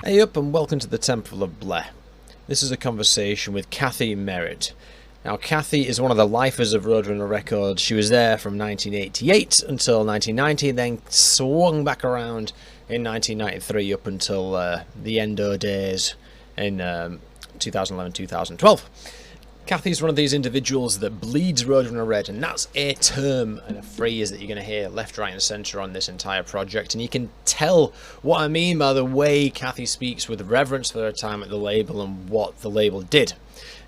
Hey up and welcome to the Temple of Bleh. This is a conversation with Kathie Merritt. Now Kathie is one of the lifers of Roadrunner Records. She was there from 1988 until 1990, then swung back around in 1993 up until the Endo days in 2011-2012. Kathie is one of these individuals that bleeds Roadrunner red, and that's a term and a phrase that you're going to hear left, right and centre on this entire project, and you can tell what I mean by the way Kathie speaks with reverence for her time at the label and what the label did.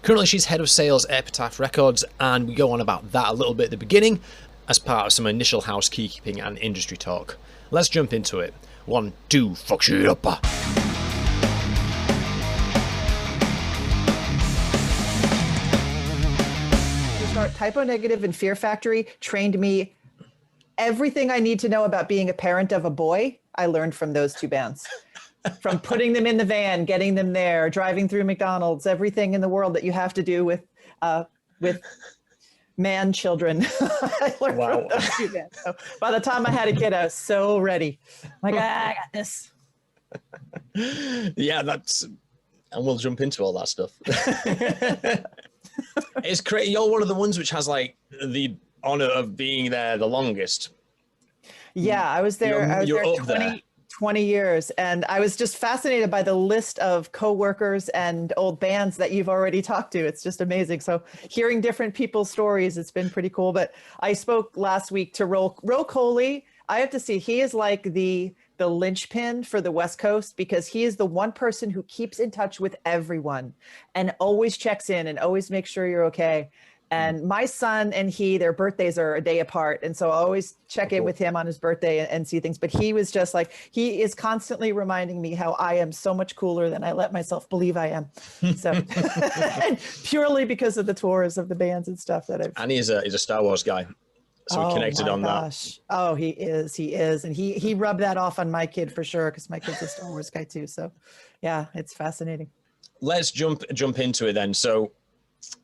Currently she's head of sales at Epitaph Records, and we go on about that a little bit at the beginning as part of some initial housekeeping and industry talk. Let's jump into it. 1, 2, fuck shit up. Typo Negative and Fear Factory trained me everything I need to know about being a parent of a boy. I learned from those two bands. From putting them in the van, getting them there, driving through McDonald's, everything in the world that you have to do with man children. I learned from those two bands. So by the time I had a kid, I was so ready. Like, I got this. Yeah, and we'll jump into all that stuff. It's crazy. You're one of the ones which has like the honor of being there the longest. Yeah, I was there. I was there 20 years, and I was just fascinated by the list of coworkers and old bands that you've already talked to. It's just amazing. So hearing different people's stories, it's been pretty cool. But I spoke last week to Ro Coley. I have to see, he is like the linchpin for the West Coast, because he is the one person who keeps in touch with everyone and always checks in and always makes sure you're okay. And my son and their birthdays are a day apart. And so I always check in with him on his birthday and see things. But he was just like, he is constantly reminding me how I am so much cooler than I let myself believe I am. So and purely because of the tours of the bands and stuff that I've. And he's a Star Wars guy. So we connected on that. Oh, he is. And he rubbed that off on my kid for sure, because my kid's a Star Wars guy too. So yeah, it's fascinating. Let's jump into it then. So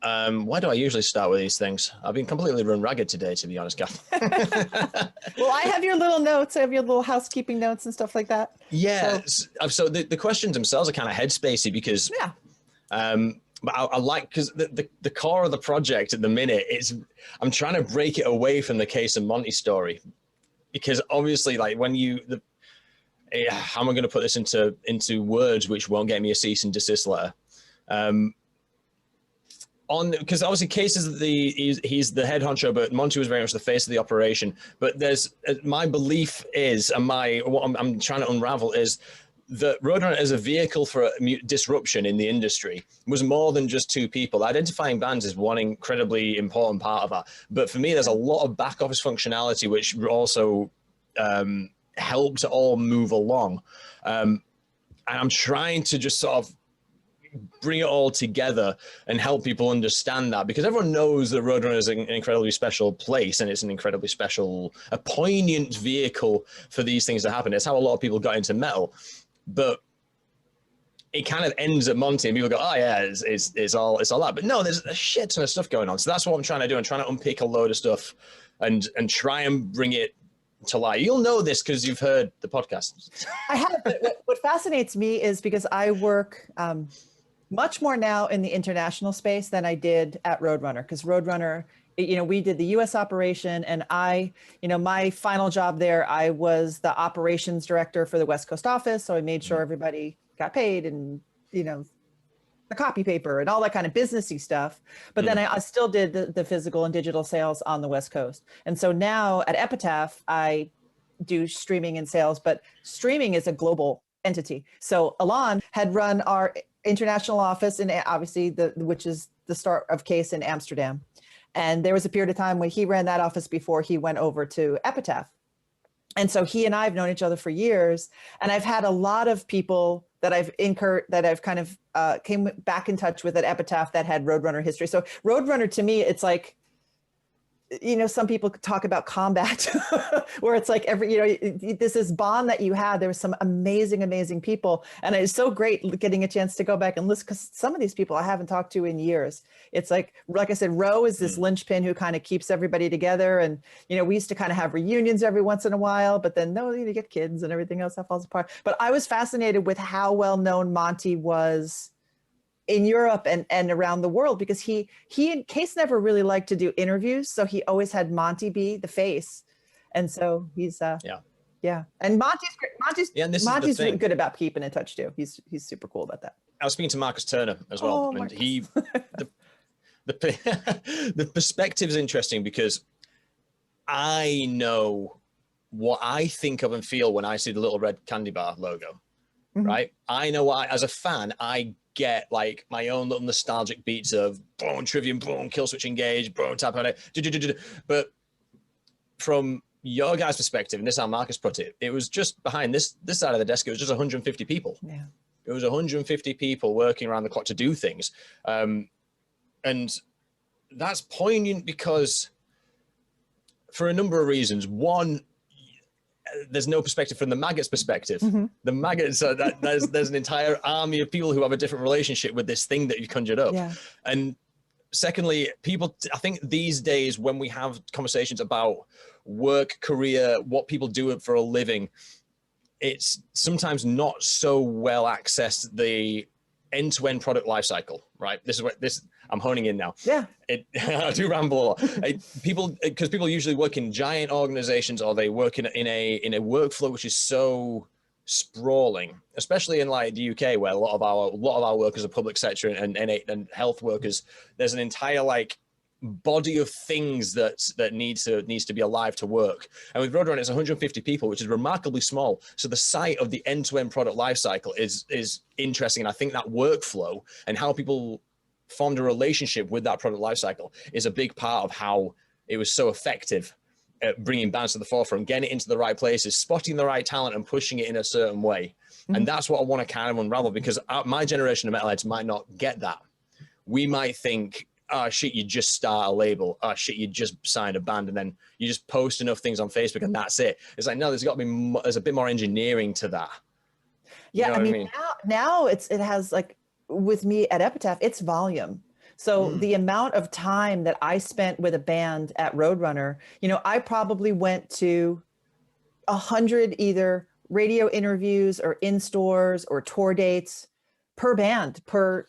why do I usually start with these things? I've been completely run ragged today, to be honest, Kath. Well, I have your little notes. I have your little housekeeping notes and stuff like that. Yeah. So the questions themselves are kind of headspacey because but I like, because the core of the project at the minute I'm trying to break it away from the Case and Monty story, because obviously, like, when how am I going to put this into words which won't get me a cease and desist letter? Because obviously Case is he's the head honcho, but Monty was very much the face of the operation. But there's my belief is, and what I'm trying to unravel is, that Roadrunner as a vehicle for disruption in the industry was more than just two people. Identifying bands is one incredibly important part of that. But for me, there's a lot of back office functionality which also helped all move along. And I'm trying to just sort of bring it all together and help people understand that, because everyone knows that Roadrunner is an incredibly special place, and it's an incredibly special, a poignant vehicle for these things to happen. It's how a lot of people got into metal. But it kind of ends at Monty, and people go, "Oh yeah, it's all that." But no, there's a shit ton of stuff going on. So that's what I'm trying to do. I'm trying to unpick a load of stuff and try and bring it to light. You'll know this because you've heard the podcast. I have. But what fascinates me is, because I work much more now in the international space than I did at Roadrunner, because Roadrunner, we did the US operation, and my final job there, I was the operations director for the West Coast office. So I made sure everybody got paid and, the copy paper and all that kind of businessy stuff. But then I still did the physical and digital sales on the West Coast. And so now at Epitaph, I do streaming and sales, but streaming is a global entity. So Alon had run our international office, and obviously which is the start of Case in Amsterdam. And there was a period of time when he ran that office before he went over to Epitaph. And so he and I have known each other for years. And I've had a lot of people that I've kind of came back in touch with at Epitaph that had Roadrunner history. So Roadrunner, to me, it's like some people talk about combat where it's like this is bond that you had. There was some amazing people. And it's so great getting a chance to go back and listen, because some of these people I haven't talked to in years. It's like I said, Ro is this linchpin who kind of keeps everybody together. And, we used to kind of have reunions every once in a while, but then you get kids and everything else that falls apart. But I was fascinated with how well known Monty was in Europe and around the world, because he and Case never really liked to do interviews. So he always had Monty be the face. And so he's, yeah. And Monty's really good about keeping in touch too. He's super cool about that. I was speaking to Marcus Turner as well. And the perspective is interesting, because I know what I think of and feel when I see the little red candy bar logo, right? I know as a fan, I get like my own little nostalgic beats of boom, Trivium, boom, Kill Switch Engage, boom, tap on it. But from your guys' perspective, and this is how Marcus put it, it was just behind this side of the desk, it was just 150 people. Yeah. It was 150 people working around the clock to do things. And that's poignant because for a number of reasons. One, there's no perspective from the maggots' perspective. The maggots are there's an entire army of people who have a different relationship with this thing that you conjured up. Yeah. And secondly, I think these days when we have conversations about work, career, what people do for a living, it's sometimes not so well accessed the end-to-end product lifecycle, right? This is what I'm honing in now. Yeah. I do ramble a lot. Because people usually work in giant organizations, or they work in a workflow which is so sprawling, especially in like the UK, where a lot of our workers are public sector and health workers. There's an entire like body of things that needs to be alive to work. And with Roadrunner, it's 150 people, which is remarkably small. So the sight of the end-to-end product lifecycle is interesting. And I think that workflow and how people formed a relationship with that product lifecycle is a big part of how it was so effective at bringing bands to the forefront, getting it into the right places, spotting the right talent and pushing it in a certain way. And that's what I want to kind of unravel, because my generation of metalheads might not get that. We might think, oh shit, you just start a label. Oh shit, you just sign a band, and then you just post enough things on Facebook and that's it. It's like, no, there's got to be there's a bit more engineering to that. Yeah, I mean? Now it has, like, with me at Epitaph, it's volume. So the amount of time that I spent with a band at Roadrunner, I probably went to 100 either radio interviews or in stores or tour dates per band per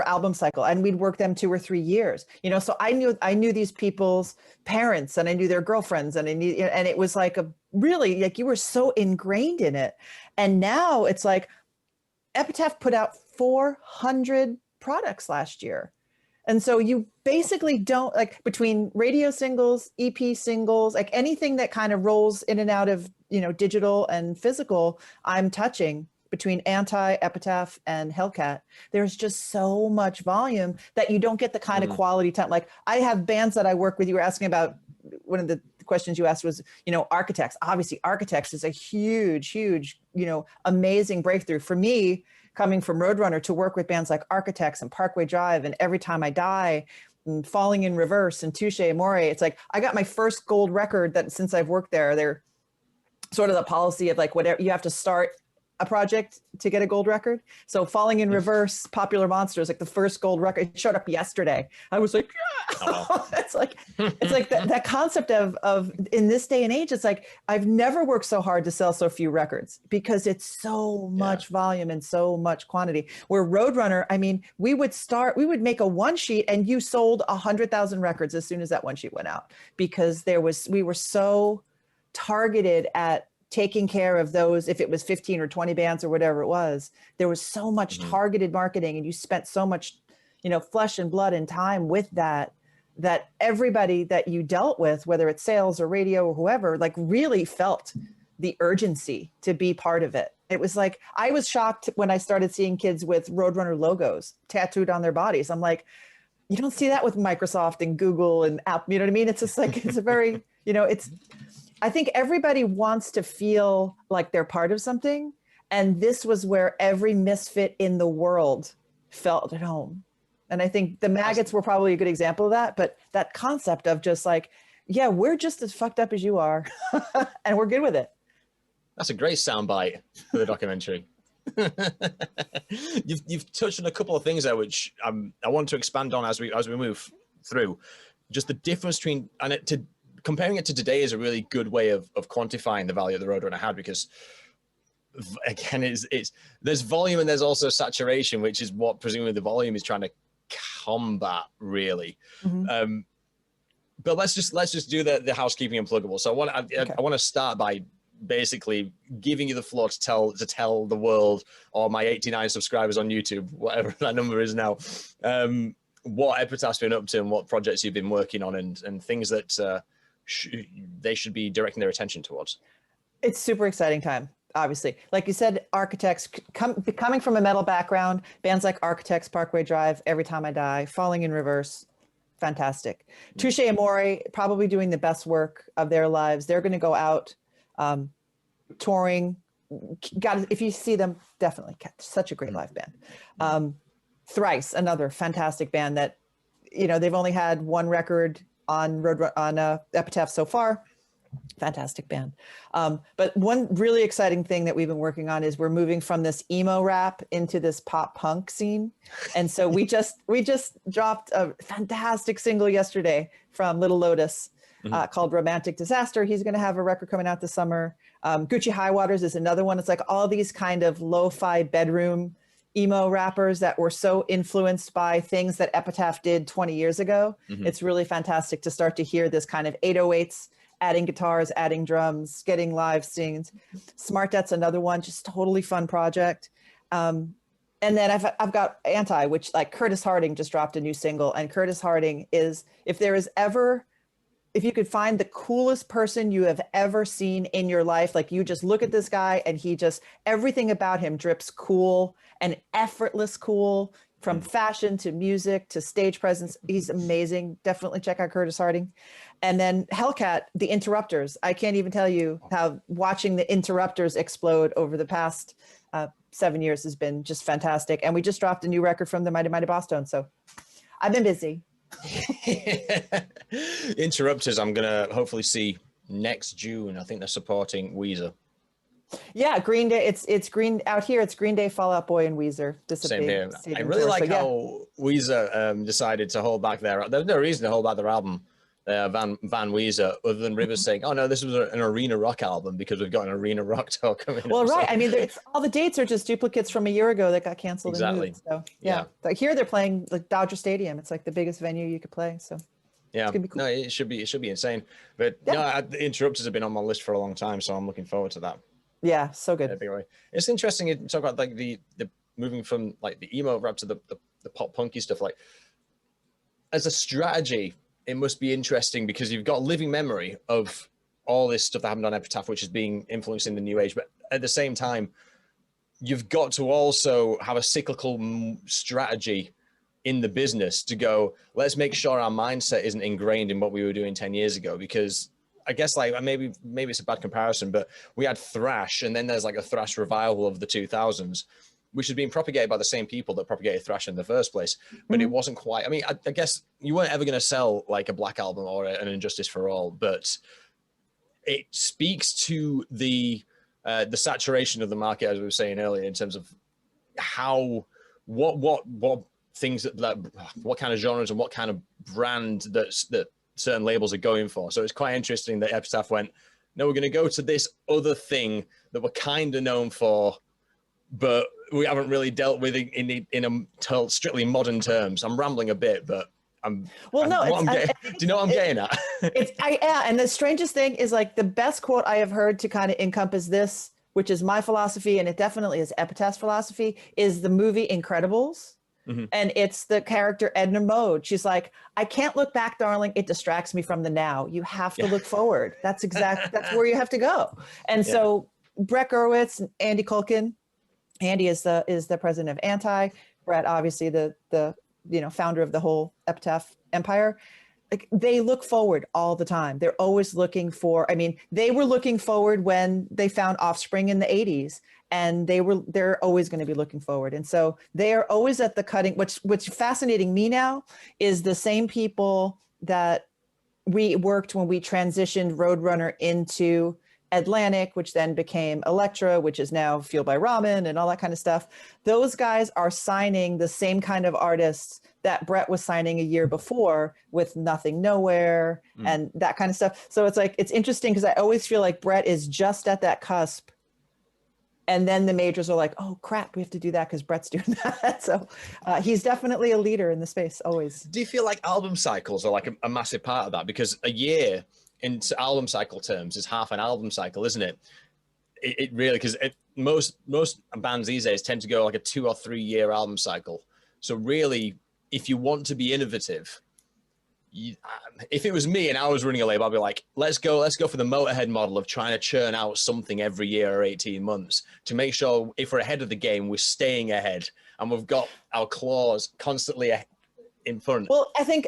album cycle, and we'd work them 2 or 3 years. So I knew these people's parents, and I knew their girlfriends, and and it was like really like you were so ingrained in it. And now it's like Epitaph put out 400 products last year. And so you basically don't, like, between radio singles, EP singles, like anything that kind of rolls in and out of, digital and physical, I'm touching. Between Anti, Epitaph, and Hellcat, there's just so much volume that you don't get the kind of quality time. Like, I have bands that I work with. You were asking about, one of the questions you asked was, Architects. Obviously, Architects is a huge, amazing breakthrough for me, coming from Roadrunner, to work with bands like Architects and Parkway Drive and Every Time I Die and Falling in Reverse and Touche Amore. It's like, I got my first gold record that since I've worked there. They're sort of the policy of like, whatever, you have to start a project to get a gold record. So Falling in Reverse, Popular Monsters, like the first gold record, it showed up yesterday. I was like, yeah. It's like that concept of in this day and age, it's like, I've never worked so hard to sell so few records, because it's so much volume and so much quantity. Where Roadrunner, I mean, we would make a one sheet and you sold 100,000 records as soon as that one sheet went out, because we were so targeted at taking care of those. If it was 15 or 20 bands or whatever it was, there was so much targeted marketing, and you spent so much, flesh and blood and time with that everybody that you dealt with, whether it's sales or radio or whoever, like really felt the urgency to be part of it. It was like, I was shocked when I started seeing kids with Roadrunner logos tattooed on their bodies. I'm like, you don't see that with Microsoft and Google and Apple, you know what I mean? It's just like, it's a very, I think everybody wants to feel like they're part of something. And this was where every misfit in the world felt at home. And I think the Maggots were probably a good example of that. But that concept of just like, yeah, we're just as fucked up as you are, and we're good with it. That's a great soundbite for the documentary. You've touched on a couple of things there, which I want to expand on as we move through. Just the difference between, and comparing it to today is a really good way of quantifying the value of the Roadrunner had, because again, it's there's volume and there's also saturation, which is what presumably the volume is trying to combat, really. Mm-hmm. But let's just do the housekeeping and pluggable. So I want to start by basically giving you the floor to tell the world, or my 89 subscribers on YouTube, whatever that number is now, what Epitaph's been up to and what projects you've been working on, and things that they should be directing their attention towards. It's super exciting time. Obviously, like you said, Architects, coming from a metal background, bands like Architects, Parkway Drive, Every Time I Die, Falling in Reverse, fantastic. Touche Amore, probably doing the best work of their lives. They're going to go out touring. If you see them, definitely such a great live band. Thrice, another fantastic band that, they've only had one record on Epitaph so far. Fantastic band. But one really exciting thing that we've been working on is we're moving from this emo rap into this pop punk scene. And so we just dropped a fantastic single yesterday from Little Lotus called Romantic Disaster. He's going to have a record coming out this summer. Gucci High Waters is another one. It's like all these kind of lo-fi bedroom emo rappers that were so influenced by things that Epitaph did 20 years ago. It's really fantastic to start to hear this kind of 808s, adding guitars, adding drums, getting live scenes. Smart Debt's another one, just totally fun project. And then I've got Anti, which like Curtis Harding just dropped a new single. And Curtis Harding is, if you could find the coolest person you have ever seen in your life, like you just look at this guy and everything about him drips cool and effortless cool, from fashion to music to stage presence. He's amazing. Definitely check out Curtis Harding. And then Hellcat, The Interrupters. I can't even tell you how watching The Interrupters explode over the past 7 years has been just fantastic. And we just dropped a new record from the Mighty Mighty Bosstones. So I've been busy. Interrupters, I'm going to hopefully see next June. I think they're supporting Weezer. Yeah, Green Day. It's Green out here. It's Green Day, Fall Out Boy, and Weezer. Same here. I really like how Weezer decided to hold back there's no reason to hold back their album, Van Weezer, other than Rivers saying, "Oh no, this was an arena rock album because we've got an arena rock tour coming." Well, up. right. So, I mean, all the dates are just duplicates from a year ago that got canceled. Exactly. And moved, so yeah. Like here, they're playing like Dodger Stadium. It's like the biggest venue you could play. So yeah, it's gonna be cool. No, it should be insane. But the Interrupters have been on my list for a long time, so I'm looking forward to that. Yeah, so good. It's interesting to talk about like the moving from like the emo rap to the pop punky stuff. Like as a strategy, it must be interesting because you've got living memory of all this stuff that happened on Epitaph, which is being influenced in the new age. But at the same time, you've got to also have a cyclical strategy in the business to go, let's make sure our mindset isn't ingrained in what we were doing 10 years ago, because I guess like maybe it's a bad comparison, but we had thrash, and then there's like a thrash revival of the 2000s, which had been propagated by the same people that propagated thrash in the first place. But it wasn't quite. I mean, I guess you weren't ever going to sell like a Black Album or an Injustice for All, but it speaks to the saturation of the market, as we were saying earlier, in terms of how what things what kind of genres and what kind of brand that certain labels are going for. So it's quite interesting that Epitaph went, no, we're going to go to this other thing that we're kind of known for, but we haven't really dealt with it in a strictly modern terms. I'm rambling a bit, but do you know what I'm getting at? And the strangest thing is like the best quote I have heard to kind of encompass this, which is my philosophy, and it definitely is Epitaph's philosophy, is the movie Incredibles. And it's the character Edna Mode. She's like, I can't look back, darling. It distracts me from the now. You have to look forward. That's where you have to go. And so Brett Gurewitz and Andy Culkin. Andy is the president of Anti. Brett, obviously the founder of the whole Epitaph empire. Like they look forward all the time. They're always looking for, they were looking forward when they found Offspring in the 80s, and they're always going to be looking forward. And so they are always at the cutting, which fascinating me now is the same people that we worked when we transitioned Roadrunner into Atlantic, which then became Elektra, which is now Fueled by Ramen and all that kind of stuff. Those guys are signing the same kind of artists that Brett was signing a year before with Nothing Nowhere and that kind of stuff. So it's like, it's interesting because I always feel like Brett is just at that cusp. And then the majors are like, oh crap, we have to do that because Brett's doing that. So he's definitely a leader in the space, always. Do you feel like album cycles are like a massive part of that? Because a year into album cycle terms is half an album cycle, isn't it? It really, because most bands these days tend to go like a 2 or 3 year album cycle. So really, if you want to be innovative, if it was me and I was running a label, I'd be like, let's go for the Motorhead model of trying to churn out something every year or 18 months to make sure if we're ahead of the game, we're staying ahead and we've got our claws constantly in front. Well, I think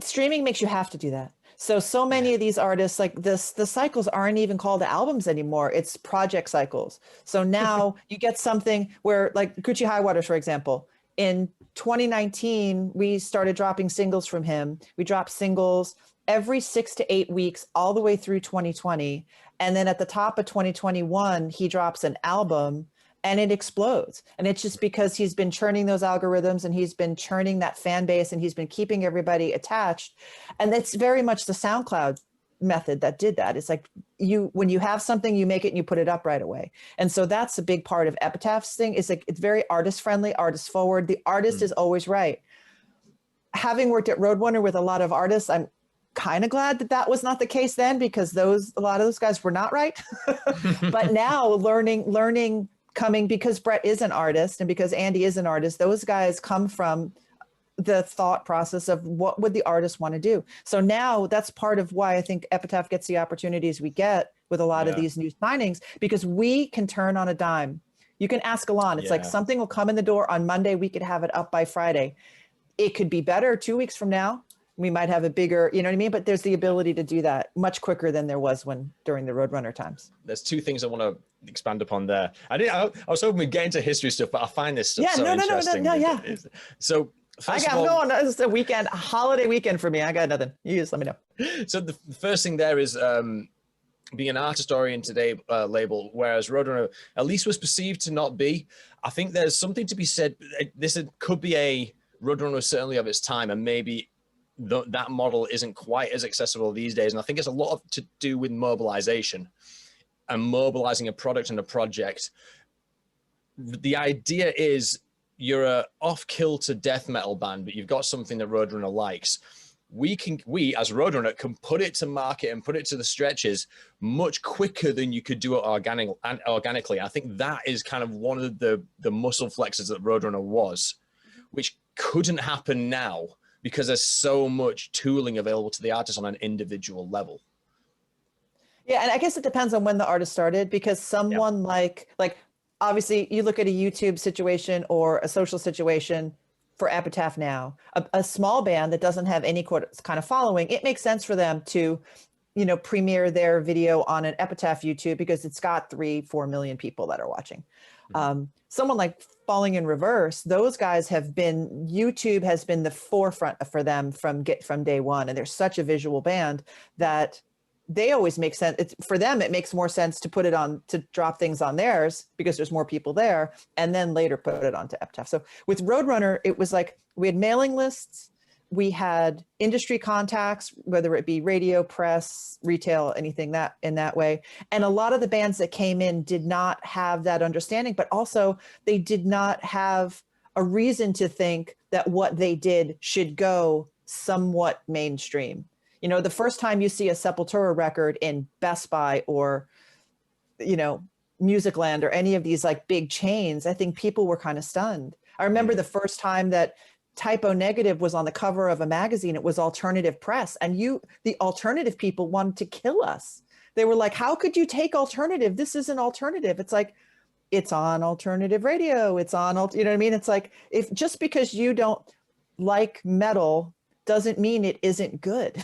streaming makes you have to do that. So many of these artists, like this, the cycles aren't even called albums anymore. It's project cycles. So now you get something where, like Gucci Highwaters, for example, in 2019, we started dropping singles from him. We dropped singles every 6 to 8 weeks, all the way through 2020. And then at the top of 2021, he drops an album and it explodes. And it's just because he's been churning those algorithms and he's been churning that fan base and he's been keeping everybody attached. And it's very much the SoundCloud method that did that. It's like when you have something, you make it and you put it up right away. And so that's a big part of Epitaph's thing. Is like, it's very artist friendly, artist forward. The artist is always right. Having worked at Roadrunner with a lot of artists, I'm kind of glad that was not the case then, because a lot of those guys were not right. But now learning coming, because Brett is an artist and because Andy is an artist, those guys come from the thought process of what would the artist want to do. So now that's part of why I think Epitaph gets the opportunities we get with a lot of these new signings, because we can turn on a dime. You can ask Alon. It's like something will come in the door on Monday. We could have it up by Friday. It could be better 2 weeks from now. We might have a bigger, you know what I mean? But there's the ability to do that much quicker than there was during the Roadrunner times. There's two things I want to expand upon there. I was hoping we'd get into history stuff, but I find this stuff interesting. No. So I'm going. It's a weekend, a holiday weekend for me. I got nothing. You just let me know. So the first thing there is being an artist-oriented label, whereas Roadrunner at least was perceived to not be. I think there's something to be said. This could be a Roadrunner certainly of its time, and maybe that model isn't quite as accessible these days. And I think it's a lot to do with mobilization and mobilizing a product and a project. The idea is you're a off-kilter death metal band, but you've got something that Roadrunner likes. We as Roadrunner can put it to market and put it to the stretches much quicker than you could do it organically. I think that is kind of one of the muscle flexes that Roadrunner was, which couldn't happen now because there's so much tooling available to the artist on an individual level. Yeah, and I guess it depends on when the artist started, because someone like obviously you look at a YouTube situation or a social situation for Epitaph now, a small band that doesn't have any kind of following, it makes sense for them to, premiere their video on an Epitaph YouTube because it's got 3-4 million people that are watching. Someone like Falling in Reverse, those guys YouTube has been the forefront for them from day one. And they're such a visual band that they always make sense. For them, it makes more sense to put it on, to drop things on theirs because there's more people there, and then later put it onto Epitaph. So with Roadrunner, it was like we had mailing lists, we had industry contacts, whether it be radio, press, retail, anything that in that way. And a lot of the bands that came in did not have that understanding, but also they did not have a reason to think that what they did should go somewhat mainstream. The first time you see a Sepultura record in Best Buy or, Musicland or any of these like big chains, I think people were kind of stunned. I remember the first time that Typo Negative was on the cover of a magazine, it was Alternative Press. And the alternative people wanted to kill us. They were like, how could you take alternative? This isn't alternative. It's like, it's on alternative radio. It's on, you know what I mean? It's like, if just because you don't like metal doesn't mean it isn't good.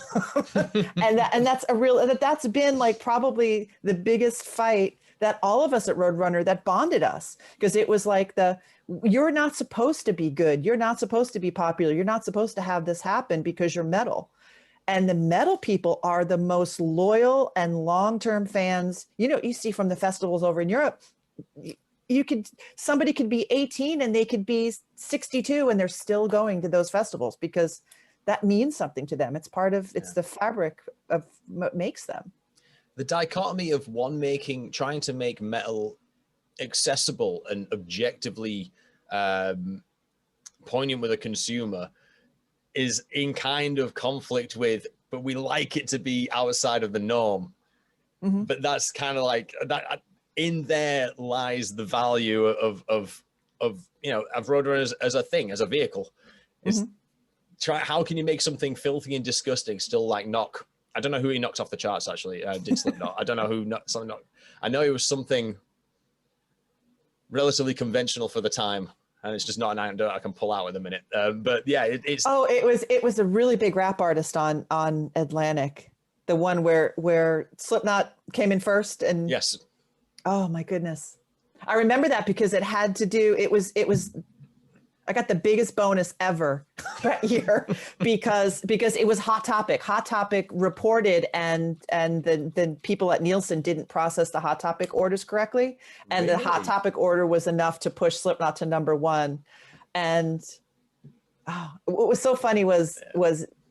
and that's been like probably the biggest fight that all of us at Roadrunner that bonded us, because it was like you're not supposed to be good. You're not supposed to be popular. You're not supposed to have this happen because you're metal. And the metal people are the most loyal and long-term fans. You know, you see from the festivals over in Europe, somebody could be 18 and they could be 62 and they're still going to those festivals because that means something to them. It's part of, it's the fabric of what makes them. The dichotomy of trying to make metal accessible and objectively poignant with a consumer is in kind of conflict with, but we like it to be outside of the norm. Mm-hmm. But that's kind of like that. In there lies the value of Roadrunner as a thing, as a vehicle. Is how can you make something filthy and disgusting still like knock? I don't know who he knocked off the charts actually. Did Slipknot? I don't know who knocked. I know it was something relatively conventional for the time, and it's just not an anecdote I can pull out in a minute. But yeah, it's. Oh, it was a really big rap artist on Atlantic, the one where Slipknot came in first, and yes. Oh my goodness. I remember that because it had to do, it was, I got the biggest bonus ever that year because it was Hot Topic. Hot Topic reported and the people at Nielsen didn't process the Hot Topic orders correctly. And really? The Hot Topic order was enough to push Slipknot to #1. And what was so funny was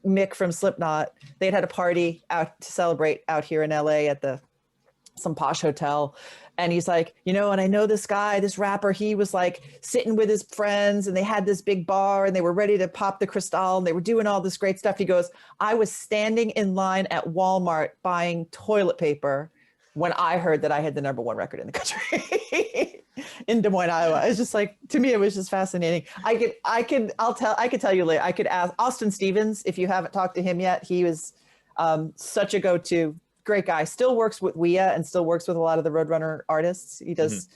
Mick from Slipknot. They'd had a party out to celebrate out here in LA at some posh hotel. And he's like, and I know this guy, this rapper, he was like sitting with his friends and they had this big bar and they were ready to pop the Cristal and they were doing all this great stuff. He goes, I was standing in line at Walmart buying toilet paper when I heard that I had the #1 record in the country in Des Moines, Iowa. It's just like, to me, it was just fascinating. I could tell you later. I could ask Austin Stevens, if you haven't talked to him yet. He was such a go-to. Great guy, still works with WIA and still works with a lot of the Roadrunner artists. He does.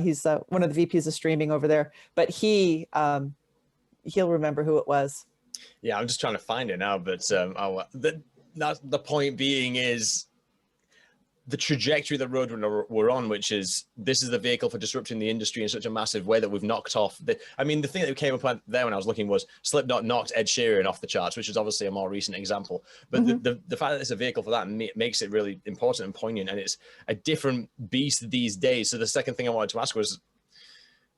He's one of the VPs of streaming over there, but he'll remember who it was. Yeah, I'm just trying to find it now, but the point being is the trajectory that Roadrunner were on, which is this is the vehicle for disrupting the industry in such a massive way that we've knocked off. The thing that came up there when I was looking was Slipknot knocked Ed Sheeran off the charts, which is obviously a more recent example. But the fact that it's a vehicle for that makes it really important and poignant, and it's a different beast these days. So the second thing I wanted to ask was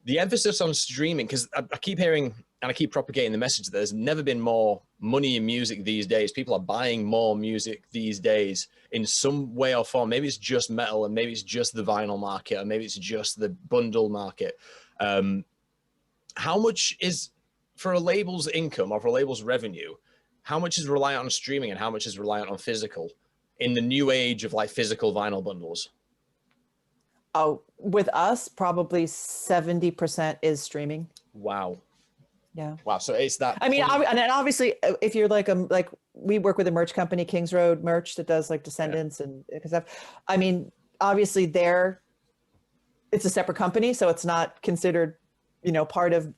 the emphasis on streaming, because I keep hearing and I keep propagating the message that there's never been more money in music these days. People are buying more music these days in some way or form. Maybe it's just metal, and maybe it's just the vinyl market, or maybe it's just the bundle market. How much is, for a label's income or for a label's revenue, how much is reliant on streaming and how much is reliant on physical in the new age of like physical vinyl bundles? Oh, with us, probably 70% is streaming. Wow. Yeah. Wow. So it's that. I mean, and obviously, if you're like we work with a merch company, Kings Road Merch, that does like Descendants and stuff. I mean, obviously, it's a separate company, so it's not considered, part of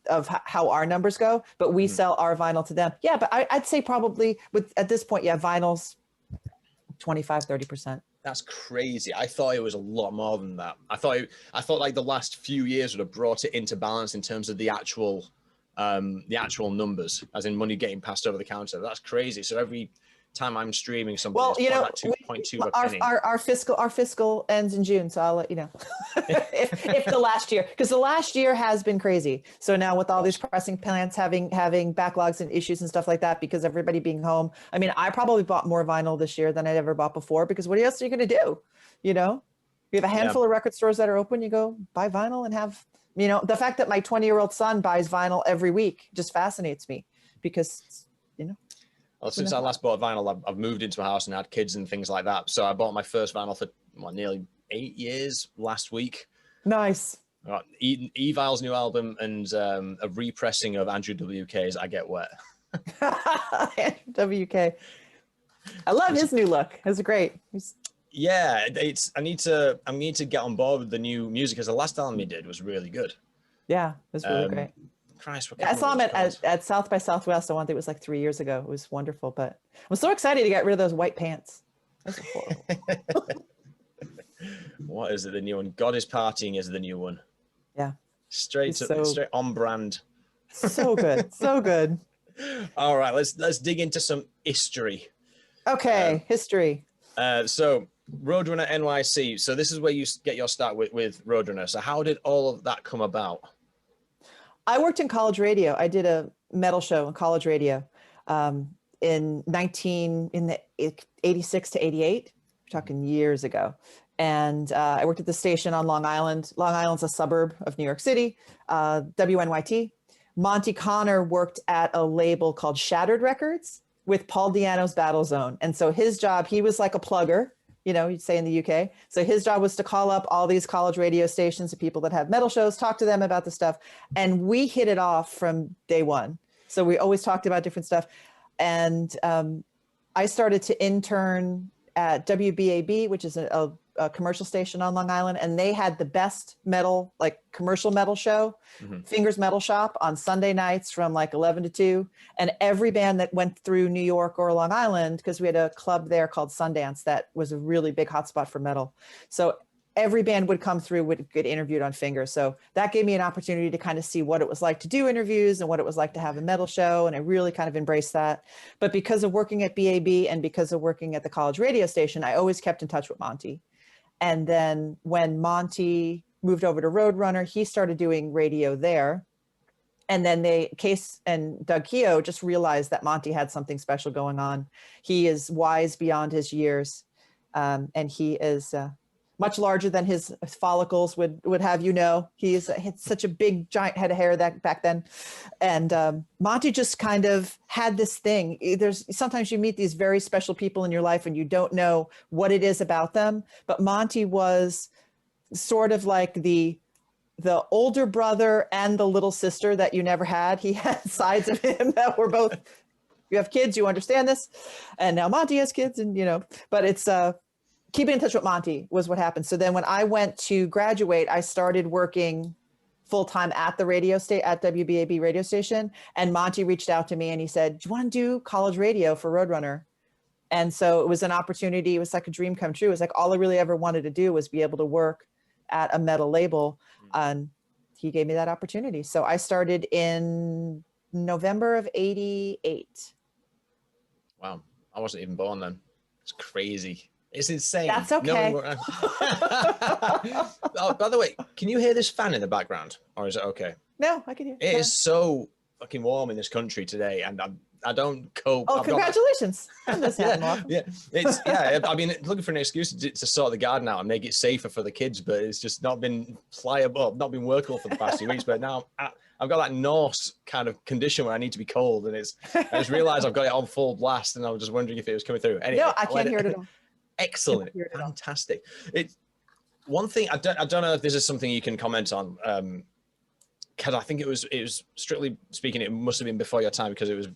how our numbers go. But we sell our vinyl to them. Yeah, but I'd say probably at this point, vinyl's 25-30%. That's crazy. I thought it was a lot more than that. I thought like the last few years would have brought it into balance in terms of the actual numbers, as in money getting passed over the counter. That's crazy. So every time I'm streaming something, well, like 2.2 our fiscal ends in June, so I'll let you know if the last year, because the last year has been crazy. So now with all these pressing plants having backlogs and issues and stuff like that, because everybody being home, I mean, I probably bought more vinyl this year than I'd ever bought before, because what else are you going to do? You have a handful of record stores that are open, you go buy vinyl and have, the fact that my 20-year-old son buys vinyl every week just fascinates me, because, Well, since I last bought vinyl, I've moved into a house and had kids and things like that. So I bought my first vinyl for nearly 8 years last week. Nice. Evil's new album and a repressing of Andrew WK's I Get Wet. WK. I love his new look. It's great. Yeah, I need to get on board with the new music, because the last album he did was really good. Yeah, it was really great. Christ, I saw him at South by Southwest. I want it was like 3 years ago. It was wonderful, but I'm so excited to get rid of those white pants. That's horrible. What is it? The new one? God is Partying is the new one. Yeah. Straight on brand. So good. So good. All right, let's dig into some history. Okay, history. So Roadrunner NYC. So this is where you get your start with Roadrunner. So how did all of that come about? I worked in college radio. I did a metal show in college radio in the 86 to 88. We're talking years ago. And I worked at the station on Long Island. Long Island's a suburb of New York City, WNYT. Monty Connor worked at a label called Shattered Records with Paul Di'Anno's Battle Zone. And so his job, he was like a plugger, you know, you'd say in the UK. So his job was to call up all these college radio stations of people that have metal shows, talk to them about the stuff. And we hit it off from day one. So we always talked about different stuff. And I started to intern at WBAB, which is a commercial station on Long Island, and they had the best metal, like commercial metal show, Fingers Metal Shop on Sunday nights from like 11 to 2. And every band that went through New York or Long Island, because we had a club there called Sundance that was a really big hotspot for metal. So every band would come through, would get interviewed on Fingers. So that gave me an opportunity to kind of see what it was like to do interviews and what it was like to have a metal show. And I really kind of embraced that. But because of working at BAB and because of working at the college radio station, I always kept in touch with Monty. And then when Monty moved over to Roadrunner, he started doing radio there. And then Case and Doug Keogh just realized that Monty had something special going on. He is wise beyond his years. And he is much larger than his follicles would have you know. He had such a big, giant head of hair back then. And Monty just kind of had this thing. Sometimes you meet these very special people in your life and you don't know what it is about them. But Monty was sort of like the older brother and the little sister that you never had. He had sides of him that were both, you have kids, you understand this. And now Monty has kids and, you know, but it's, keeping in touch with Monty was what happened. So then when I went to graduate, I started working full-time at the radio station, at WBAB radio station. And Monty reached out to me and he said, do you want to do college radio for Roadrunner? And so it was an opportunity. It was like a dream come true. It was like all I really ever wanted to do was be able to work at a metal label. And he gave me that opportunity. So I started in November of 88. Wow. I wasn't even born then. It's crazy. It's insane. That's okay. Oh, by the way, can you hear this fan in the background, or is it okay? No, I can hear it. It is so fucking warm in this country today, and I don't cope. Oh, congratulations! I've been looking for an excuse to sort the garden out and make it safer for the kids, but it's just not been not been workable for the past few weeks. But now I've got that Norse kind of condition where I need to be cold, and I just realized I've got it on full blast, and I was just wondering if it was coming through. Anyway, no, I can't hear it at all. Excellent, fantastic. It's one thing I don't know if this is something you can comment on, because I think it was strictly speaking, it must have been before your time, because it was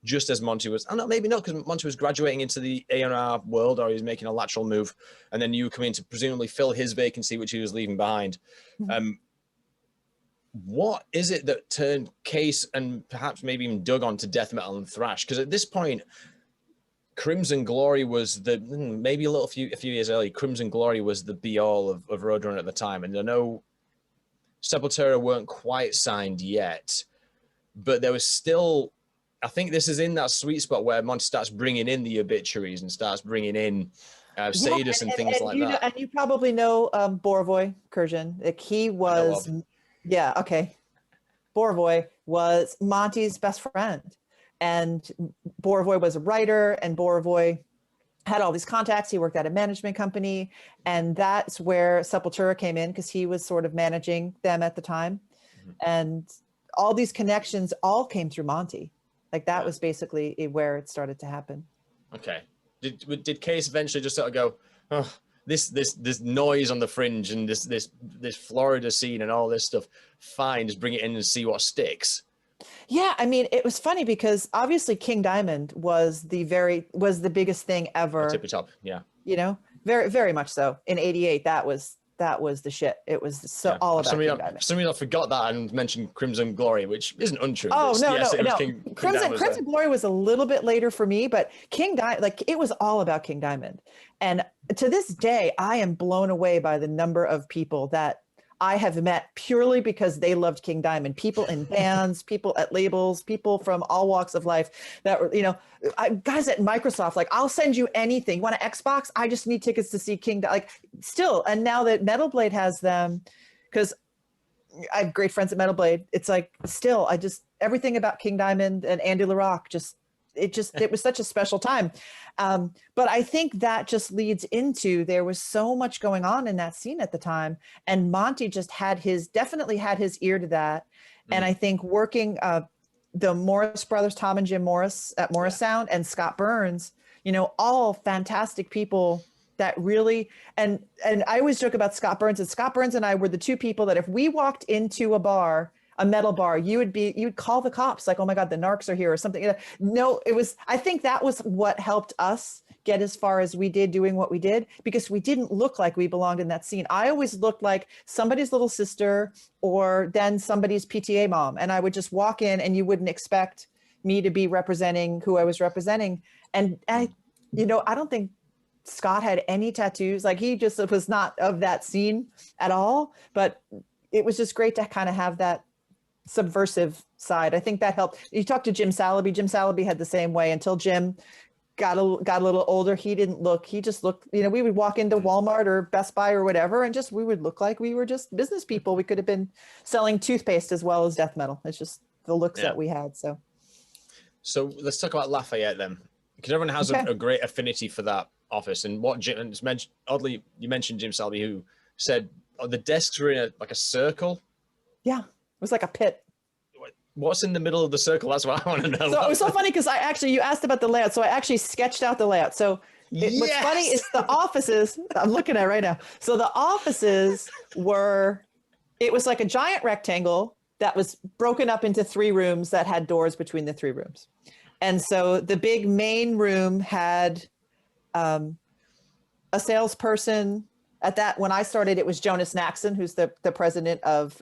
just as Monty was. Oh no, maybe not, because Monty was graduating into the A&R world, or he was making a lateral move, and then you come in to presumably fill his vacancy, which he was leaving behind. What is it that turned Case and perhaps maybe even Doug on to death metal and thrash? Because at this point, Crimson Glory was maybe a few years early. Crimson Glory was the be all of Roadrunner at the time, and I know Sepultura weren't quite signed yet, but there was still. I think this is in that sweet spot where Monty starts bringing in the obituaries and starts bringing in Sadus and things like that. And you probably know Borovoy Kurjan. Like he was, yeah, okay. Borovoy was Monty's best friend. And Borovoy was a writer, and Borovoy had all these contacts. He worked at a management company, and that's where Sepultura came in, because he was sort of managing them at the time. And all these connections all came through Monty. Like that was basically where it started to happen. Okay. Did Case eventually just sort of go, oh, this noise on the fringe and this Florida scene and all this stuff, fine, just bring it in and see what sticks? Yeah, I mean, it was funny because obviously King Diamond was the biggest thing ever. Epitaph, yeah. You know, very, very much so. In '88, that was the shit. It was all about King Diamond. For some reason, I forgot that and mentioned Crimson Glory, which isn't untrue. Oh, no. Crimson Glory was a little bit later for me, but King Diamond, like it was all about King Diamond. And to this day, I am blown away by the number of people that I have met purely because they loved King Diamond. People in bands, people at labels, people from all walks of life that were, guys at Microsoft, like, I'll send you anything. You want an Xbox? I just need tickets to see King Diamond. Like, still. And now that Metal Blade has them, because I have great friends at Metal Blade, it's like, still, everything about King Diamond and Andy LaRocque it was such a special time. But I think that just leads into, there was so much going on in that scene at the time. And Monty just definitely had his ear to that. And I think working the Morris brothers, Tom and Jim Morris at Morris Sound, and Scott Burns, all fantastic people that really, and I always joke about Scott Burns, and Scott Burns and I were the two people that if we walked into a metal bar, you'd call the cops, like, oh my God, the narcs are here or something. No, I think that was what helped us get as far as we did doing what we did, because we didn't look like we belonged in that scene. I always looked like somebody's little sister or then somebody's PTA mom. And I would just walk in and you wouldn't expect me to be representing who I was representing. And I don't think Scott had any tattoos. Like, he just was not of that scene at all, but it was just great to kind of have that subversive side. I think that helped. You talked to Jim Salaby. Jim Salaby had the same way until Jim got a little older. He just looked, we would walk into Walmart or Best Buy or whatever, and we would look like we were just business people. We could have been selling toothpaste as well as death metal. It's just the looks that we had. So let's talk about Lafayette then, because everyone has a great affinity for that office. And what Jim mentioned, oddly, you mentioned Jim Salaby, who said the desks were in a circle. Yeah. It was like a pit. What's in the middle of the circle? That's what I want to know. So it was so funny because you asked about the layout. So I actually sketched out the layout. So what's funny is the offices, I'm looking at right now. So the offices it was like a giant rectangle that was broken up into 3 rooms that had doors between the 3 rooms. And so the big main room had a salesperson. When I started, it was Jonas Naxon, who's the president of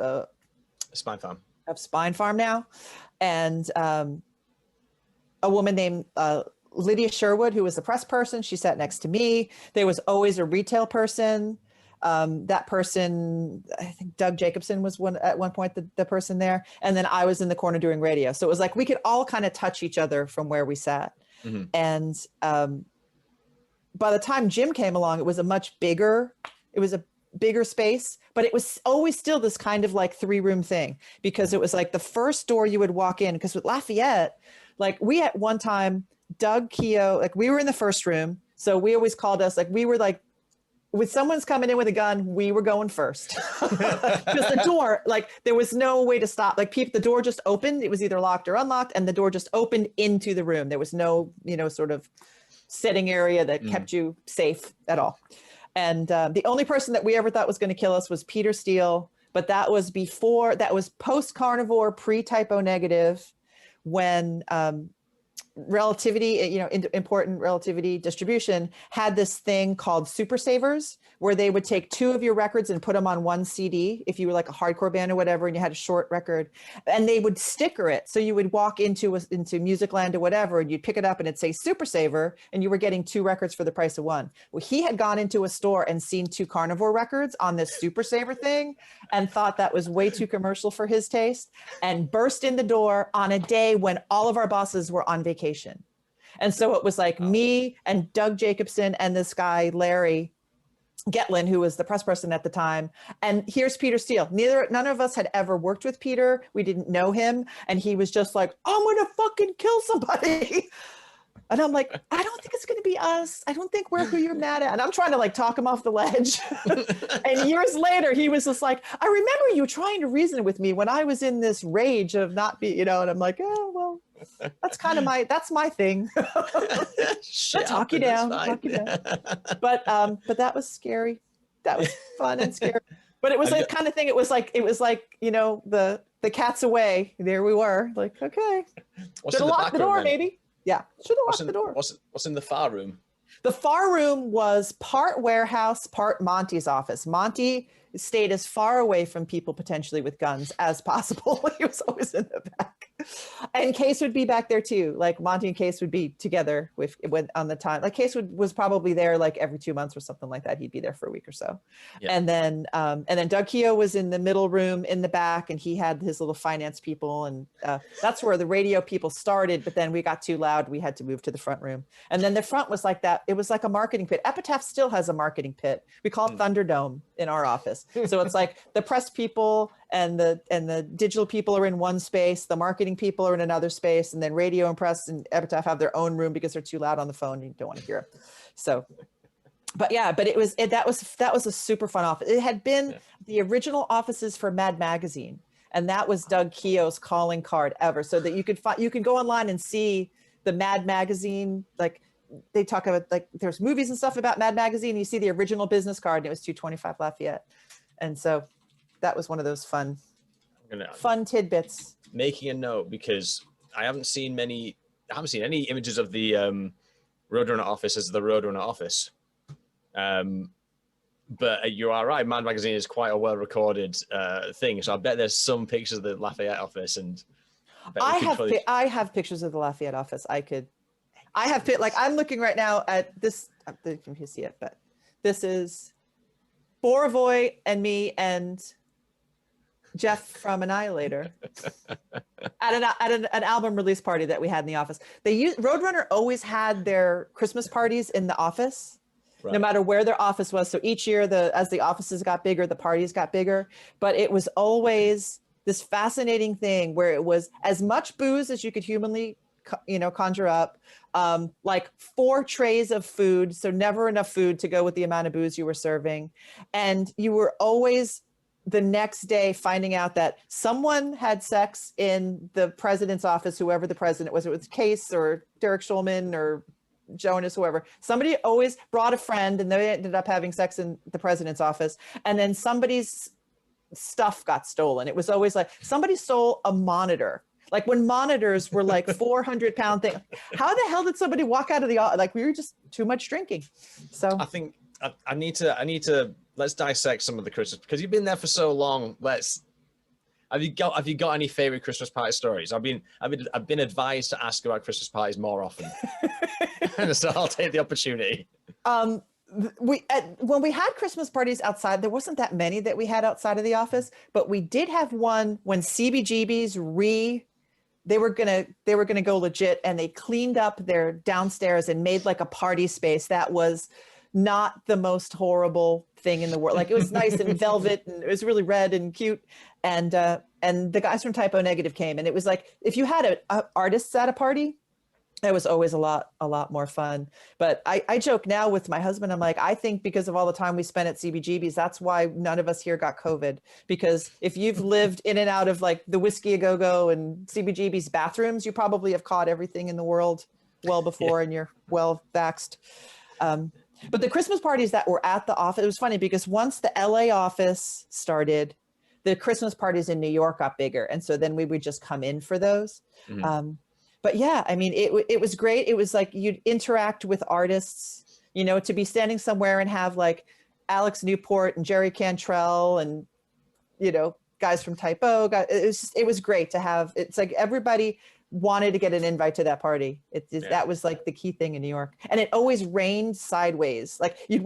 Spine Farm. Of Spine Farm now, and a woman named Lydia Sherwood, who was the press person. She sat next to me. There was always a retail person. That person, I think Doug Jacobson was at one point the person there, and then I was in the corner doing radio. So it was like we could all kind of touch each other from where we sat. Mm-hmm. And by the time Jim came along, it was a bigger space, but it was always still this kind of like 3-room thing, because it was like the first door you would walk in, because with Lafayette, like we at one time, Doug, Keogh, like we were in the first room. So we always called us, like we were like, when someone's coming in with a gun, we were going first. Because the door, like there was no way to stop. Like the door just opened. It was either locked or unlocked, and the door just opened into the room. There was no, sort of sitting area that kept you safe at all. And the only person that we ever thought was going to kill us was Peter Steele. But that was post-carnivore, pre-typo negative, when relativity, important relativity distribution had this thing called super savers, where they would take 2 of your records and put them on one CD if you were like a hardcore band or whatever and you had a short record, and they would sticker it. So you would walk into Musicland or whatever, and you'd pick it up and it'd say super saver, and you were getting 2 records for the price of 1. Well, he had gone into a store and seen 2 carnivore records on this super saver thing and thought that was way too commercial for his taste, and burst in the door on a day when all of our bosses were on vacation. And so it was like me and Doug Jacobson and this guy, Larry Getlin, who was the press person at the time. And here's Peter Steele. None of us had ever worked with Peter. We didn't know him. And he was just like, I'm going to fucking kill somebody. And I'm like, I don't think it's going to be us. I don't think we're who you're mad at. And I'm trying to like talk him off the ledge. And years later, he was just like, I remember you trying to reason with me when I was in this rage of not be, and I'm like, oh, well, that's kind of that's my thing. Talk you down. But that was scary. That was fun and scary. But it was like kind of thing. It was like, the cat's away. There we were. Like, okay. Should have locked the door, maybe. Yeah, should have locked the door. What's in the far room? The far room was part warehouse, part Monty's office. Monty stayed as far away from people potentially with guns as possible. He was always in the back. And Case would be back there too. Like Monty and Case would be together with on the time. Like Case was probably there like every 2 months or something like that. He'd be there for a week or so. Yeah. And then Doug Keogh was in the middle room in the back, and he had his little finance people, and that's where the radio people started. But then we got too loud. We had to move to the front room. And then the front was like that. It was like a marketing pit. Epitaph still has a marketing pit. We call it Thunderdome in our office. So it's like the press people and the digital people are in one space, the marketing people are in another space, and then radio and press and Epitaph have their own room because they're too loud on the phone. You don't want to hear it. So, but that was a super fun office. It had been the original offices for Mad Magazine, and that was Doug Keogh's calling card ever. So that you can go online and see the Mad Magazine, like they talk about, like there's movies and stuff about Mad Magazine, and you see the original business card, and it was 225 Lafayette. And so that was one of those fun tidbits. Making a note, because I haven't seen any images of the Roadrunner office as the Roadrunner office. But you are right, Mad Magazine is quite a well-recorded thing. So I bet there's some pictures of the Lafayette office, and I have pictures of the Lafayette office. I'm looking right now at this. I don't know if you see it, but this is Borovoy and me and Jeff from Annihilator at an album release party that we had in the office. Roadrunner always had their Christmas parties in the office, right, no matter where their office was. So each year, as the offices got bigger, the parties got bigger. But it was always this fascinating thing where it was as much booze as you could humanly, conjure up, like 4 trays of food. So never enough food to go with the amount of booze you were serving. And you were always the next day finding out that someone had sex in the president's office, whoever the president was. It was Case or Derek Schulman or Jonas, whoever. Somebody always brought a friend, and they ended up having sex in the president's office. And then somebody's stuff got stolen. It was always like somebody stole a monitor. Like when monitors were like 400-pound thing. How the hell did somebody walk out of the office? Like we were just too much drinking. So I think I need to let's dissect some of the Christmas, because you've been there for so long. Have you got any favorite Christmas party stories? I've been advised to ask about Christmas parties more often. So I'll take the opportunity. When we had Christmas parties outside, there wasn't that many that we had outside of the office, but we did have one when CBGB's they were gonna go legit, and they cleaned up their downstairs and made like a party space that was not the most horrible thing in the world. Like it was nice and velvet, and it was really red and cute. And the guys from Typo Negative came, and it was like if you had artists at a party, it was always a lot more fun. But I joke now with my husband. I'm like, I think because of all the time we spent at CBGB's, that's why none of us here got COVID. Because if you've lived in and out of like the Whiskey A Go-Go and CBGB's bathrooms, you probably have caught everything in the world well before, and you're well vaxxed. But the Christmas parties that were at the office, it was funny because once the LA office started, the Christmas parties in New York got bigger. And so then we would just come in for those. Mm-hmm. But yeah, I mean, it was great. It was like you'd interact with artists, to be standing somewhere and have like Alex Newport and Jerry Cantrell and, guys from Typo. It was great to have. It's like everybody wanted to get an invite to that party. That was like the key thing in New York. And it always rained sideways. Like you'd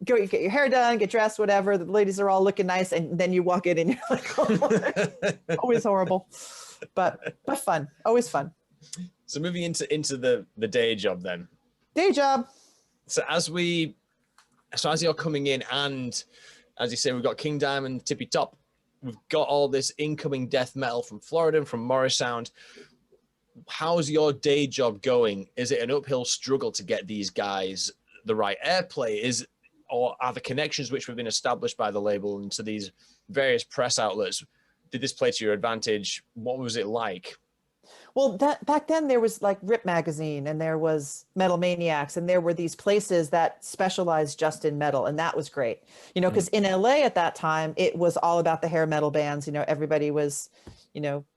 get your hair done, get dressed, whatever. The ladies are all looking nice. And then you walk in and you're like, oh, always horrible. But fun, always fun. So moving into the day job then. Day job. So as you're coming in, and as you say, we've got King Diamond, Tippy Top. We've got all this incoming death metal from Florida and from Morrisound. How's your day job going? Is it an uphill struggle to get these guys the right airplay? Or are the connections which have been established by the label into these various press outlets, did this play to your advantage? What was it like? Well, back then there was like Rip Magazine, and there was Metal Maniacs, and there were these places that specialized just in metal, and that was great. Because in LA at that time, it was all about the hair metal bands. Everybody was,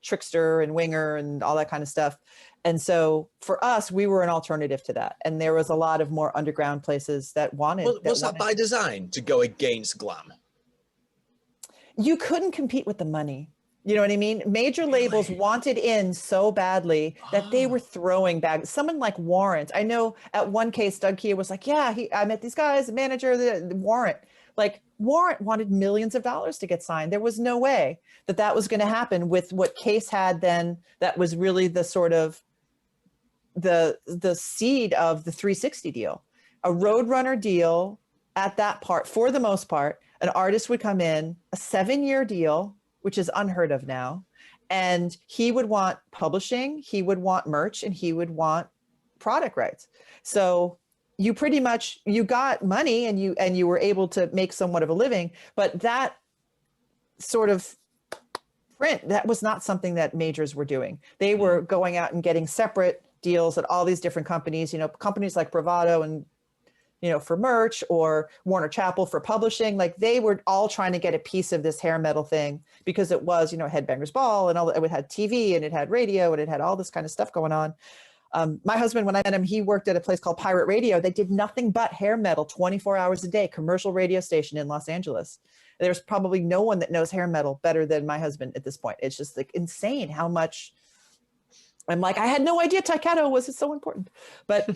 Trickster and Winger and all that kind of stuff. And so for us, we were an alternative to that. And there was a lot of more underground places that wanted. Was that by design to go against glam? You couldn't compete with the money. You know what I mean? Major labels wanted in so badly that they were throwing bags. Someone like Warrant. I know at one case, Doug Kia was like, yeah, I met these guys, the manager, the Warrant. Like Warrant wanted millions of dollars to get signed. There was no way that that was going to happen with what Case had then. That was really the sort of the seed of the 360 deal. A Roadrunner deal at that part, for the most part, an artist would come in, a 7-year deal, which is unheard of now. And he would want publishing, he would want merch, and he would want product rights. So you pretty much, you got money and you were able to make somewhat of a living, but that sort of print, that was not something that majors were doing. They were going out and getting separate deals at all these different companies, companies like Bravado and for merch, or Warner Chappell for publishing. Like they were all trying to get a piece of this hair metal thing because it was, Headbangers Ball and all that. It had TV and it had radio and it had all this kind of stuff going on. My husband, when I met him, he worked at a place called Pirate Radio. They did nothing but hair metal 24 hours a day, commercial radio station in Los Angeles. There's probably no one that knows hair metal better than my husband at this point. It's just like insane how much I'm like, I had no idea Taiketo was so important. But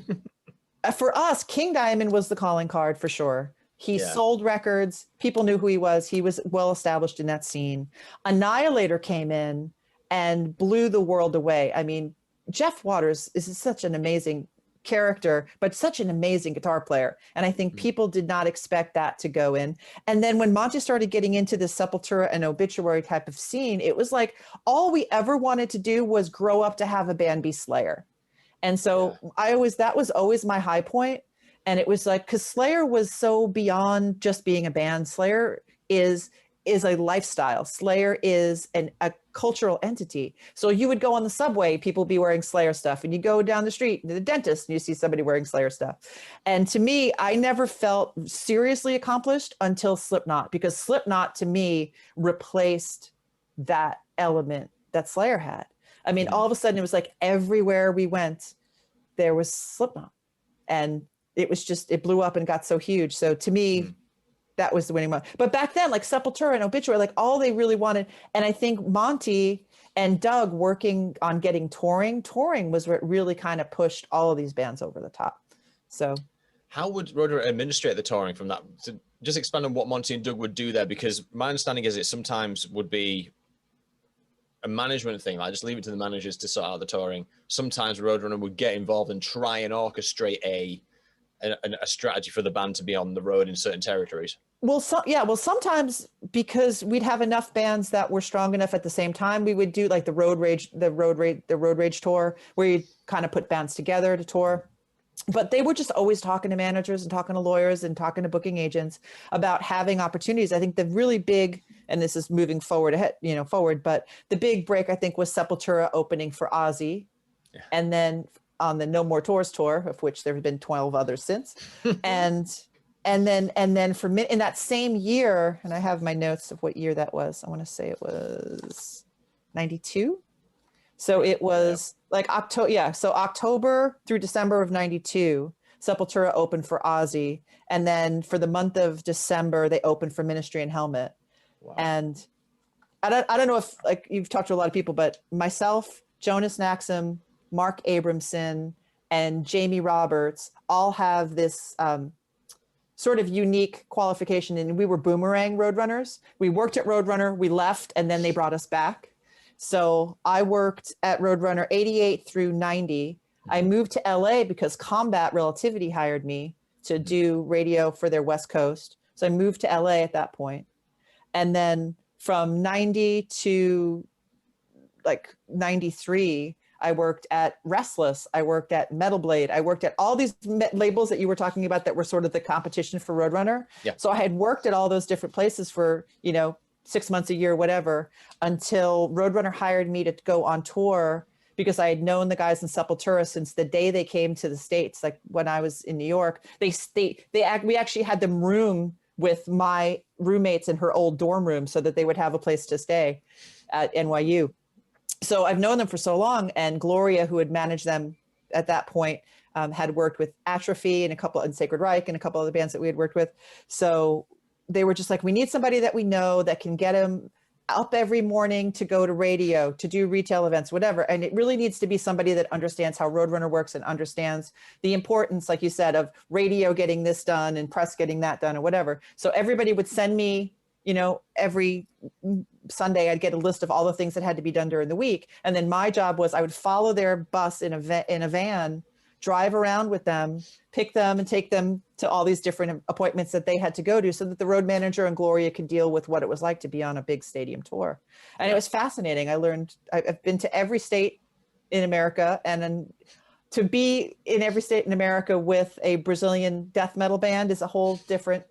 for us, King Diamond was the calling card for sure. He sold records. People knew who he was. He was well established in that scene. Annihilator came in and blew the world away. I mean, Jeff Waters is such an amazing character, but such an amazing guitar player. And I think people did not expect that to go in. And then when Monty started getting into the Sepultura and Obituary type of scene, it was like all we ever wanted to do was grow up to have a band be Slayer. And so that was always my high point. And it was like, because Slayer was so beyond just being a band. Slayer is a lifestyle. Slayer is a cultural entity. So you would go on the subway, people be wearing Slayer stuff, and you go down the street to the dentist and you see somebody wearing Slayer stuff. And to me, I never felt seriously accomplished until Slipknot, because Slipknot to me replaced that element that Slayer had. I mean, all of a sudden it was like everywhere we went, there was Slipknot, and it was just, it blew up and got so huge. So to me, that was the winning one. But back then, like Sepultura and Obituary, like all they really wanted, and I think Monty and Doug working on getting touring was what really kind of pushed all of these bands over the top. So how would Roadrunner administrate the touring from that? To just expand on what Monty and Doug would do there, because my understanding is it sometimes would be a management thing. I just leave it to the managers to sort out the touring. Sometimes Roadrunner would get involved and try and orchestrate a strategy for the band to be on the road in certain territories. Well, sometimes because we'd have enough bands that were strong enough at the same time, we would do like the Road Rage tour, where you kind of put bands together to tour. But they were just always talking to managers and talking to lawyers and talking to booking agents about having opportunities. I think the really big, and this is moving forward, but the big break I think was Sepultura opening for Ozzy, and then on the No More Tours tour, of which there have been 12 others since, and then for in that same year, and I have my notes of what year that was. I want to say it was 92. So it was like October. Yeah. So October through December of 92, Sepultura opened for Ozzy. And then for the month of December, they opened for Ministry and Helmet. Wow. And I don't know if like you've talked to a lot of people, but myself, Jonas Naxum, Mark Abramson, and Jamie Roberts all have this sort of unique qualification. And we were boomerang Roadrunners. We worked at Roadrunner, we left, and then they brought us back. So I worked at Roadrunner 88 through 90. I moved to LA because Combat Relativity hired me to do radio for their West Coast. So I moved to LA at that point. And then from 90 to like 93, I worked at Restless. I worked at Metal Blade. I worked at all these labels that you were talking about that were sort of the competition for Roadrunner. Yeah. So I had worked at all those different places for, 6 months, a year, whatever, until Roadrunner hired me to go on tour, because I had known the guys in Sepultura since the day they came to the States. Like when I was in New York, we actually had them room with my roommates in her old dorm room so that they would have a place to stay at NYU. So I've known them for so long, and Gloria, who had managed them at that point, had worked with Atrophy and Sacred Reich and a couple other bands that we had worked with. So they were just like, we need somebody that we know that can get him up every morning to go to radio, to do retail events, whatever. And it really needs to be somebody that understands how Roadrunner works and understands the importance, like you said, of radio getting this done and press getting that done or whatever. So everybody would send me, every Sunday I'd get a list of all the things that had to be done during the week. And then my job was I would follow their bus in a van, drive around with them, pick them and take them to all these different appointments that they had to go to so that the road manager and Gloria could deal with what it was like to be on a big stadium tour. And it was fascinating. I've been to every state in America, and then to be in every state in America with a Brazilian death metal band is a whole different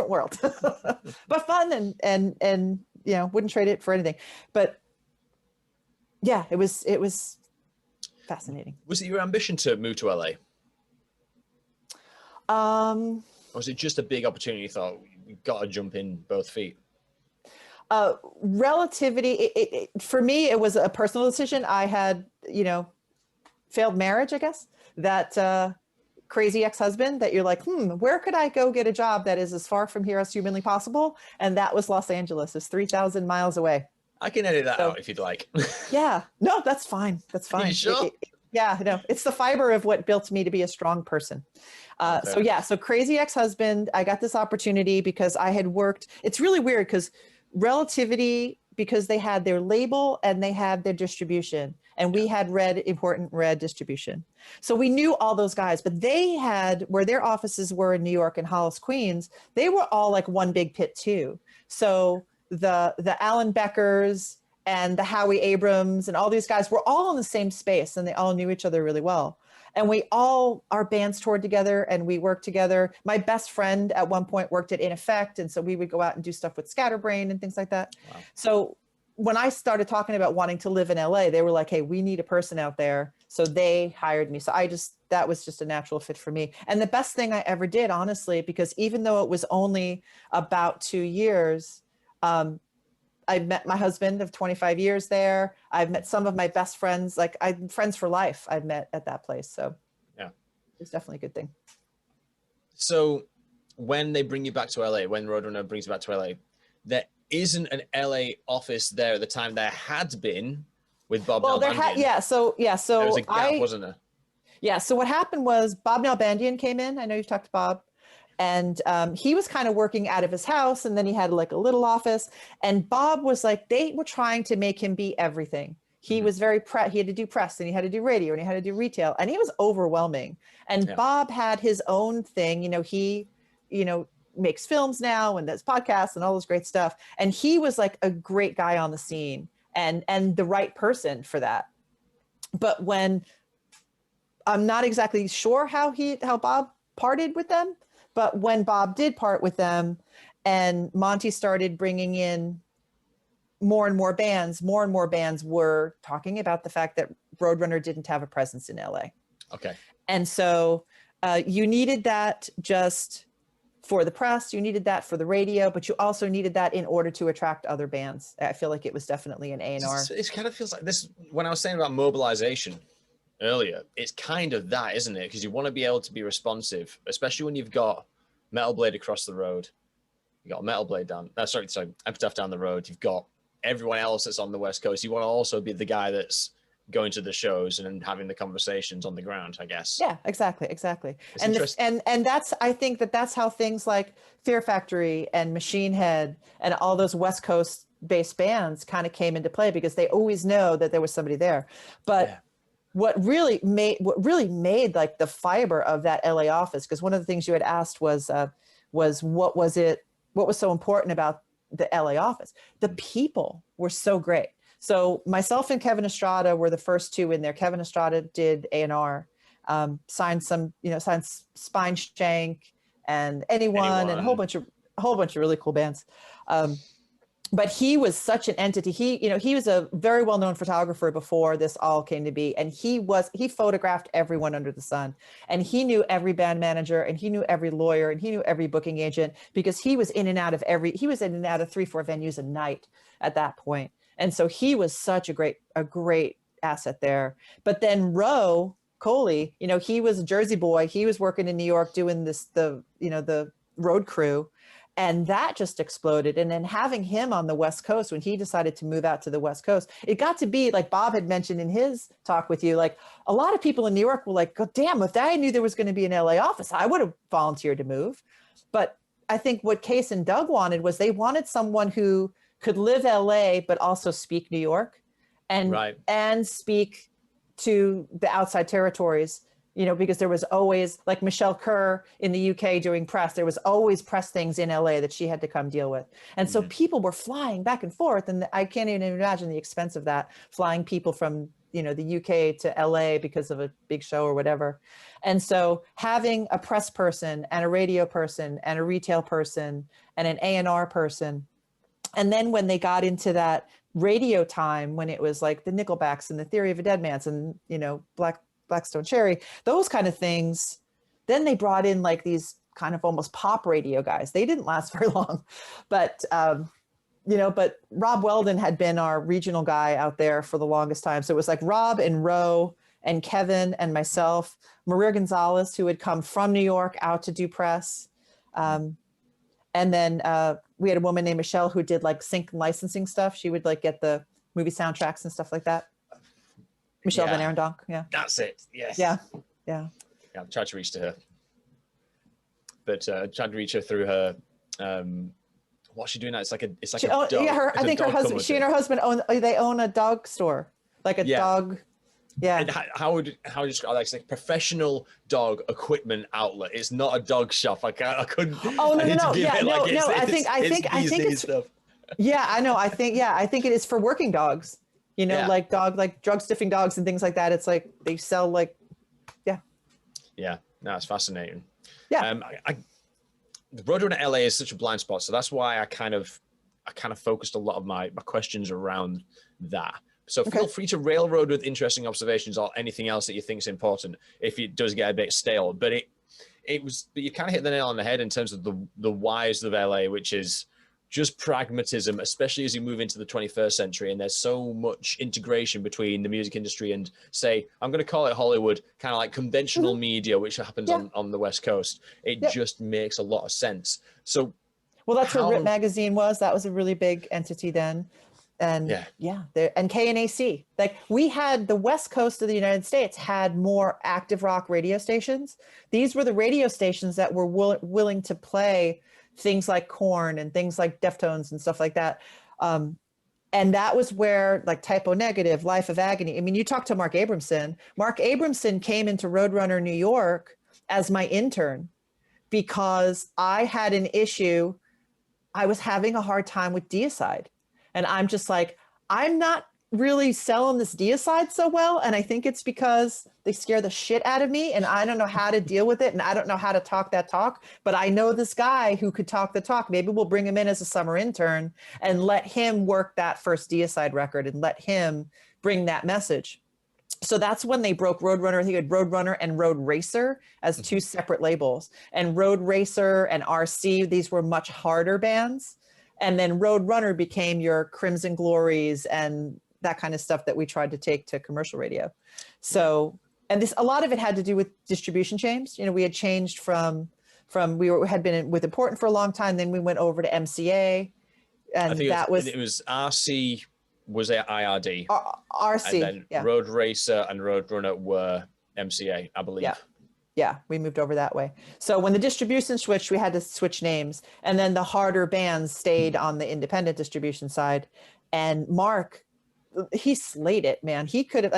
world, but fun and wouldn't trade it for anything. But yeah, it was fascinating. Was it your ambition to move to LA? Or was it just a big opportunity? You thought, we've got to jump in both feet? Relativity, for me, it was a personal decision. I had, failed marriage, I guess, that crazy ex-husband that you're like, where could I go get a job that is as far from here as humanly possible? And that was Los Angeles. It's 3,000 miles away. I can edit that out if you'd like. Yeah, no, that's fine. That's fine. Are you sure? Yeah, no, it's the fiber of what built me to be a strong person. So crazy ex-husband, I got this opportunity because I had worked. It's really weird because Relativity, because they had their label and they had their distribution, and we had important red distribution. So we knew all those guys, but they had, where their offices were in New York and Hollis, Queens, they were all like one big pit too. So the Alan Beckers and the Howie Abrams and all these guys were all in the same space, and they all knew each other really well. And our bands toured together and we worked together. My best friend at one point worked at In Effect. And so we would go out and do stuff with Scatterbrain and things like that. Wow. So when I started talking about wanting to live in LA, they were like, hey, we need a person out there. So they hired me. So that was just a natural fit for me. And the best thing I ever did, honestly, because even though it was only about 2 years, I met my husband of 25 years there. I've met some of my best friends, I'm friends for life I've met at that place. So yeah, it's definitely a good thing. So when they bring you back to LA, when Roadrunner brings you back to LA, there isn't an LA office there at the time. There had been with Bob Nalbandian. So there was a gap, wasn't there? Yeah. So what happened was Bob Nalbandian came in. I know you've talked to Bob. And he was kind of working out of his house, and then he had like a little office. And Bob was like, they were trying to make him be everything. He was very he had to do press, and he had to do radio, and he had to do retail, and he was overwhelming. And Bob had his own thing. He makes films now and does podcasts and all this great stuff. And he was like a great guy on the scene and the right person for that. But when I'm not exactly sure how Bob parted with them. But when Bob did part with them and Monty started bringing in more and more bands were talking about the fact that Roadrunner didn't have a presence in LA. Okay. And so you needed that just for the press, you needed that for the radio, but you also needed that in order to attract other bands. I feel like it was definitely an A&R. It kind of feels like this, when I was saying about mobilization earlier, it's kind of that, isn't it? Because you want to be able to be responsive, especially when you've got Metal Blade across the road. You got Metal Blade Epitaph down the road. You've got everyone else that's on the West Coast. You want to also be the guy that's going to the shows and having the conversations on the ground, I guess. Yeah, exactly. And that's, I think that's how things like Fear Factory and Machine Head and all those West Coast based bands kind of came into play, because they always know that there was somebody there. But what really made like the fiber of that LA office, because one of the things you had asked was what was so important about the LA office? The people were so great. So myself and Kevin Estrada were the first two in there. Kevin Estrada did A&R, signed Spine Shank and Anyone and a whole bunch of really cool bands. But he was such an entity. He was a very well-known photographer before this all came to be. And he photographed everyone under the sun. And he knew every band manager, and he knew every lawyer, and he knew every booking agent, because he was in and out of 3-4 venues a night at that point. And so he was such a great asset there. But then Ro Coley, he was a Jersey boy. He was working in New York doing the road crew. And that just exploded. And then having him on the West Coast, when he decided to move out to the West Coast, it got to be like Bob had mentioned in his talk with you, like a lot of people in New York were like, God damn, if I knew there was going to be an LA office, I would have volunteered to move. But I think what Case and Doug wanted was they wanted someone who could live LA, but also speak New York and speak to the outside territories. You know, because there was always, like Michelle Kerr in the UK doing press, there was always press things in LA that she had to come deal with. And so people were flying back and forth. And I can't even imagine the expense of that, flying people from, you know, the UK to LA because of a big show or whatever. And so having a press person and a radio person and a retail person and an A&R person. And then when they got into that radio time, when it was like the Nickelbacks and the Theory of a Deadman's and, you know, Blackstone Cherry, those kind of things. Then they brought in like these kind of almost pop radio guys. They didn't last very long, but you know, but Rob Weldon had been our regional guy out there for the longest time. So it was like Rob and Ro and Kevin and myself, Maria Gonzalez, who had come from New York out to do press. And then we had a woman named Michelle who did like sync and licensing stuff. She would like get the movie soundtracks and stuff like that. Michelle Van Arendonk, yeah. That's it, yes. Yeah. I've tried to reach to her. But tried to reach her through her, what's she doing now? It's like a dog. Yeah, I think her husband, she and her husband own a dog store, like a dog. Yeah. And how would you describe that? It's like professional dog equipment outlet. It's not a dog shop. I couldn't. Oh no. I think it's stuff. Yeah, I know. I think it is for working dogs. You know, like drug sniffing dogs and things like that. It's like they sell like, Yeah, no, it's fascinating. Yeah. The Roadrunner LA is such a blind spot, so that's why I kind of focused a lot of my questions around that. So feel free to railroad with interesting observations or anything else that you think is important if it does get a bit stale. But you kind of hit the nail on the head in terms of the whys of LA, which is just pragmatism, especially as you move into the 21st century. And there's so much integration between the music industry and, say, I'm going to call it Hollywood, kind of like conventional media, which happens on the West Coast. It just makes a lot of sense. So, well, that's what Rip Magazine was. That was a really big entity then. And and KNAC. Like we had the West Coast of the United States had more active rock radio stations. These were the radio stations that were willing to play things like Korn and things like Deftones and stuff like that. And that was where like Typo Negative, Life of Agony. I mean, you talk to Mark Abramson. Mark Abramson came into Roadrunner New York as my intern because I had an issue. I was having a hard time with deicide. And I'm just like, I'm not really selling this deicide so well. And I think it's because they scare the shit out of me and I don't know how to deal with it. And I don't know how to talk that talk, but I know this guy who could talk the talk. Maybe we'll bring him in as a summer intern and let him work that first deicide record and let him bring that message. So that's when they broke Roadrunner. I think it had Roadrunner and Road Racer as two separate labels. And Road Racer and RC, these were much harder bands. And then Roadrunner became your Crimson Glories and that kind of stuff that we tried to take to commercial radio. So, and a lot of it had to do with distribution change. You know, we had changed from had been with Important for a long time. Then we went over to MCA, and I think it was RC was IRD. RC, and then Road Racer and Roadrunner were MCA, I believe. Yeah, we moved over that way. So when the distribution switched, we had to switch names. And then the harder bands stayed on the independent distribution side. And Mark, he slayed it, man. He could have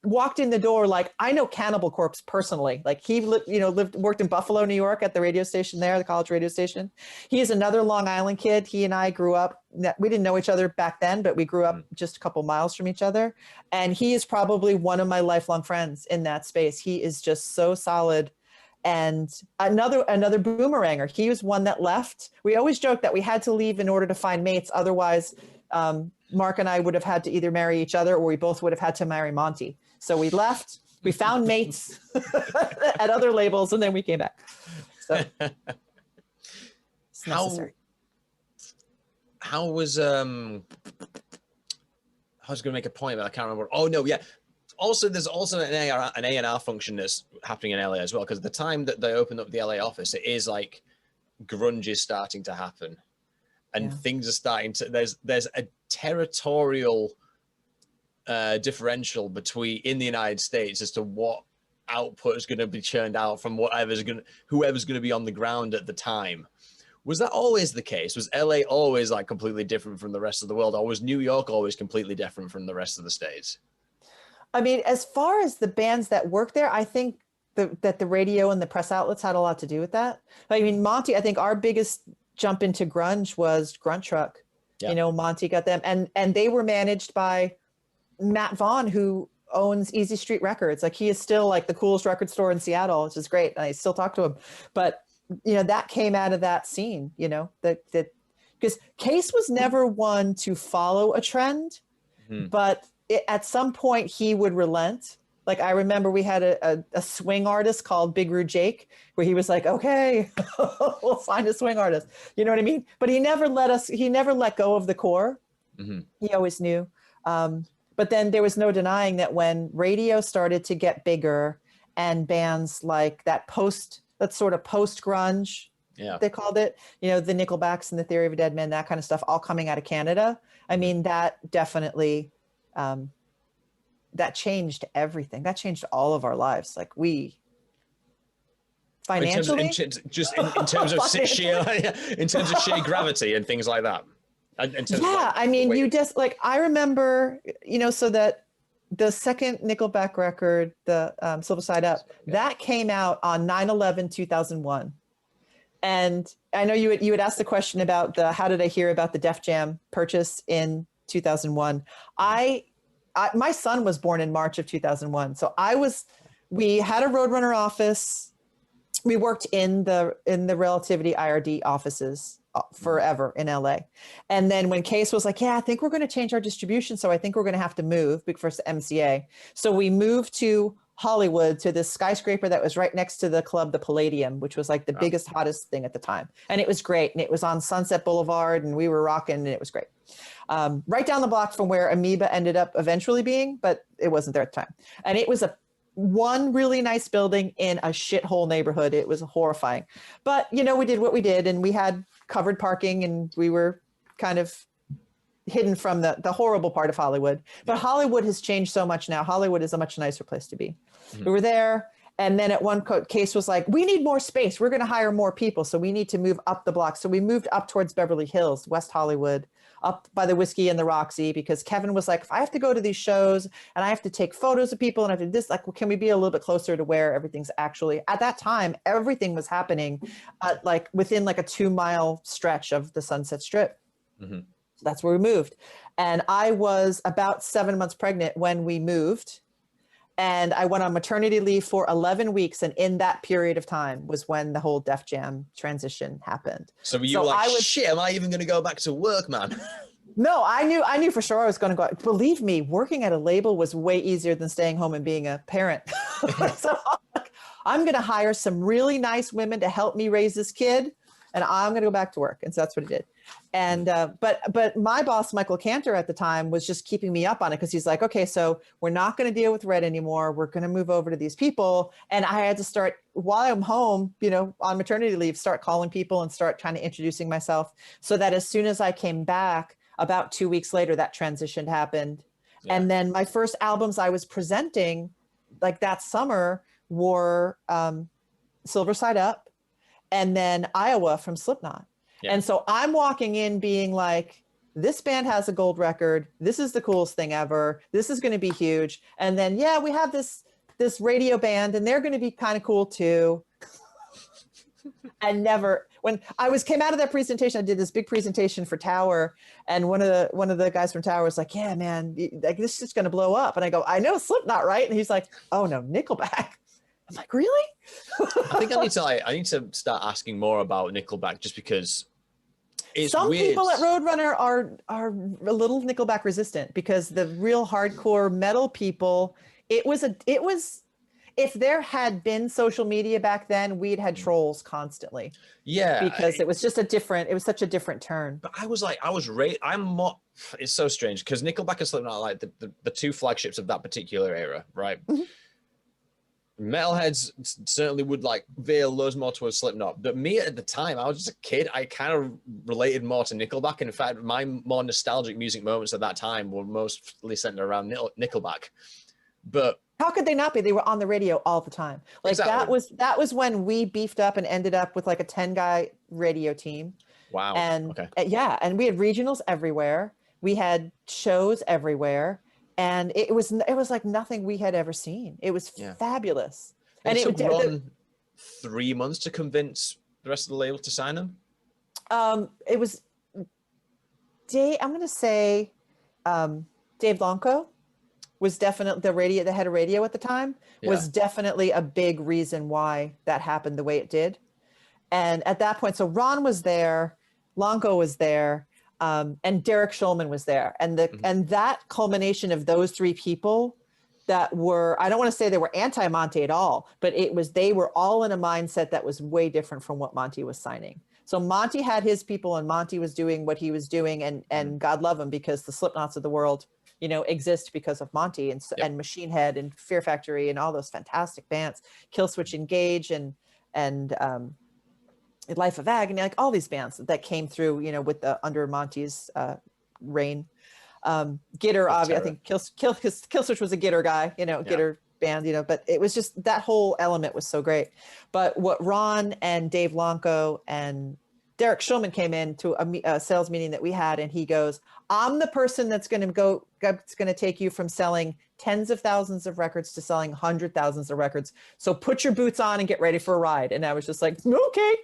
walked in the door like, I know Cannibal Corpse personally. Like he worked in Buffalo, New York at the radio station there, the college radio station. He is another Long Island kid. He and I grew up, we didn't know each other back then, but we grew up just a couple miles from each other. And he is probably one of my lifelong friends in that space. He is just so solid. And another boomeranger. He was one that left. We always joke that we had to leave in order to find mates. Otherwise, Mark and I would have had to either marry each other or we both would have had to marry Monty. So we left, we found mates at other labels, and then we came back. So it's necessary. How was I was going to make a point, but I can't remember. Oh no, yeah. Also, there's also an A&R function that's happening in LA as well, because the time that they opened up the LA office, it is like grunge is starting to happen, and things are starting to, there's a territorial differential between in the United States as to what output is going to be churned out from whoever's going to be on the ground at the time. Was that always the case? Was LA always like completely different from the rest of the world, or was New York always completely different from the rest of the states? I mean, as far as the bands that work there, I think that the radio and the press outlets had a lot to do with that. I mean, Monty, I think our biggest jump into grunge was Grunt Truck. Yeah. You know, Monty got them, and they were managed by Matt Vaughn, who owns Easy Street Records. Like, he is still like the coolest record store in Seattle, which is great. And I still talk to him, but you know, that came out of that scene, you know, that because Case was never one to follow a trend, but at some point he would relent. Like, I remember we had a swing artist called Big Rude Jake, where he was like, okay, we'll find a swing artist. You know what I mean? But he never let go of the core. He always knew. But then there was no denying that when radio started to get bigger and bands like that sort of post-grunge, they called it, you know, the Nickelbacks and the Theory of a Dead Man, that kind of stuff, all coming out of Canada. I mean, that definitely, that changed everything. That changed all of our lives. Like, we financially, in terms of sheer gravity and things like that. I mean, you just like, I remember, you know, so that the second Nickelback record, the Silver Side Up, that came out on 9/11/2001. And I know you had asked the question about how did I hear about the Def Jam purchase in 2001? My son was born in March of 2001. So we had a Roadrunner office. We worked in the Relativity IRD offices forever in LA. And then when Case was like, yeah, I think we're going to change our distribution, so I think we're going to have to move for MCA. So we moved to Hollywood, to this skyscraper that was right next to the club, the Palladium, which was like the biggest, hottest thing at the time. And it was great. And it was on Sunset Boulevard, and we were rocking, and it was great. Right down the block from where Amoeba ended up eventually being, but it wasn't there at the time. And it was one really nice building in a shithole neighborhood. It was horrifying. But, you know, we did what we did, and we had covered parking, and we were kind of hidden from the horrible part of Hollywood. But Hollywood has changed so much now. Hollywood is a much nicer place to be. We were there. And then at one Case was like, we need more space. We're going to hire more people. So we need to move up the block. So we moved up towards Beverly Hills, West Hollywood, up by the Whiskey and the Roxy, because Kevin was like, if I have to go to these shows and I have to take photos of people and I have to do this, like, well, can we be a little bit closer to where everything's actually, at that time, everything was happening like within like a 2-mile stretch of the Sunset Strip. So that's where we moved. And I was about 7 months pregnant when we moved. And I went on maternity leave for 11 weeks. And in that period of time was when the whole Def Jam transition happened. So you were like, shit, am I even going to go back to work, man? No, I knew for sure I was going to go. Believe me, working at a label was way easier than staying home and being a parent. So I'm going to hire some really nice women to help me raise this kid, and I'm going to go back to work. And so that's what he did. And but my boss, Michael Cantor, at the time was just keeping me up on it, because he's like, okay, so we're not going to deal with Red anymore. We're going to move over to these people. And I had to start, while I'm home, you know, on maternity leave, start calling people and start trying to introducing myself, so that as soon as I came back, about 2 weeks later, that transition happened. Yeah. And then my first albums I was presenting like that summer were Silver Side Up and then Iowa from Slipknot. Yeah. And so I'm walking in being like, this band has a gold record. This is the coolest thing ever. This is going to be huge. And then, yeah, we have this radio band and they're going to be kind of cool too. And when I came out of that presentation, I did this big presentation for Tower, and one of the guys from Tower was like, yeah, man, like, this is just going to blow up. And I go, I know Slipknot, right? And he's like, oh no, Nickelback. I'm like, really? I think I need to start asking more about Nickelback, just because some weird. People at Roadrunner are a little Nickelback resistant, because the real hardcore metal people, it was if there had been social media back then, we'd had trolls constantly. Yeah. Because it was such a different turn. But it's so strange, because Nickelback and Slipknot are like the two flagships of that particular era, right? Mm-hmm. Metalheads certainly would like veer loads more towards Slipknot, but me at the time, I was just a kid. I kind of related more to Nickelback. And in fact, my more nostalgic music moments at that time were mostly centered around Nickelback. But how could they not be? They were on the radio all the time. Like exactly. that was when we beefed up and ended up with like a 10-guy radio team. Wow. And okay. Yeah, and we had regionals everywhere. We had shows everywhere. And it was like nothing we had ever seen. It was fabulous. And it took Ron 3 months to convince the rest of the label to sign them. It was Dave. I'm going to say Dave Lonko was definitely the head of radio at the time. Was definitely a big reason why that happened the way it did. And at that point, so Ron was there, Lonko was there. And Derek Schulman was there, and and that culmination of those three people that were, I don't want to say they were anti-Monty at all, but they were all in a mindset that was way different from what Monty was signing. So Monty had his people, and Monty was doing what he was doing, and God love him, because the Slipknots of the world, exist because of Monty and Machine Head and Fear Factory and all those fantastic bands, Killswitch Engage and Life of Agony, like all these bands that came through, with the under Monty's reign. Gitter, obviously, I think Killswitch was a Gitter guy, Gitter band, but it was just, that whole element was so great. But what Ron and Dave Lonko and Derek Schulman came in to a sales meeting that we had, and he goes, I'm the person that's going to take you from selling tens of thousands of records to selling hundred thousands of records. So put your boots on and get ready for a ride. And I was just like, okay.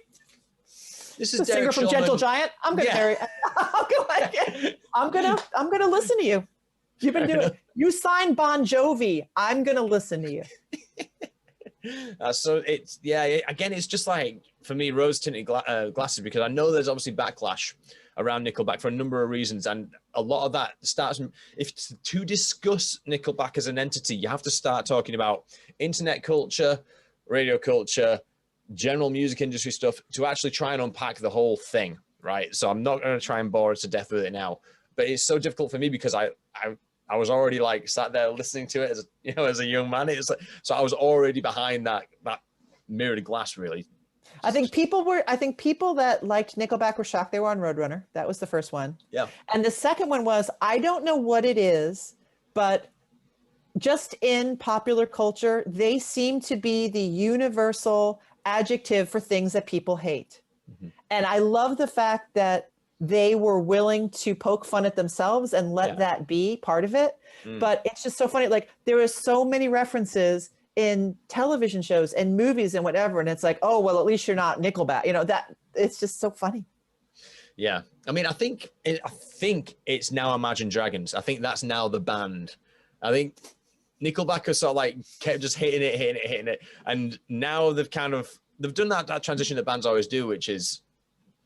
This is the singer from Gentle Giant. I'm gonna carry. I'm gonna listen to you. You've been doing. You signed Bon Jovi. I'm gonna listen to you. So it's again, it's just like for me, rose tinted glasses, because I know there's obviously backlash around Nickelback for a number of reasons, and a lot of that starts. If to discuss Nickelback as an entity, you have to start talking about internet culture, radio culture, general music industry stuff, to actually try and unpack the whole thing, right? So I'm not going to try and bore us to death with it now, but it's so difficult for me because I was already like sat there listening to it as a young man. It's like, so I was already behind that mirrored glass, really. I think people that liked Nickelback were shocked they were on Roadrunner. That was the first one. Yeah. And the second one was, I don't know what it is, but just in popular culture, they seem to be the universal adjective for things that people hate. And I love the fact that they were willing to poke fun at themselves and let that be part of it. But it's just so funny. Like, there are so many references in television shows and movies and whatever. And it's like, oh, well, at least you're not Nickelback. That it's just so funny. Yeah. I mean, I think it's now Imagine Dragons. I think that's now the band. I think Nickelback are sort of like kept just hitting it. And now they've done that transition that bands always do, which is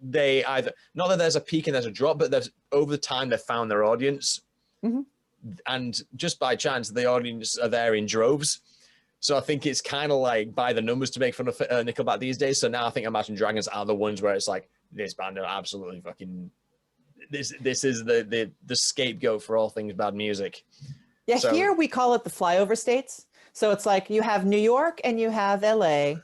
they either, not that there's a peak and there's a drop, but there's over the time they've found their audience. And just by chance, the audience are there in droves. So I think it's kind of like by the numbers to make fun of Nickelback these days. So now I think Imagine Dragons are the ones where it's like, this band are absolutely fucking, this is the scapegoat for all things bad music. Yeah, so, here we call it the flyover states. So it's like you have New York and you have LA,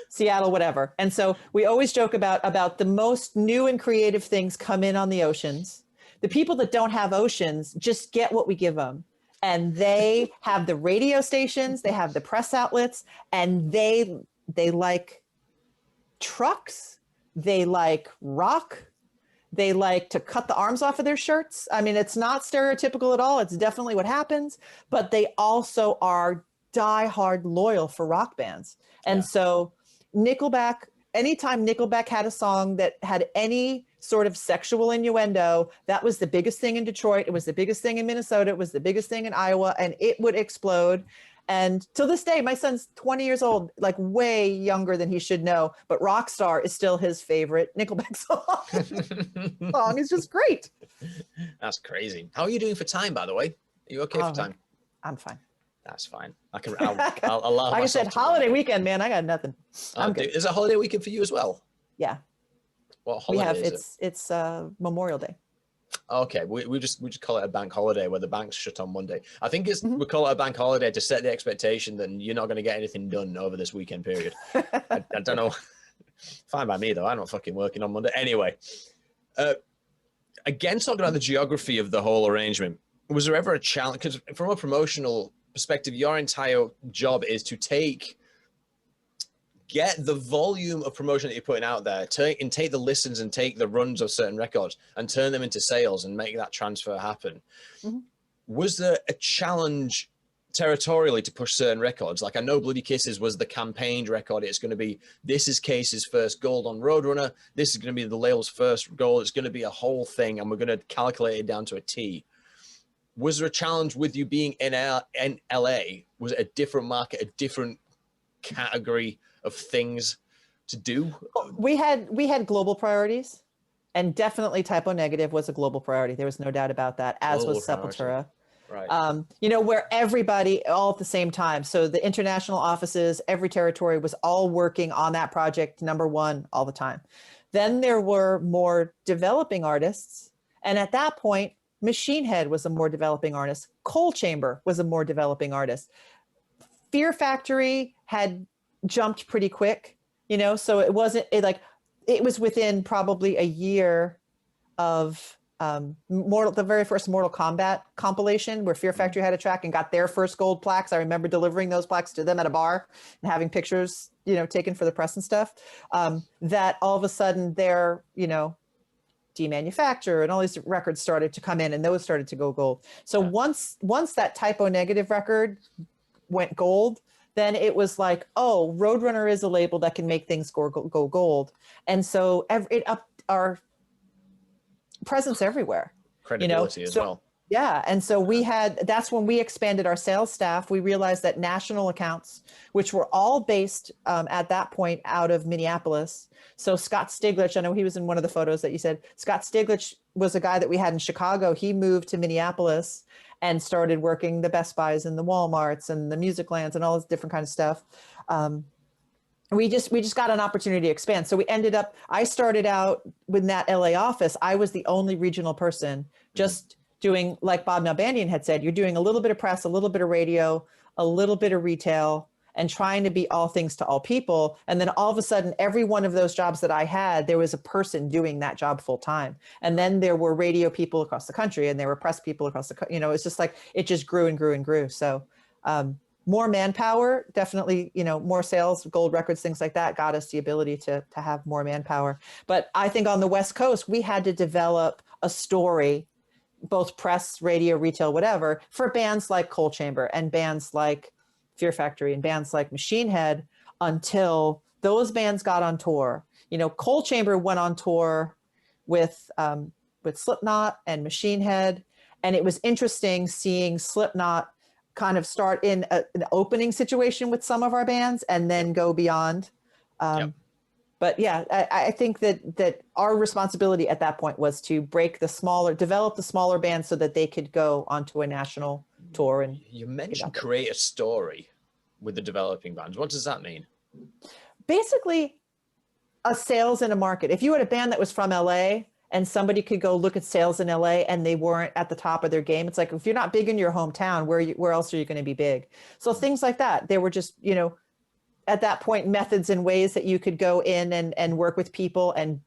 Seattle, whatever. And so we always joke about the most new and creative things come in on the oceans. The people that don't have oceans just get what we give them. And they have the radio stations, they have the press outlets, and they like trucks, they like rock, they like to cut the arms off of their shirts. I mean, it's not stereotypical at all. It's definitely what happens, but they also are diehard loyal for rock bands. And so Nickelback, anytime Nickelback had a song that had any sort of sexual innuendo, that was the biggest thing in Detroit. It was the biggest thing in Minnesota. It was the biggest thing in Iowa, and it would explode. And to this day, my son's 20 years old, like way younger than he should know, but Rockstar is still his favorite Nickelback song. Song is just great. That's crazy. How are you doing for time, by the way? Are you okay for time? I'm fine. That's fine. I'll allow like I said, holiday weekend, man. I got nothing. I'm good. Is it a holiday weekend for you as well? Yeah. What holiday is it? It's Memorial Day. Okay, we just call it a bank holiday where the bank's shut on Monday. I think it's Mhm. we call it a bank holiday to set the expectation that you're not going to get anything done over this weekend period. I don't know. Fine by me though. I'm not fucking working on Monday anyway. Again, talking about the geography of the whole arrangement, was there ever a challenge? Because from a promotional perspective, your entire job is to get the volume of promotion that you're putting out there, and take the listens and take the runs of certain records and turn them into sales and make that transfer happen. Mhm. Was there a challenge territorially to push certain records? Like I know Bloody Kisses was the campaigned record. It's going to be, this is Case's first gold on Roadrunner. This is going to be the label's first gold. It's going to be a whole thing, and we're going to calculate it down to a T. Was there a challenge with you being in LA? Was it a different market, a different category of things to do? We had global priorities, and definitely Typo Negative was a global priority. There was no doubt about that, as was Sepultura. Right. Where everybody all at the same time. So the international offices, every territory was all working on that project, number one, all the time. Then there were more developing artists. And at that point, Machine Head was a more developing artist. Coal Chamber was a more developing artist. Fear Factory had jumped pretty quick, so it was within probably a year of the very first Mortal Kombat compilation where Fear Factory had a track and got their first gold plaques. I remember delivering those plaques to them at a bar and having pictures, taken for the press and stuff. That all of a sudden they're, demanufacture and all these records started to come in and those started to go gold. So once that Typo Negative record went gold, then it was like, oh, Roadrunner is a label that can make things go gold. And so it upped our presence everywhere. Credibility as well. Yeah. And so that's when we expanded our sales staff. We realized that national accounts, which were all based at that point out of Minneapolis. So Scott Stiglich, I know he was in one of the photos that you said, Scott Stiglich was a guy that we had in Chicago. He moved to Minneapolis and started working the Best Buys and the Walmarts and the Music Lands and all this different kind of stuff. We just got an opportunity to expand. So I started out with that LA office. I was the only regional person just doing, like Bob Nalbandian had said, you're doing a little bit of press, a little bit of radio, a little bit of retail, and trying to be all things to all people. And then all of a sudden, every one of those jobs that I had, there was a person doing that job full time. And then there were radio people across the country and there were press people across it's just like, it just grew and grew and grew. So more manpower, definitely, more sales, gold records, things like that got us the ability to have more manpower. But I think on the West Coast, we had to develop a story, both press, radio, retail, whatever, for bands like Coal Chamber and bands like Fear Factory and bands like Machine Head until those bands got on tour. Coal Chamber went on tour with Slipknot and Machine Head. And it was interesting seeing Slipknot kind of start in an opening situation with some of our bands and then go beyond. But yeah, I think that our responsibility at that point was to develop the smaller bands so that they could go onto a national tour. And you mentioned create a story with the developing bands. What does that mean? Basically, a sales in a market. If you had a band that was from LA and somebody could go look at sales in LA and they weren't at the top of their game, it's like, if you're not big in your hometown, where else are you going to be big? So things like that. They were just, at that point, methods and ways that you could go in and work with people and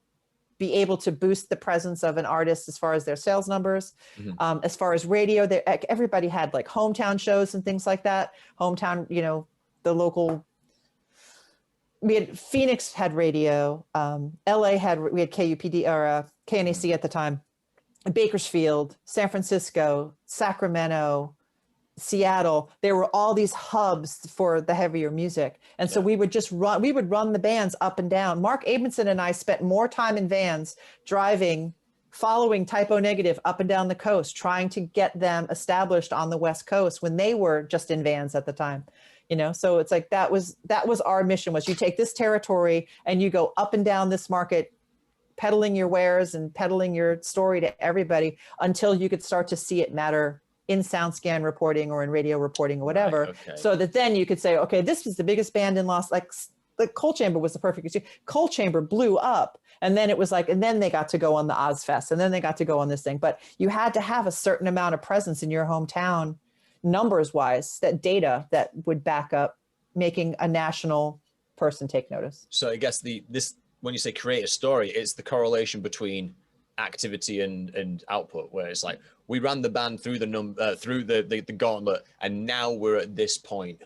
be able to boost the presence of an artist as far as their sales numbers. As far as radio, everybody had like hometown shows and things like that. Hometown, the local, Phoenix had radio. LA we had KUPD or KNAC at the time. Bakersfield, San Francisco, Sacramento, Seattle, there were all these hubs for the heavier music. And so we would run the bands up and down. Mark Abramson and I spent more time in vans driving, following Typo Negative up and down the coast, trying to get them established on the West Coast when they were just in vans at the time. So it's like, that was our mission, was you take this territory and you go up and down this market, peddling your wares and peddling your story to everybody until you could start to see it matter in SoundScan reporting or in radio reporting or whatever. Right, okay. So that then you could say, okay, this is the biggest band in let's the Coal Chamber was the perfect example. Coal Chamber blew up, and then it was like, and then they got to go on the Ozfest, and then they got to go on this thing. But you had to have a certain amount of presence in your hometown, numbers wise, that data that would back up making a national person take notice. So I guess this when you say create a story, it's the correlation between activity and output, where it's like we ran the band through the gauntlet, and now we're at this point.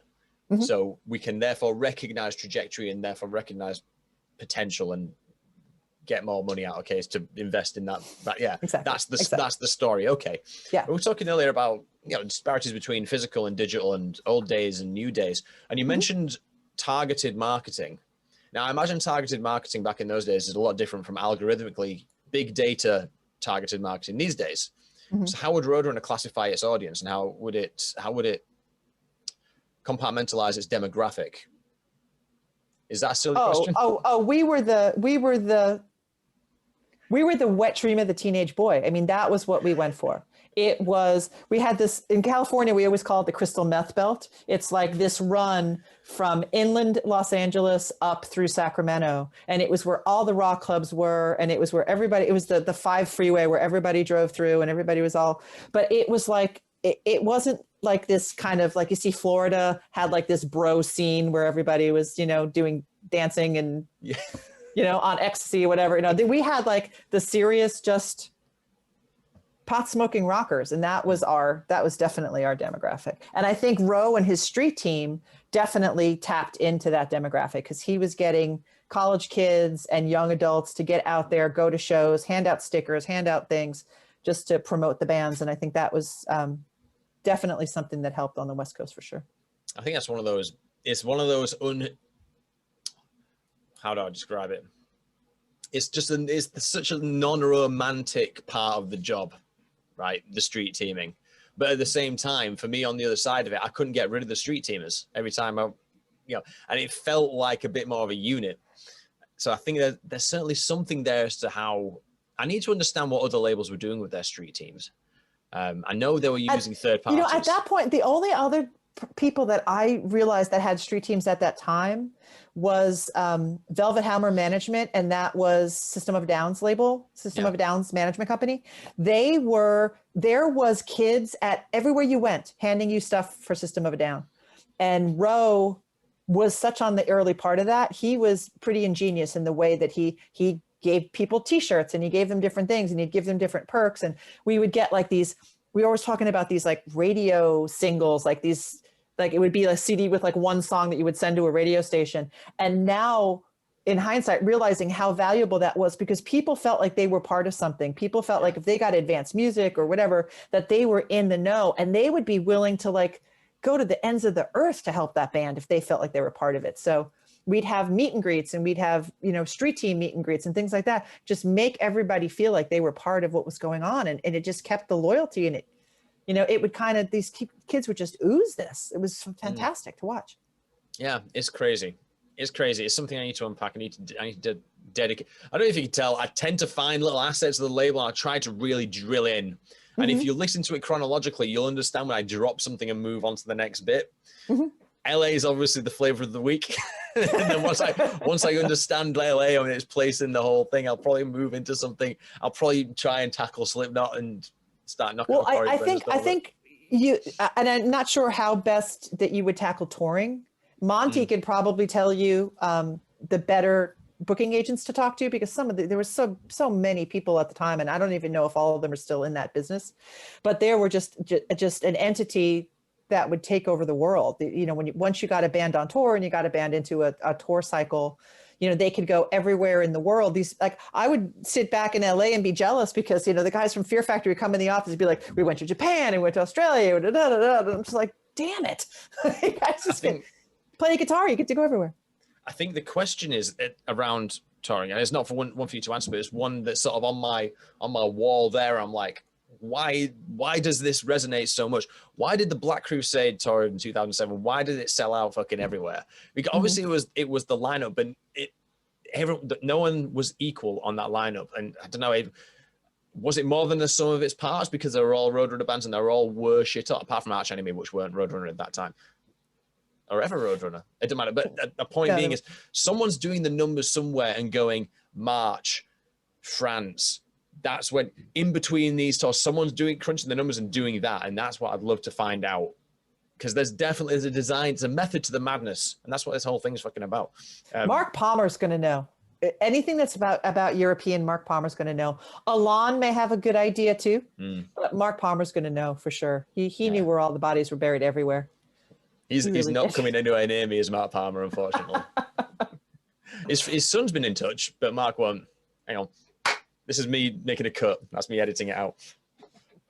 Mm-hmm. So we can therefore recognize trajectory and therefore recognize potential and get more money out of case to invest in that. Yeah, exactly. That's the story. Okay. Yeah. We were talking earlier about disparities between physical and digital and old days and new days, and you mentioned targeted marketing. Now, I imagine targeted marketing back in those days is a lot different from algorithmically big data targeted marketing these days. Mm-hmm. So how would Roadrunner classify its audience, and how would it compartmentalize its demographic? Is that a silly question? We were the wet dream of the teenage boy. I mean, that was what we went for. We had this in California, we always call it the crystal meth belt. It's like this run from inland Los Angeles up through Sacramento. And it was where all the rock clubs were. And it was where everybody, it was the 5 freeway where everybody drove through and everybody was all, but it was like, it wasn't like this kind of like, you see Florida had like this bro scene where everybody was, doing dancing and, on ecstasy or whatever. We had like the serious, just pot smoking rockers. And that was definitely our demographic. And I think Roe and his street team definitely tapped into that demographic, because he was getting college kids and young adults to get out there, go to shows, hand out stickers, hand out things just to promote the bands. And I think that was definitely something that helped on the West Coast for sure. I think that's one of those, how do I describe it? It's such a non-romantic part of the job, right? The street teaming. But at the same time, for me on the other side of it, I couldn't get rid of the street teamers every time and it felt like a bit more of a unit. So I think there's certainly something there as to how I need to understand what other labels were doing with their street teams. I know they were using third parties. At that point, the only other people that I realized that had street teams at that time was Velvet Hammer Management, and that was System of a Down's label, System of a Down's management company. There was kids at everywhere you went handing you stuff for System of a Down. And Roe was such on the early part of that. He was pretty ingenious in the way that he gave people t-shirts, and he gave them different things, and he'd give them different perks. And we would get like these, we were always talking about these like radio singles, like these, like it would be a CD with like one song that you would send to a radio station. And now in hindsight, realizing how valuable that was, because people felt like they were part of something. People felt like if they got advanced music or whatever, that they were in the know, and they would be willing to like go to the ends of the earth to help that band if they felt like they were part of it. So we'd have meet and greets, and we'd have, street team meet and greets and things like that. Just make everybody feel like they were part of what was going on. And it just kept the loyalty, and it, it would kind of, these kids would just ooze this. It was fantastic to watch. Yeah, it's crazy. It's crazy. It's something I need to unpack. I need to dedicate. I don't know if you can tell, I tend to find little assets of the label, and I try to really drill in. And if you listen to it chronologically, you'll understand when I drop something and move on to the next bit. LA is obviously the flavor of the week. And then once I understand LA and its place in the whole thing, I'll probably move into something. I'll probably try and tackle Slipknot and start knocking. Well, I think you, and I'm not sure how best that you would tackle touring. Monty could probably tell you the better booking agents to talk to, because there was so many people at the time, and I don't even know if all of them are still in that business, but there were just an entity that would take over the world. Once you got a band on tour and you got a band into a tour cycle, they could go everywhere in the world. These, like, I would sit back in LA and be jealous because, the guys from Fear Factory would come in the office and be like, we went to Japan and went to Australia. And I'm just like, damn it. You guys just play guitar. You get to go everywhere. I think the question is around touring, and it's not for one for you to answer, but it's one that's sort of on my wall there. I'm like, why does this resonate so much? Why did the Black Crusade tour in 2007? Why did it sell out fucking everywhere? Because obviously it was the lineup, but no one was equal on that lineup. And I don't know, was it more than the sum of its parts because they were all Roadrunner bands and they were all shit up, apart from Arch Enemy, which weren't Roadrunner at that time? or ever Roadrunner. It doesn't matter. But the point being is someone's doing the numbers somewhere and going March, France. That's when in between these tours, someone's crunching the numbers and doing that. And that's what I'd love to find out. Because there's a design, it's a method to the madness. And that's what this whole thing is fucking about. Mark Palmer's going to know. Anything that's about European, Mark Palmer's going to know. Alon may have a good idea too, but Mark Palmer's going to know for sure. He knew where all the bodies were buried everywhere. He's not coming anywhere near me as Mark Palmer, unfortunately. His son's been in touch, but Mark won't. Hang on. This is me making a cut. That's me editing it out.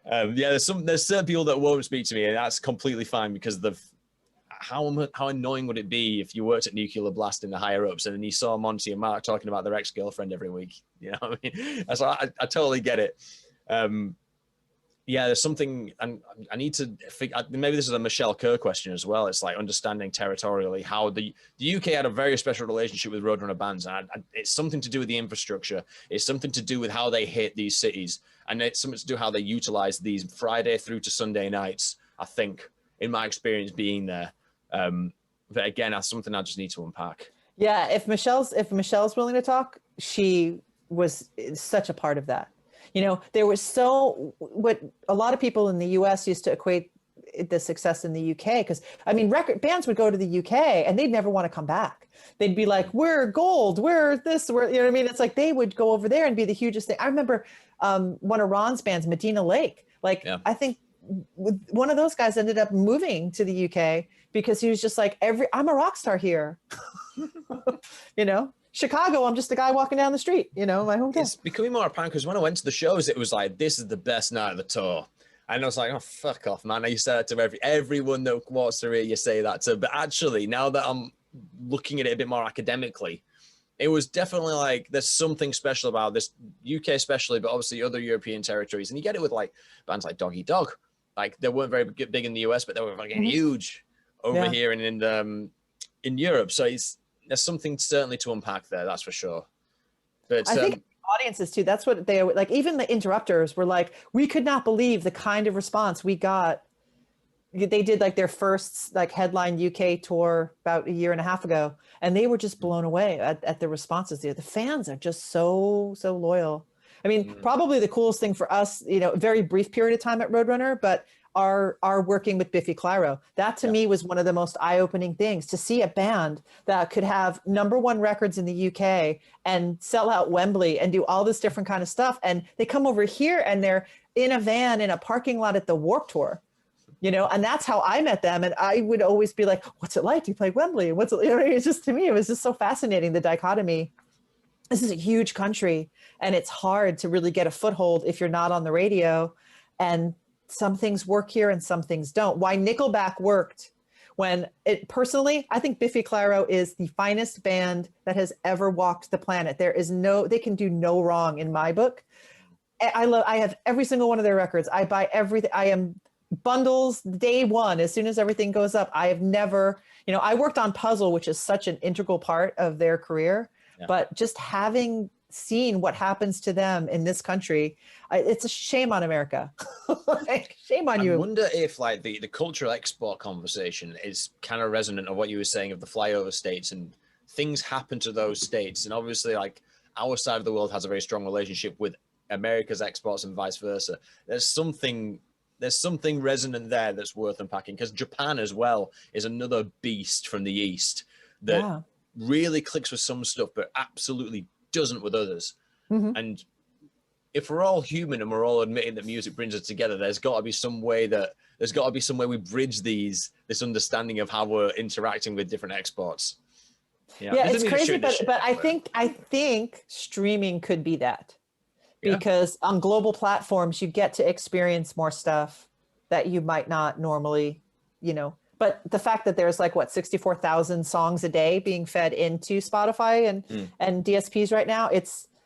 There's certain people that won't speak to me, and that's completely fine because how annoying would it be if you worked at Nuclear Blast in the higher ups and then you saw Monty and Mark talking about their ex-girlfriend every week? You know what I mean? So I totally get it. There's something, and I need to figure, maybe this is a Michelle Kerr question as well. It's like understanding territorially how the UK had a very special relationship with Roadrunner bands. And it's something to do with the infrastructure. It's something to do with how they hit these cities. And it's something to do with how they utilize these Friday through to Sunday nights, I think, in my experience being there. But again, that's something I just need to unpack. Yeah, if Michelle's willing to talk, she was such a part of that. You know, there was what a lot of people in the US used to equate the success in the UK, because I mean, record bands would go to the UK and they'd never want to come back. They'd be like, we're gold, we're this, we're, you know what I mean? It's like they would go over there and be the hugest thing. I remember one of Ron's bands, Medina Lake, I think one of those guys ended up moving to the UK because he was just like, I'm a rock star here. You know, Chicago, I'm just a guy walking down the street, you know, my hometown. It's becoming more apparent because when I went to the shows, it was like, this is the best night of the tour. And I was like, oh, fuck off, man. You say that to everyone that walks through here, you say that to. But actually, now that I'm looking at it a bit more academically, it was definitely like, there's something special about this, UK especially, but obviously other European territories. And you get it with like bands like Dog Eat Dog. Like they weren't very big in the US, but they were fucking huge over here and in Europe. So there's something certainly to unpack there, that's for sure. But I think audiences too, that's what they like. Even the Interrupters were like, we could not believe the kind of response we got. They did like their first like headline UK tour about a year and a half ago, and they were just blown away at the responses there. The fans are just so loyal. I mean, probably the coolest thing for us, you know, a very brief period of time at Roadrunner, but our working with Biffy Clyro. That to me was one of the most eye-opening things, to see a band that could have #1 records in the UK and sell out Wembley and do all this different kind of stuff. And they come over here and they're in a van in a parking lot at the Warped Tour, you know, and that's how I met them. And I would always be like, what's it like to play Wembley? What's it, you know, it's just, to me, it was just so fascinating, the dichotomy. This is a huge country and it's hard to really get a foothold if you're not on the radio, and some things work here and some things don't. Why Nickelback worked when it personally, I think Biffy Clyro is the finest band that has ever walked the planet. They can do no wrong in my book. I have every single one of their records. I buy everything. I am bundles day one. As soon as everything goes up, I have never, you know, I worked on Puzzle, which is such an integral part of their career, but just having seen what happens to them in this country, it's a shame on America. Like, shame on you. I wonder if like the cultural export conversation is kind of resonant of what you were saying of the flyover states, and things happen to those states. And obviously like our side of the world has a very strong relationship with America's exports and vice versa. There's something resonant there that's worth unpacking, because Japan as well is another beast from the East that really clicks with some stuff, but absolutely doesn't with others. And if we're all human and we're all admitting that music brings us together, there's got to be some way we bridge this understanding of how we're interacting with different exports. Yeah, it's crazy, but I think streaming could be that, because on global platforms you get to experience more stuff that you might not normally, you know. But the fact that there's like 64,000 songs a day being fed into Spotify and DSPs right now,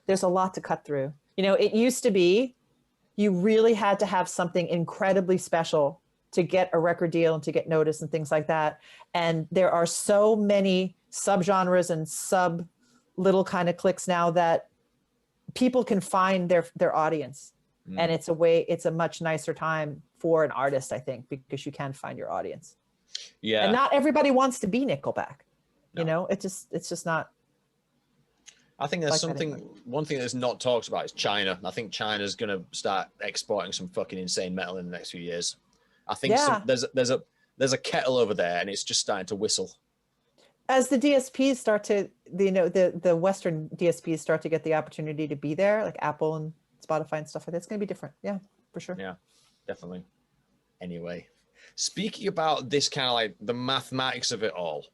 there's a lot to cut through. You know, it used to be you really had to have something incredibly special to get a record deal and to get noticed and things like that. And there are so many subgenres and sub little kind of clicks now that people can find their audience. And it's a much nicer time for an artist, I think, because you can find your audience. Yeah. And not everybody wants to be Nickelback. No. You know, it's just not. I think there's like one thing that's not talked about is China. I think China's going to start exporting some fucking insane metal in the next few years. I think there's a kettle over there and it's just starting to whistle. As the DSPs start to, the Western DSPs start to get the opportunity to be there, like Apple and Spotify and stuff like that, it's going to be different. Yeah, for sure. Yeah, definitely. Anyway, speaking about this kind of like the mathematics of it all,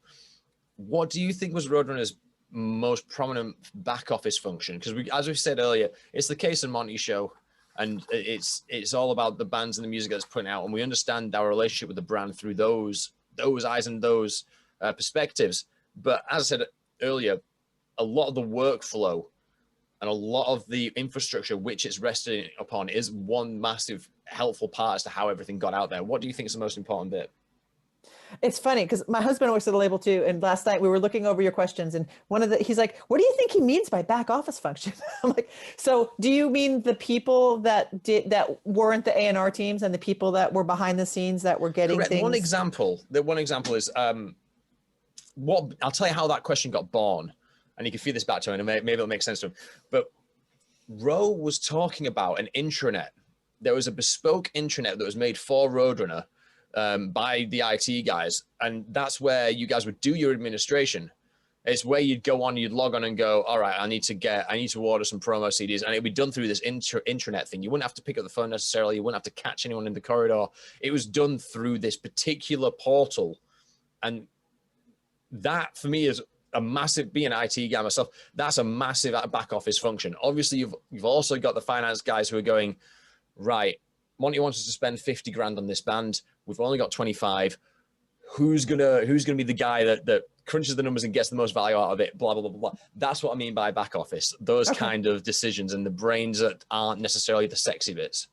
what do you think was Roadrunner's most prominent back office function? Because as we said earlier, it's the Case and Monty show, and it's all about the bands and the music that's putting out, and we understand our relationship with the brand through those eyes and those perspectives. But as I said earlier, a lot of the workflow and a lot of the infrastructure which it's resting upon is one massive helpful part as to how everything got out there. What do you think is the most important bit? It's funny because my husband works at a label too. And last night we were looking over your questions and he's like, what do you think he means by back office function? I'm like, so do you mean the people that weren't the A&R teams and the people that were behind the scenes that were getting Correct. things? One example is I'll tell you how that question got born, and you can feed this back to him and maybe it'll make sense to him. But Ro was talking about an intranet. There was a bespoke intranet that was made for Roadrunner by the IT guys, and that's where you guys would do your administration. It's where you'd go on, you'd log on and go, all right, I need to order some promo CDs, and it'd be done through this intranet thing. You wouldn't have to pick up the phone necessarily. You wouldn't have to catch anyone in the corridor. It was done through this particular portal, and that for me is a massive, being an IT guy myself, that's a massive back office function. Obviously, you've also got the finance guys who are going, right, Monty wants us to spend 50 grand on this band. We've only got 25. Who's gonna be the guy that crunches the numbers and gets the most value out of it? Blah, blah, blah, blah. That's what I mean by back office. Those kind of decisions and the brains that aren't necessarily the sexy bits.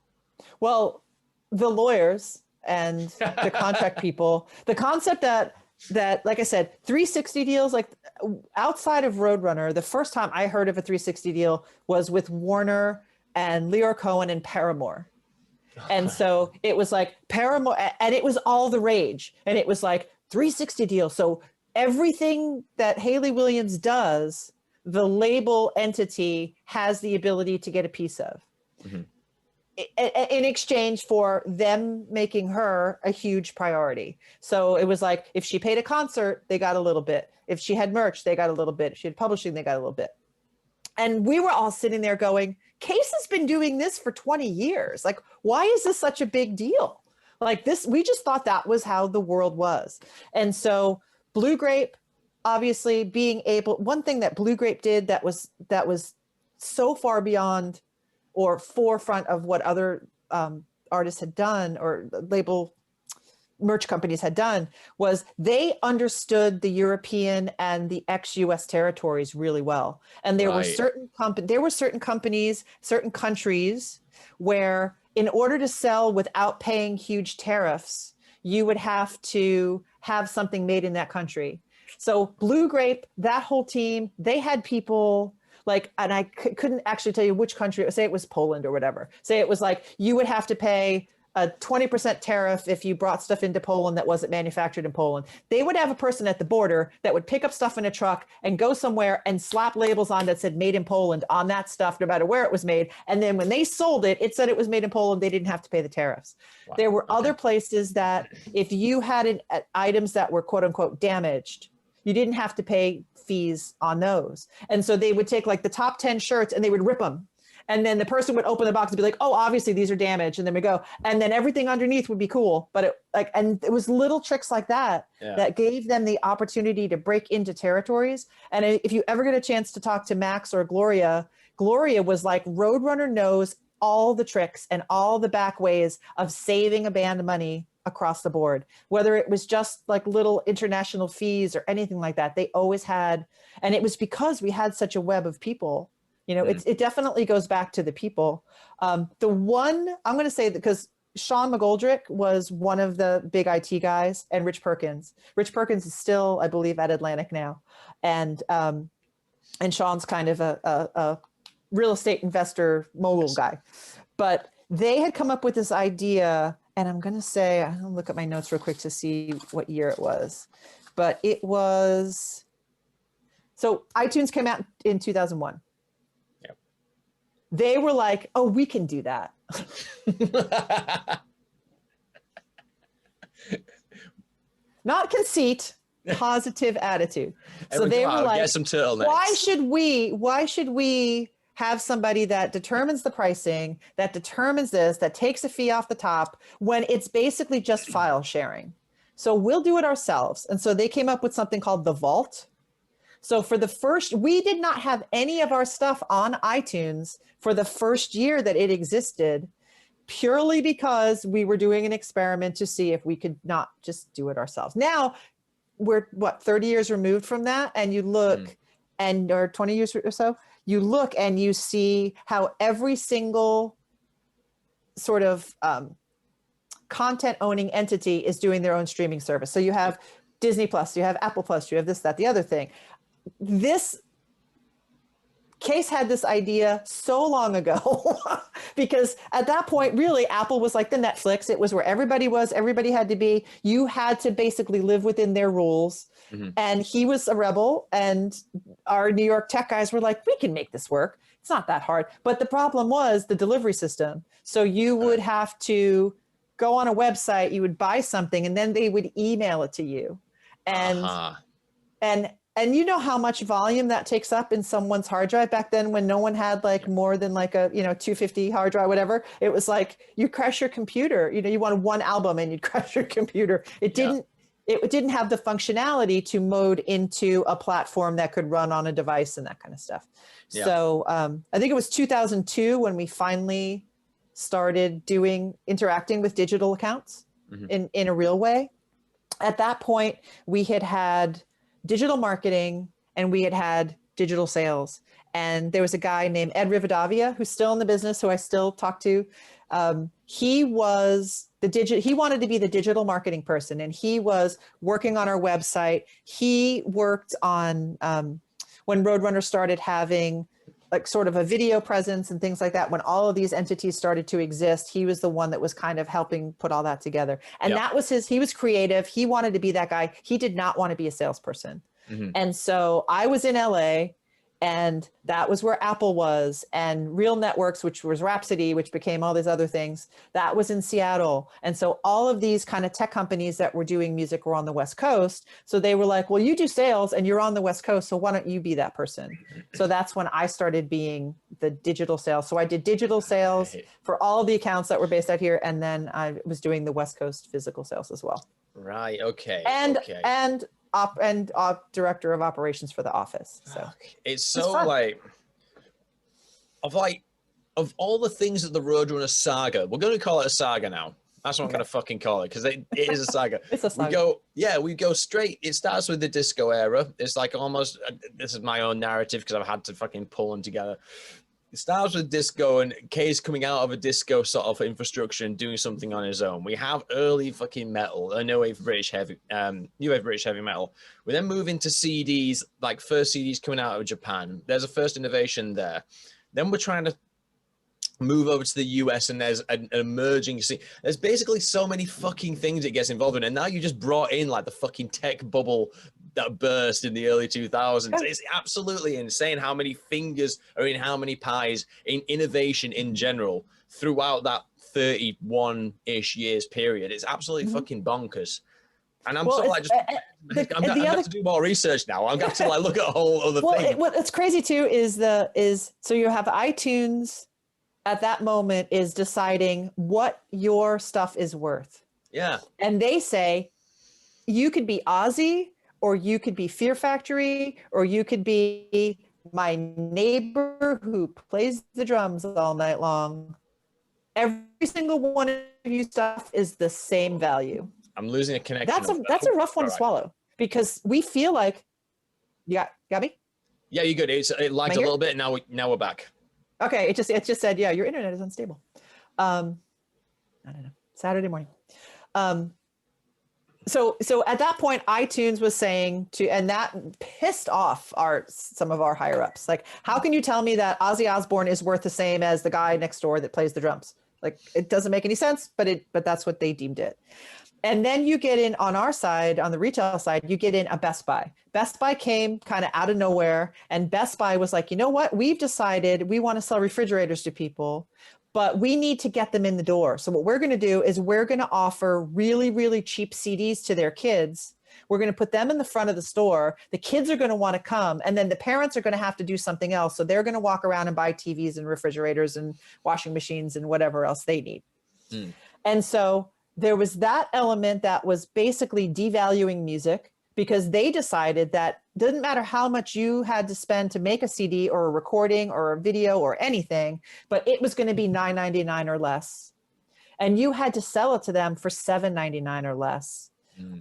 Well, the lawyers and the contract people, the concept that, like I said, 360 deals, like outside of Roadrunner, the first time I heard of a 360 deal was with Warner and Leor Cohen and Paramore. And so it was like Paramore, and it was all the rage. And it was like 360 deal. So everything that Hayley Williams does, the label entity has the ability to get a piece of. Mm-hmm. In exchange for them making her a huge priority. So it was like, if she paid a concert, they got a little bit. If she had merch, they got a little bit. If she had publishing, they got a little bit. And we were all sitting there going, Case has been doing this for 20 years. Like, why is this such a big deal? Like this, we just thought that was how the world was. And so Blue Grape, obviously being able, one thing that Blue Grape did that was so far beyond or forefront of what other artists had done or label merch companies had done was they understood the European and the ex-US territories really well. And there were certain companies, certain countries where in order to sell without paying huge tariffs, you would have to have something made in that country. So Blue Grape, that whole team, they had people like, and I couldn't actually tell you which country, say it was Poland or whatever. Say it was like, you would have to pay a 20% tariff if you brought stuff into Poland that wasn't manufactured in Poland. They would have a person at the border that would pick up stuff in a truck and go somewhere and slap labels on that said made in Poland on that stuff, no matter where it was made. And then when they sold it, it said it was made in Poland. They didn't have to pay the tariffs. Wow. There were other places that if you had items that were quote unquote damaged, you didn't have to pay fees on those. And so they would take like the top 10 shirts and they would rip them. And then the person would open the box and be like, oh, obviously these are damaged. And then we go, and then everything underneath would be cool. But it was little tricks like that that gave them the opportunity to break into territories. And if you ever get a chance to talk to Max or Gloria was like, Roadrunner knows all the tricks and all the back ways of saving a band money across the board, whether it was just like little international fees or anything like that. They always had, and it was because we had such a web of people. You know, it definitely goes back to the people. The one I'm going to say that because Sean McGoldrick was one of the big IT guys, and Rich Perkins. Rich Perkins is still, I believe, at Atlantic now, and Sean's kind of a real estate investor mogul guy. But they had come up with this idea and I'm going to say, I'll look at my notes real quick to see what year it was, but it was, so iTunes came out in 2001. Yep. They were like, oh, we can do that. Not conceit, positive attitude. So they were like, get some turtlenecks. why should we have somebody that determines the pricing, that determines this, that takes a fee off the top when it's basically just file sharing? So we'll do it ourselves. And so they came up with something called the Vault. So for the first, we did not have any of our stuff on iTunes for the first year that it existed, purely because we were doing an experiment to see if we could not just do it ourselves. Now we're 30 years removed from that, and you look and, or 20 years or so, you look and you see how every single sort of content owning entity is doing their own streaming service. So you have Disney Plus, you have Apple Plus, you have this, that, the other thing. This Case had this idea so long ago because at that point, really, Apple was like the Netflix. It was where everybody was, everybody had to be. You had to basically live within their rules. Mm-hmm. And he was a rebel. And our New York tech guys were like, we can make this work. It's not that hard. But the problem was the delivery system. So you would have to go on a website, you would buy something, and then they would email it to you. And you know how much volume that takes up in someone's hard drive back then when no one had like more than like a, 250 hard drive, whatever. It was like you crash your computer, you wanted one album and you'd crash your computer. It didn't have the functionality to mode into a platform that could run on a device and that kind of stuff. Yeah. So I think it was 2002 when we finally started interacting with digital accounts in a real way. At that point, we had digital marketing and we had digital sales. And there was a guy named Ed Rivadavia who's still in the business, who I still talk to. He wanted to be the digital marketing person, and he was working on our website. He worked on when Roadrunner started having like sort of a video presence and things like that. When all of these entities started to exist, he was the one that was kind of helping put all that together. And that was he was creative. He wanted to be that guy. He did not want to be a salesperson. Mm-hmm. And so I was in LA, and that was where Apple was, and Real Networks, which was Rhapsody, which became all these other things, that was in Seattle. And so all of these kind of tech companies that were doing music were on the West Coast. So they were like, well, you do sales and you're on the West Coast, so why don't you be that person? So that's when I started being the digital sales. So I did digital sales for all of the accounts that were based out here. And then I was doing the West Coast physical sales as well. Right. Okay. And director of operations for the office. So it's so of all the things that the Roadrunner saga, we're going to call it a saga now. That's what I'm going to fucking call it, because it is a saga. It's a saga. We go straight. It starts with the disco era. It's like almost, this is my own narrative because I've had to fucking pull them together. It starts with disco and Kay's coming out of a disco sort of infrastructure and doing something on his own. We have early fucking metal, new wave British heavy metal. We then move into CDs, like first CDs coming out of Japan. There's a first innovation there. Then we're trying to move over to the US, and there's an emerging scene. There's basically so many fucking things it gets involved in, and now you just brought in like the fucking tech bubble that burst in the early 2000s. It's absolutely insane how many fingers are in how many pies in innovation in general throughout that 31-ish years period. It's absolutely fucking bonkers. And I'm I'm going to have to do more research now. I'm going to have to look at a whole other thing. What's crazy too is so you have iTunes at that moment is deciding what your stuff is worth. Yeah. And they say, you could be Ozzy, or you could be Fear Factory, or you could be my neighbor who plays the drums all night long. Every single one of you stuff is the same value. I'm losing a connection. That's a rough one to swallow, because we feel like, got me? Yeah, you're good. It lagged a little bit. Now we're back. Okay, it just said, yeah, your internet is unstable. I don't know. Saturday morning. So at that point, iTunes was saying and that pissed off some of our higher ups. Like, how can you tell me that Ozzy Osbourne is worth the same as the guy next door that plays the drums? Like, it doesn't make any sense, but that's what they deemed it. And then you get in on our side, on the retail side, you get in a Best Buy. Best Buy came kind of out of nowhere. And Best Buy was like, you know what? We've decided we want to sell refrigerators to people, but we need to get them in the door. So what we're going to do is we're going to offer really, really cheap CDs to their kids. We're going to put them in the front of the store. The kids are going to want to come. And then the parents are going to have to do something else. So they're going to walk around and buy TVs and refrigerators and washing machines and whatever else they need. And so there was that element that was basically devaluing music, because they decided that didn't matter how much you had to spend to make a CD or a recording or a video or anything, but it was going to be $9.99 or less. And you had to sell it to them for $7.99 or less.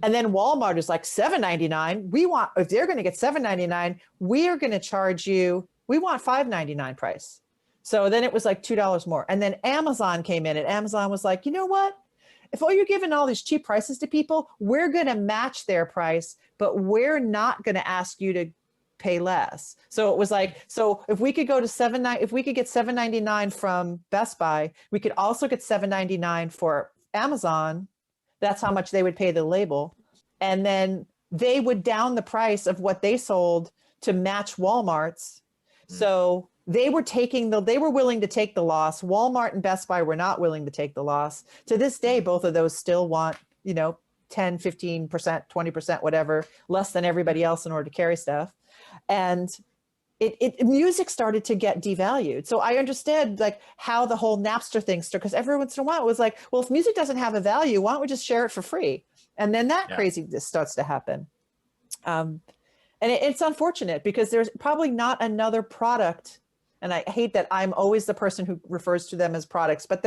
And then Walmart is like, $7.99. We want, if they're going to get $7.99, we are going to charge you, we want $5.99 price. So then it was like $2 more. And then Amazon came in, and Amazon was like, you know what? If you're giving all these cheap prices to people, we're going to match their price, but we're not going to ask you to pay less. So it was like, so if we could go to if we could get $7.99 from Best Buy, we could also get $7.99 for Amazon. That's how much they would pay the label. And then they would down the price of what they sold to match Walmart's. So they were willing to take the loss. Walmart and Best Buy were not willing to take the loss. To this day, both of those still want, 10, 15%, 20%, whatever, less than everybody else in order to carry stuff. And music started to get devalued. So I understood like how the whole Napster thing started, because every once in a while it was like, well, if music doesn't have a value, why don't we just share it for free? And then that craziness starts to happen. And it's unfortunate, because there's probably not another product. And I hate that I'm always the person who refers to them as products, but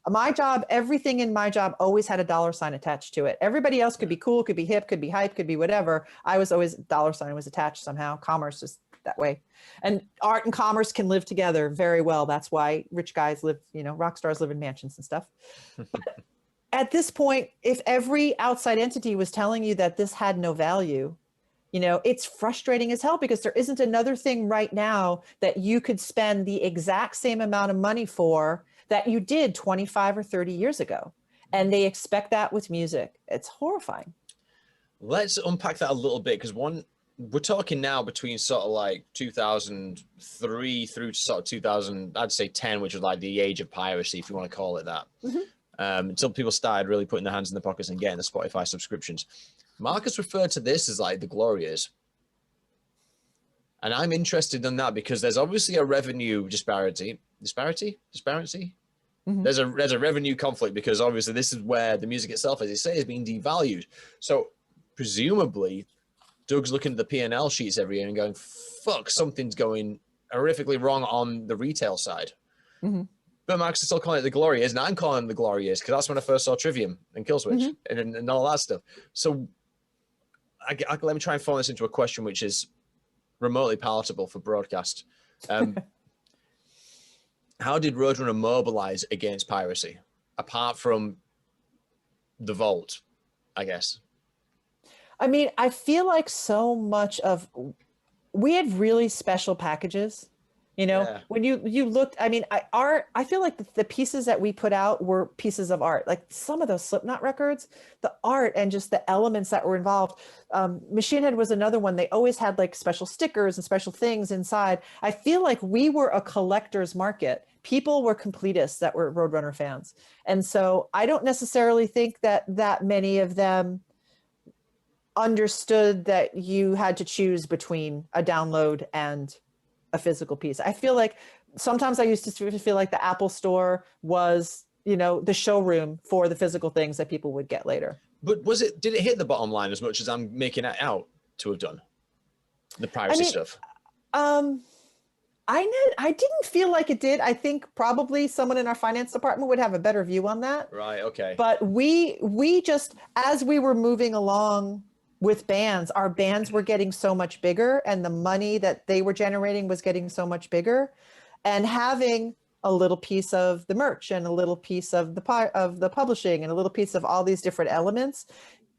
my job, everything in my job always had a dollar sign attached to it. Everybody else could be cool, could be hip, could be hype, could be whatever. I was always, dollar sign was attached somehow. Commerce is that way. And art and commerce can live together very well. That's why rich guys live, rock stars live in mansions and stuff. But at this point, if every outside entity was telling you that this had no value, it's frustrating as hell, because there isn't another thing right now that you could spend the exact same amount of money for that you did 25 or 30 years ago. And they expect that with music. It's horrifying. Let's unpack that a little bit, because we're talking now between sort of like 2003 through sort of 2000, I'd say 10, which was like the age of piracy, if you want to call it that. Until people started really putting their hands in their pockets and getting the Spotify subscriptions. Marcus referred to this as like the glory years. And I'm interested in that because there's obviously a revenue disparity. There's a revenue conflict, because obviously this is where the music itself, as you say, is being devalued. So presumably Doug's looking at the P&L sheets every year and going, fuck, something's going horrifically wrong on the retail side. But Marcus is still calling it the glory years, and I'm calling it the glory years because that's when I first saw Trivium and Killswitch and all that stuff. So let me try and form this into a question which is remotely palatable for broadcast. How did Roadrunner mobilize against piracy, apart from the vault, I guess? I mean, I feel like so much of, we had really special packages, when you looked, I mean, I feel like the pieces that we put out were pieces of art, like some of those Slipknot records, the art and just the elements that were involved. Machine Head was another one. They always had like special stickers and special things inside. I feel like we were a collector's market. People were completists that were Roadrunner fans. And so I don't necessarily think that many of them understood that you had to choose between a download and a physical piece. I feel like sometimes I used to feel like the Apple Store was, the showroom for the physical things that people would get later. But did it hit the bottom line as much as I'm making it out to have done? The piracy stuff. I didn't feel like it did. I think probably someone in our finance department would have a better view on that. Right. Okay. But we just, as we were moving along with bands, our bands were getting so much bigger, and the money that they were generating was getting so much bigger, and having a little piece of the merch and a little piece of the publishing and a little piece of all these different elements,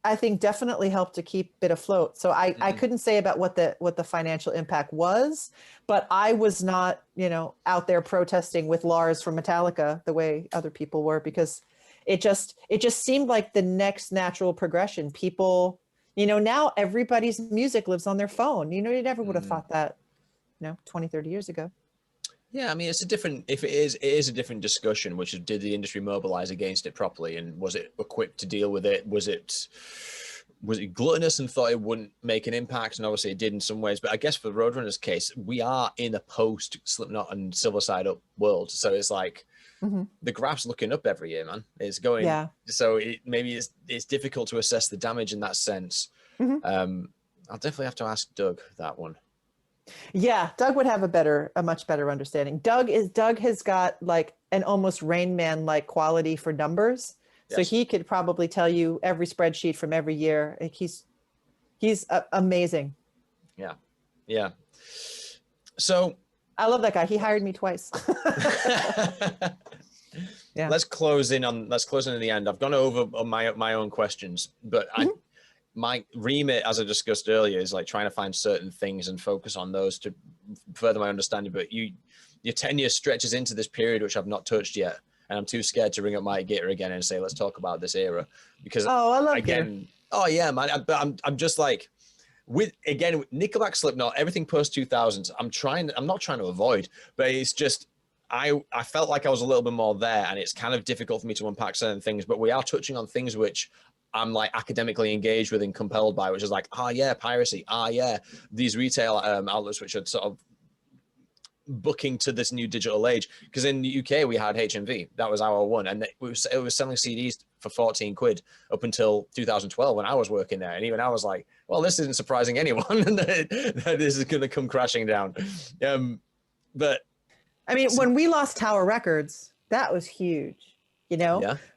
I think definitely helped to keep it afloat. So I couldn't say about what the financial impact was, but I was not, out there protesting with Lars from Metallica the way other people were, because it just seemed like the next natural progression. People, now everybody's music lives on their phone. You never would have thought that, 20, 30 years ago. Yeah, I mean, it is a different discussion, which is, did the industry mobilize against it properly? And was it equipped to deal with it? Was it gluttonous and thought it wouldn't make an impact? And obviously it did in some ways. But I guess for Roadrunner's case, we are in a post Slipknot and Silver Side Up world. So it's like the graph's looking up every year, man. It's going. Yeah. So maybe it's difficult to assess the damage in that sense. I'll definitely have to ask Doug that one. Yeah, Doug would have a much better understanding. Doug has got like an almost Rain Man like quality for numbers. Yes. So he could probably tell you every spreadsheet from every year. He's amazing. Yeah. Yeah. So I love that guy. He hired me twice. Yeah. Let's close in in the end. I've gone over on my own questions, but my remit, as I discussed earlier, is like trying to find certain things and focus on those to further my understanding. But your tenure stretches into this period, which I've not touched yet. And I'm too scared to ring up Mike Gator again and say, let's talk about this era. Because I love Gator. Oh yeah, man. I'm just like, with Nickelback, Slipknot, everything post 2000s, I'm not trying to avoid, but it's just, I felt like I was a little bit more there, and it's kind of difficult for me to unpack certain things, but we are touching on things which I'm like academically engaged with and compelled by, which is like, piracy. These retail outlets, which are sort of booking to this new digital age. Because in the UK, we had HMV. That was our one. And it was selling CDs for 14 quid up until 2012 when I was working there. And even I was like, well, this isn't surprising anyone that this is going to come crashing down. But I mean, when we lost Tower Records, that was huge.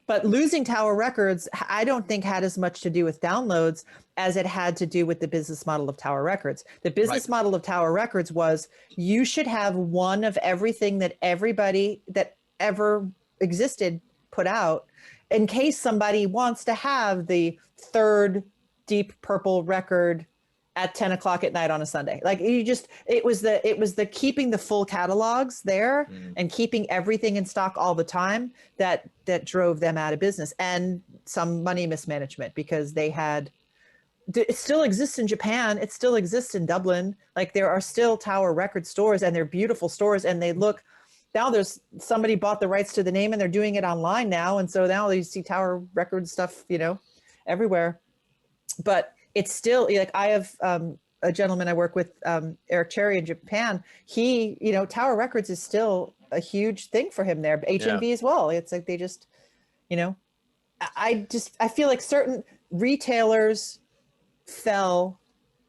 But losing Tower Records, I don't think had as much to do with downloads as it had to do with the business model of Tower Records. The business model of Tower Records was you should have one of everything that everybody that ever existed put out, in case somebody wants to have the third Deep Purple record at 10 o'clock at night on a Sunday. Like it was the keeping the full catalogs there and keeping everything in stock all the time that drove them out of business, and some money mismanagement, because it still exists in Japan. It still exists in Dublin. Like there are still Tower Record stores, and they're beautiful stores, and they look, now there's somebody bought the rights to the name and they're doing it online now. And so now you see Tower Record stuff, everywhere. But it's still like, I have a gentleman I work with, Eric Cherry in Japan. He, Tower Records is still a huge thing for him there. HMV as well. It's like they just, I feel like certain retailers fell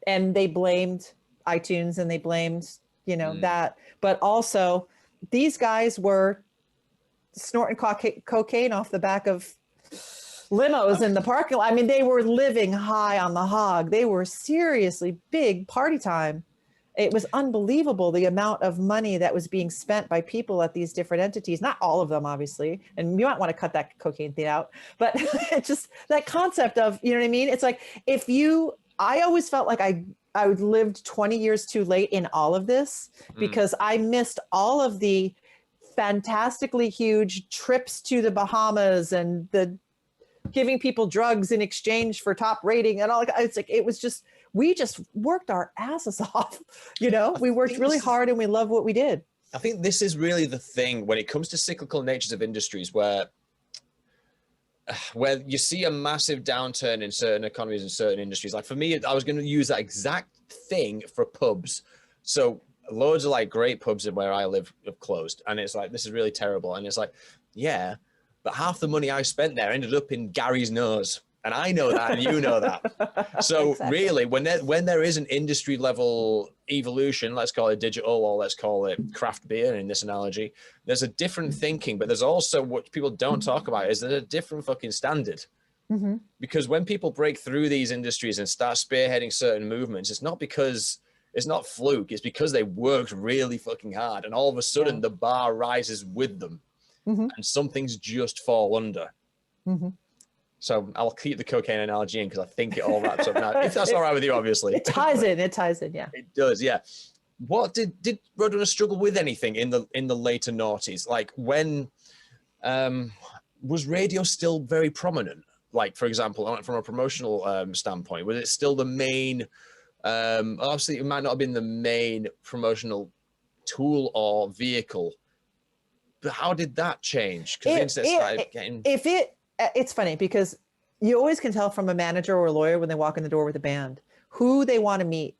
and they blamed iTunes and they blamed, that. But also these guys were snorting cocaine off the back of limos in the parking lot. I mean, they were living high on the hog. They were seriously big party time. It was unbelievable, the amount of money that was being spent by people at these different entities. Not all of them, obviously. And you might want to cut that cocaine thing out. But it's just that concept of, you know what I mean? It's like, I always felt like I lived 20 years too late in all of this, because I missed all of the fantastically huge trips to the Bahamas and the giving people drugs in exchange for top rating and all. It's like, we just worked our asses off. We worked really hard and we love what we did. I think this is really the thing when it comes to cyclical natures of industries, where you see a massive downturn in certain economies and certain industries. Like for me, I was going to use that exact thing for pubs. So loads of like great pubs where I live have closed, and it's like, this is really terrible. And it's like, yeah, but half the money I spent there ended up in Gary's nose. And I know that, and you know that. So exactly. Really, when there is an industry level evolution, let's call it digital, or let's call it craft beer in this analogy, there's a different thinking, but there's also what people don't talk about is there's a different fucking standard. Mm-hmm. Because when people break through these industries and start spearheading certain movements, it's not fluke, it's because they worked really fucking hard, and all of a sudden the bar rises with them, and some things just fall under. Mm-hmm. So I'll keep the cocaine analogy in because I think it all wraps up now. If that's all right with you, obviously. It ties in. It ties in. Yeah. It does. Yeah. What did Roadrunner struggle with anything in the later noughties? Like when was radio still very prominent? Like, for example, from a promotional standpoint, was it still the main? Obviously, it might not have been the main promotional tool or vehicle, but how did that change? Because the internet started getting. It's funny because you always can tell from a manager or a lawyer when they walk in the door with a band who they want to meet.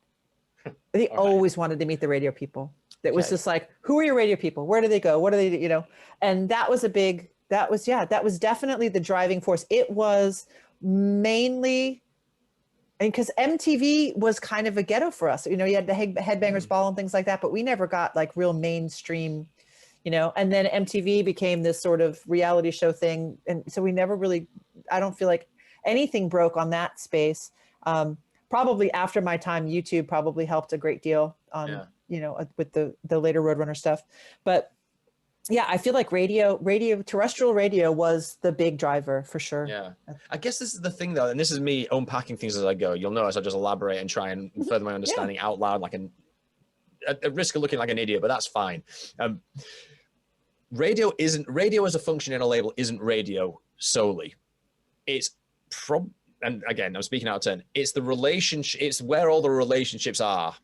They always wanted to meet the radio people. That was just like, who are your radio people? Where do they go? What do they, and that was that was definitely the driving force. It was mainly, and because MTV was kind of a ghetto for us, you had the Headbangers Ball and things like that, but we never got like real mainstream, and then MTV became this sort of reality show thing. And so we never really, I don't feel like anything broke on that space. Probably after my time, YouTube probably helped a great deal, with the later Roadrunner stuff. But yeah, I feel like terrestrial radio was the big driver for sure. Yeah. I guess this is the thing though, and this is me unpacking things as I go. You'll notice I just elaborate and try and further my understanding out loud, like at risk of looking like an idiot, but that's fine. Radio as a function in a label isn't radio solely. It's and again, I'm speaking out of turn. It's the relationship. It's where all the relationships are.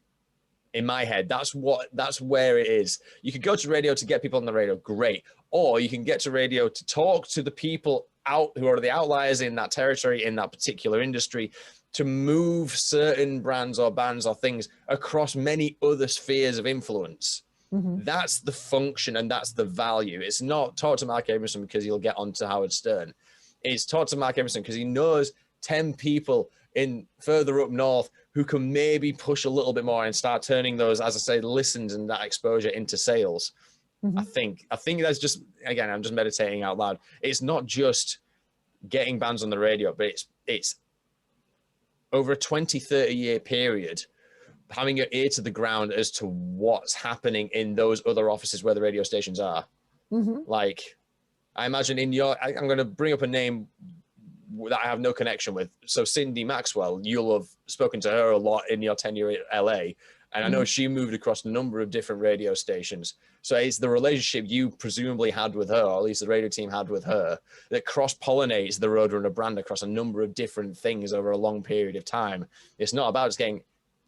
In my head, that's where it is. You could go to radio to get people on the radio, great. Or you can get to radio to talk to the people out who are the outliers in that territory, in that particular industry, to move certain brands or bands or things across many other spheres of influence. Mm-hmm. That's the function and that's the value. It's not talk to Mark Abramson because he'll get onto Howard Stern. It's talk to Mark Abramson because he knows 10 people in further up north who can maybe push a little bit more and start turning those, as I say, listens and that exposure into sales. Mm-hmm. I think that's just, again, I'm just meditating out loud. It's not just getting bands on the radio, but it's over a 20, 30 year period, having your ear to the ground as to what's happening in those other offices where the radio stations are. Mm-hmm. Like, I imagine I'm going to bring up a name that I have no connection with. So Cindy Maxwell, you'll have spoken to her a lot in your tenure at LA. And I know she moved across a number of different radio stations. So it's the relationship you presumably had with her, or at least the radio team had with her, that cross-pollinates the Roadrunner brand across a number of different things over a long period of time. It's not about just getting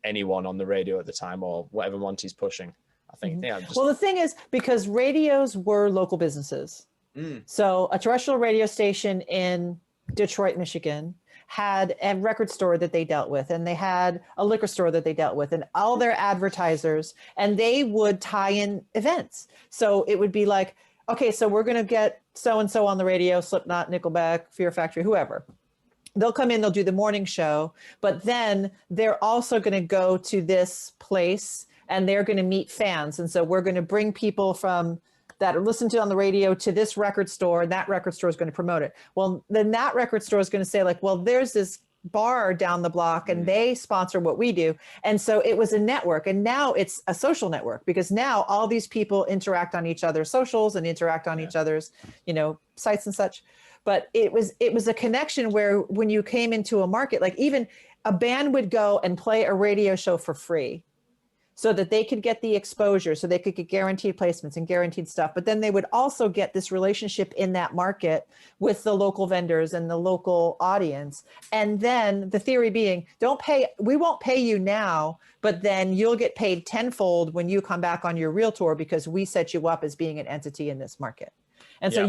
anyone on the radio at the time or whatever Monty's pushing. I think, Well, the thing is, because radios were local businesses. So a terrestrial radio station in Detroit, Michigan, had a record store that they dealt with, and they had a liquor store that they dealt with, and all their advertisers, and they would tie in events. So it would be like, okay, so we're going to get so-and-so on the radio, Slipknot, Nickelback, Fear Factory, whoever. They'll come in, they'll do the morning show, but then they're also going to go to this place and they're going to meet fans. And so we're going to bring people from that are listened to on the radio to this record store, and that record store is going to promote it. Well, then that record store is going to say like, well, there's this bar down the block and they sponsor what we do. And so it was a network, and now it's a social network, because now all these people interact on each other's socials and interact on each other's, sites and such. But it was a connection where when you came into a market, like even a band would go and play a radio show for free, so that they could get the exposure, so they could get guaranteed placements and guaranteed stuff. But then they would also get this relationship in that market with the local vendors and the local audience. And then the theory being, we won't pay you now, but then you'll get paid tenfold when you come back on your real tour, because we set you up as being an entity in this market. And so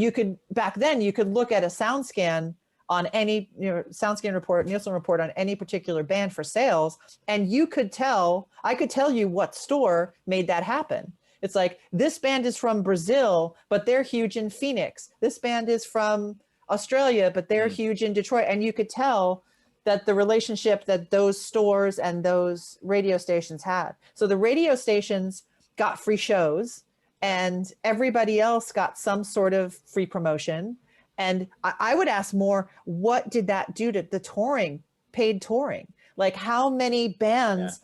back then you could look at a SoundScan on any SoundScan report, Nielsen report on any particular band for sales, and I could tell you what store made that happen. It's like, this band is from Brazil, but they're huge in Phoenix. This band is from Australia, but they're huge in Detroit. And you could tell that the relationship that those stores and those radio stations had. So the radio stations got free shows, and everybody else got some sort of free promotion. And I would ask more, what did that do to the paid touring? Like, how many bands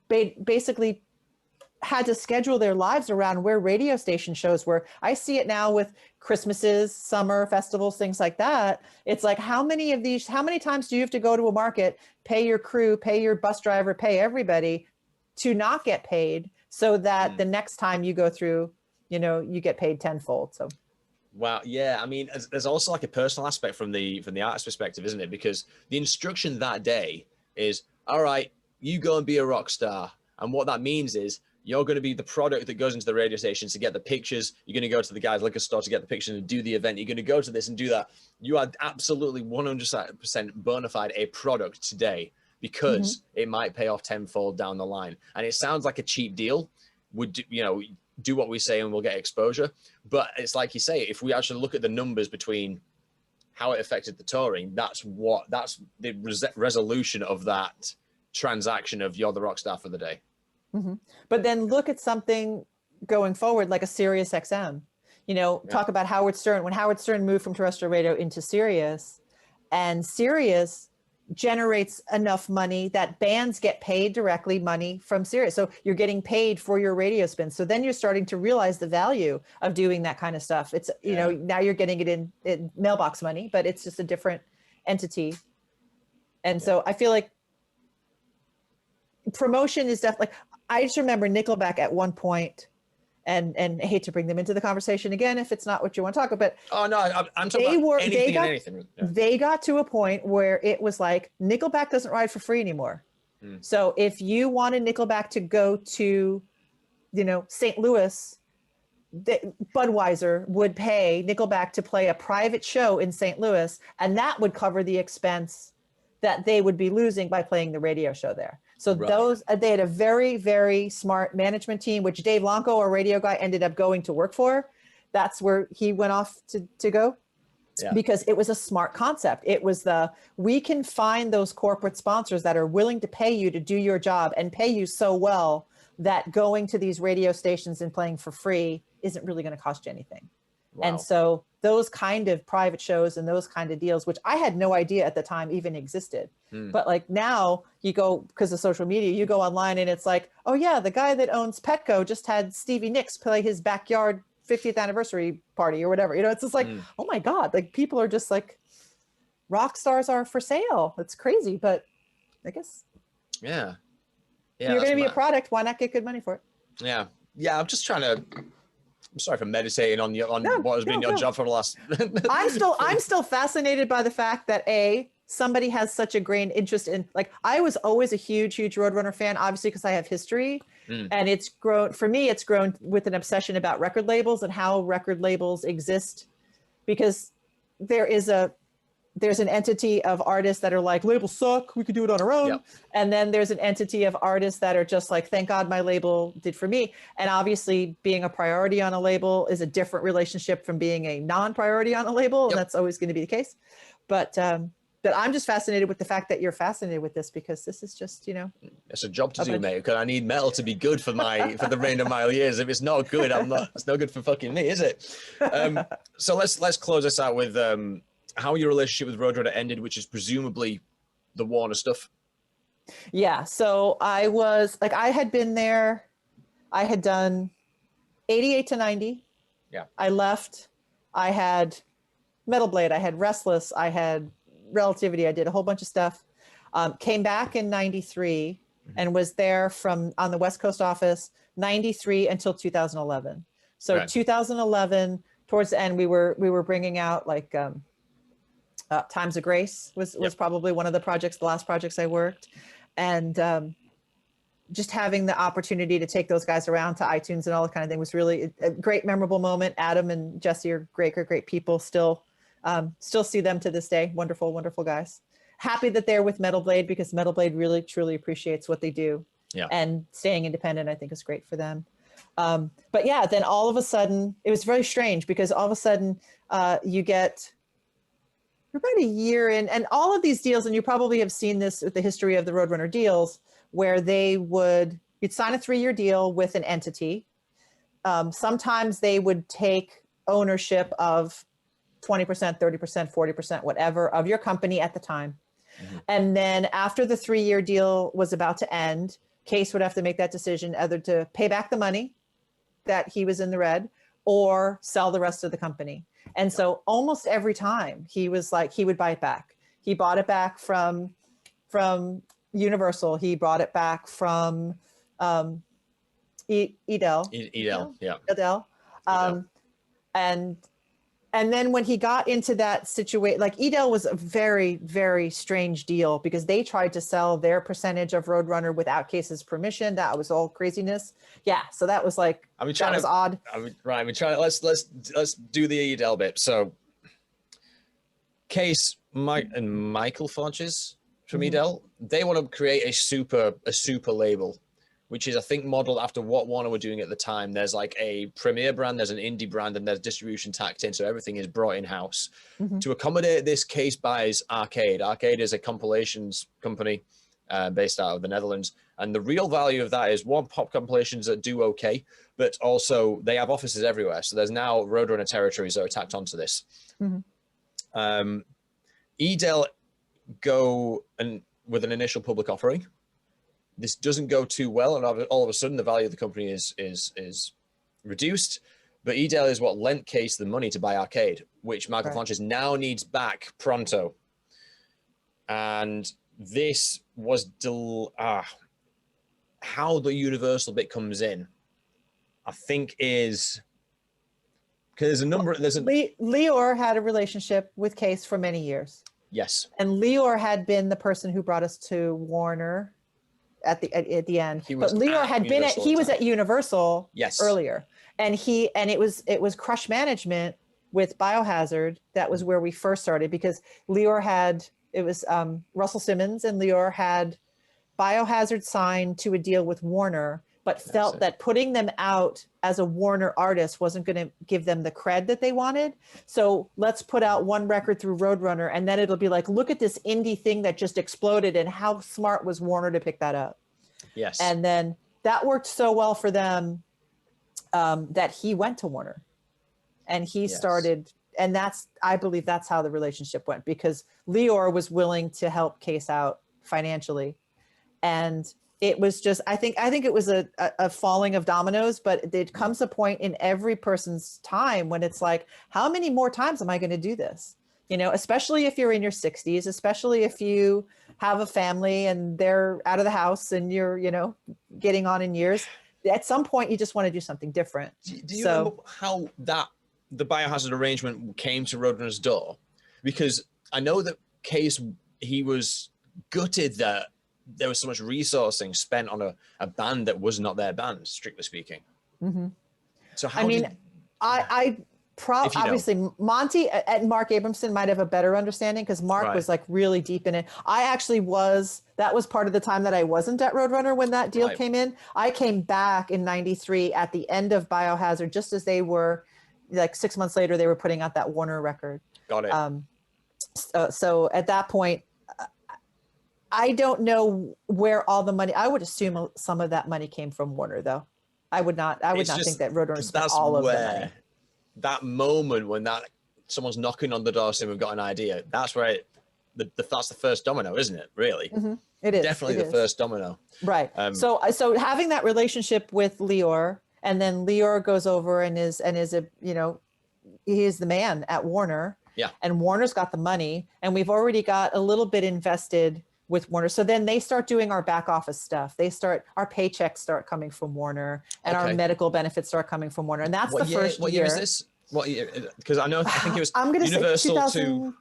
basically had to schedule their lives around where radio station shows were. I see it now with Christmases, summer festivals, things like that. It's like, how many times do you have to go to a market, pay your crew, pay your bus driver, pay everybody to not get paid, so that the next time you go through, you get paid tenfold. So. Wow. Yeah. I mean, there's also like a personal aspect from the artist's perspective, isn't it? Because the instruction that day is, all right, you go and be a rock star. And what that means is you're going to be the product that goes into the radio station to get the pictures. You're going to go to the guy's liquor store to get the pictures and do the event. You're going to go to this and do that. You are absolutely 100% bona fide a product today, because it might pay off tenfold down the line. And it sounds like a cheap deal. Would do what we say and we'll get exposure. But it's like you say, if we actually look at the numbers between how it affected the touring, that's the resolution of that transaction of you're the rock star for the day. But then look at something going forward, like a Sirius XM, talk about Howard Stern. When Howard Stern moved from terrestrial radio into Sirius, and Sirius generates enough money that bands get paid directly money from Sirius. So you're getting paid for your radio spin. So then you're starting to realize the value of doing that kind of stuff. It's, now you're getting it in mailbox money, but it's just a different entity. And so I feel like promotion is definitely, I just remember Nickelback at one point, and I hate to bring them into the conversation again if it's not what you want to talk about. Oh no, I'm talking about anything. Yeah. They got to a point where it was like, Nickelback doesn't ride for free anymore. So if you wanted Nickelback to go to, St. Louis, Budweiser would pay Nickelback to play a private show in St. Louis, and that would cover the expense that they would be losing by playing the radio show there. So they had a very, very smart management team, which Dave Lonko, our radio guy, ended up going to work for. That's where he went off to go, because it was a smart concept. It was we can find those corporate sponsors that are willing to pay you to do your job and pay you so well that going to these radio stations and playing for free isn't really going to cost you anything. Wow. And so those kind of private shows and those kind of deals, which I had no idea at the time even existed. But like now you go, because of social media, you go online and it's like, oh yeah, the guy that owns Petco just had Stevie Nicks play his backyard 50th anniversary party or whatever. It's just like, oh my God, like people are just like, rock stars are for sale. It's crazy, but I guess. Yeah. You're going to be a product. Why not get good money for it? Yeah. Yeah. I'm sorry for meditating on what has been your job for the last. I'm still fascinated by the fact that somebody has such a great interest in, like, I was always a huge Roadrunner fan, obviously, because I have history, and it's grown with an obsession about record labels and how record labels exist, because there's an entity of artists that are like, labels suck, we could do it on our own. Yep. And then there's an entity of artists that are just like, thank God my label did for me. And obviously being a priority on a label is a different relationship from being a non-priority on a label. Yep. And that's always going to be the case. But I'm just fascinated with the fact that you're fascinated with this, because this is just, it's a job to do, mate, because I need metal to be good for the remainder of my years. If it's not good, it's no good for fucking me, is it? So let's close this out with, how your relationship with Roadrunner ended, which is presumably the Warner stuff. Yeah. So I had been there. I had done 88 to 90. Yeah. I left. I had Metal Blade. I had Restless. I had Relativity. I did a whole bunch of stuff. Came back in 93 and was there on the West Coast office, 93 until 2011. So right. 2011, towards the end, we were bringing out like, Times of Grace was probably one of the last projects I worked. And just having the opportunity to take those guys around to iTunes and all that kind of thing was really a great, memorable moment. Adam and Jesse are great people. Still see them to this day. Wonderful, wonderful guys. Happy that they're with Metal Blade, because Metal Blade really, truly appreciates what they do. Yeah. And staying independent, I think, is great for them. But yeah, then all of a sudden, it was very strange, because all of a sudden you get about a year in, and all of these deals, and you probably have seen this with the history of the Roadrunner deals, where you'd sign a 3-year deal with an entity. Sometimes they would take ownership of 20%, 30%, 40%, whatever, of your company at the time. And then after the 3-year deal was about to end, Case would have to make that decision either to pay back the money that he was in the red or sell the rest of the company. And so almost every time he was like, he would buy it back. He bought it back from Universal. He bought it back from Edel. Edel, yeah. Edel. And then when he got into that situation, like Edel was a very, very strange deal because they tried to sell their percentage of Roadrunner without Case's permission. That was all craziness. Yeah, so that was like, that was odd. Let's do the Edel bit. So Case, Mike and Michael Fodges from Edel, they want to create a super label, which is, I think, modeled after what Warner were doing at the time. There's like a premier brand, there's an indie brand, and there's distribution tacked in. So everything is brought in-house. To accommodate this, Case buys Arcade. Arcade is a compilations company based out of the Netherlands. And the real value of that is, one, pop compilations that do okay, but also they have offices everywhere. So there's now Roadrunner territories that are tacked onto this. Edel go and with an initial public offering. This doesn't go too well, and all of a sudden the value of the company is reduced. But Edel is what lent Case the money to buy Arcade, which Michael Fodges now needs back pronto. And this was how the Universal bit comes in, I think, is because Lior had a relationship with Case for many years. Yes. And Lior had been the person who brought us to Warner at the end. But Lior had been he was at Universal earlier. And it was Crush Management with Biohazard. That was where we first started, because Lior had, it was Russell Simmons, and Lior had Biohazard signed to a deal with Warner, but felt that putting them out as a Warner artist wasn't going to give them the cred that they wanted. So let's put out one record through Roadrunner, and then it'll be like, look at this indie thing that just exploded, and how smart was Warner to pick that up? Yes. And then that worked so well for them that he went to Warner, and he started, and I believe that's how the relationship went, because Lior was willing to help Case out financially. And it was just, I think it was a falling of dominoes, but it comes a point in every person's time when it's like, how many more times am I going to do this? You know, especially if you're in your 60s, especially if you have a family and they're out of the house and you're, you know, getting on in years. At some point, you just want to do something different. Do you remember how the Biohazard arrangement came to Roadrunner's door? Because I know that Case, he was gutted that there was so much resourcing spent on a band that was not their band, strictly speaking. So how obviously Monty and Mark Abramson might have a better understanding, because Mark was like really deep in it. I actually that was part of the time that I wasn't at Roadrunner when that deal came in. I came back in '93 at the end of Biohazard, just as they were, like 6 months later, they were putting out that Warner record. Got it. So at that point, I don't know where all the money, I would assume some of that money came from Warner, though. I would not think that Roadrunner spent all of the money. That moment when someone's knocking on the door saying we've got an idea, that's where that's the first domino, isn't it? Really? It is definitely the first domino. Right. So having that relationship with Lior, and then Lior goes over and is a, you know, he is the man at Warner. Yeah. And Warner's got the money, and we've already got a little bit invested with Warner. So then they start doing our back office stuff. Our paychecks start coming from Warner, and our medical benefits start coming from Warner. And that's the first year. What year is this? What year? Because I think it was I'm going to say Universal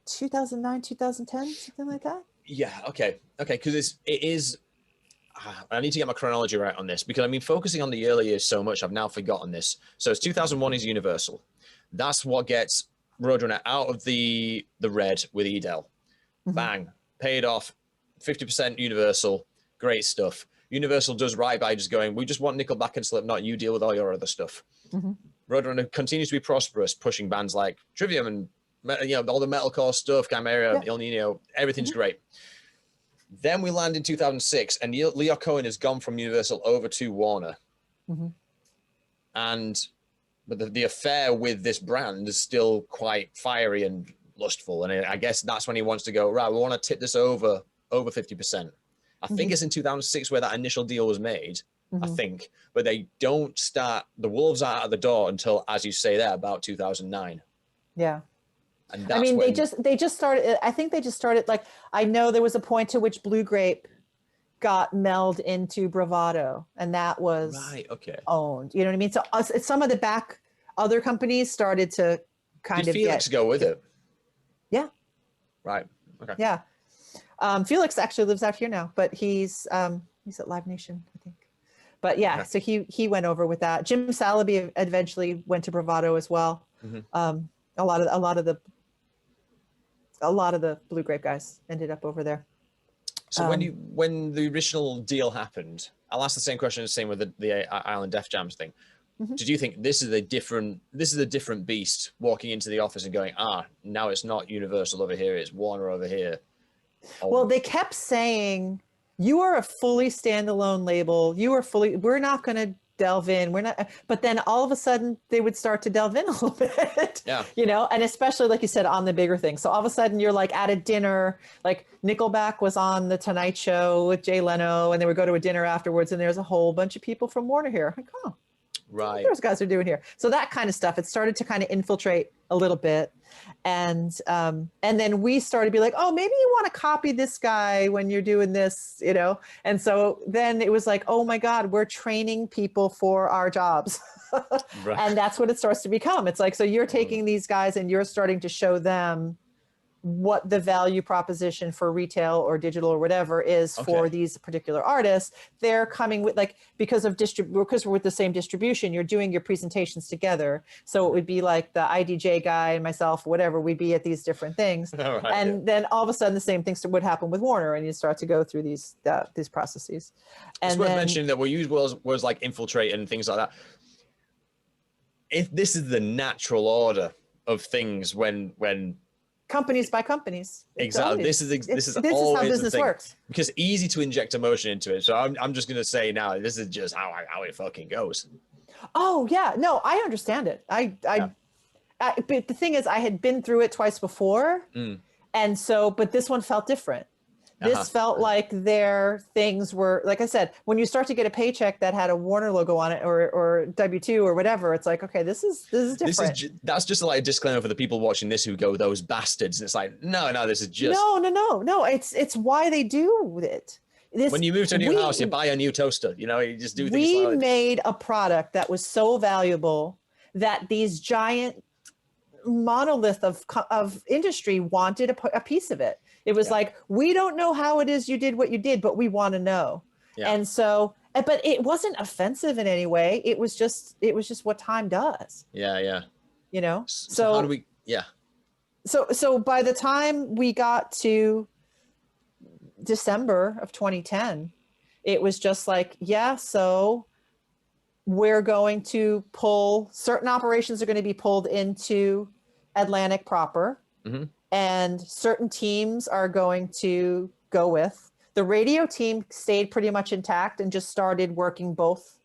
2009, 2010, something like that. Yeah. Okay. Because it is. I need to get my chronology right on this, because I mean, focusing on the early years so much, I've now forgotten this. So it's 2001 is Universal. That's what gets Roadrunner out of the red with Edel. Bang, paid off, 50% Universal, great stuff. Universal does right by just going, we just want Nickelback and Slipknot, you deal with all your other stuff. Roadrunner continues to be prosperous, pushing bands like Trivium and, you know, all the metalcore stuff, Chimera, El Nino, everything's great. Then we land in 2006, and Leo Cohen has gone from Universal over to Warner. But the affair with this brand is still quite fiery and lustful, and I guess that's when he wants to go, right, we want to tip this over 50%. I think it's in 2006 where that initial deal was made. I think, but they don't start. The wolves are out of the door until, as you say there, about 2009. Yeah. And that's I mean, when, they just started. I think they just started. Like, I know there was a point to which Blue Grape got melded into Bravado, and that was right. Okay. owned. You know what I mean? So some of the other companies started to kind Did of Felix go with it? Yeah. Right. Okay. Yeah. Felix actually lives out here now, but he's at Live Nation, I think. But yeah, so he went over with that. Jim Salaby eventually went to Bravado as well. A lot of the Blue Grape guys ended up over there. So when the original deal happened, I'll ask the same question as same with the Island Def Jams thing. Did you think this is a different beast walking into the office and going, now it's not Universal over here, it's Warner over here? Well, they kept saying, you are a fully standalone label. We're not going to delve in. We're not, but then all of a sudden they would start to delve in a little bit, you know, and especially like you said, on the bigger things. So all of a sudden you're like at a dinner, like Nickelback was on the Tonight Show with Jay Leno, and they would go to a dinner afterwards, and there's a whole bunch of people from Warner here. Like, right. What those guys are doing here. So that kind of stuff, it started to kind of infiltrate a little bit. And then we started to be like, oh, maybe you want to copy this guy when you're doing this, you know? And so then it was like, oh my God, we're training people for our jobs. Right. And that's what it starts to become. It's like, so you're taking these guys and you're starting to show them what the value proposition for retail or digital or whatever is for these particular artists. They're coming with, like, because we're with the same distribution, you're doing your presentations together. So it would be like the IDJ guy and myself, whatever, we'd be at these different things. Then all of a sudden the same things would happen with Warner, and you start to go through these processes. And it's worth mentioning that we use words like infiltrate and things like that. If this is the natural order of things when companies by companies. Exactly. This is how business works. Because it's easy to inject emotion into it. So I'm just going to say now, this is just how it fucking goes. Oh yeah, no, I understand it. But the thing is, I had been through it twice before, and so, but this one felt different. This felt like their things were, like I said, when you start to get a paycheck that had a Warner logo on it or W-2 or whatever, it's like, okay, this is different. That's just like a disclaimer for the people watching this who go, those bastards. And it's like, no, this is just. No. It's why they do it. When you move to a new house, you buy a new toaster, you know, you just do things slowly. We made a product that was so valuable that these giant monolith of industry wanted a piece of it. It was like, we don't know how it is you did what you did, but we want to know. And so, but it wasn't offensive in any way. It was just what time does. Yeah. You know? So how do we, So by the time we got to December of 2010, it was just like, so we're going to certain operations are going to be pulled into Atlantic proper. And certain teams are going to go with. The radio team stayed pretty much intact and just started working both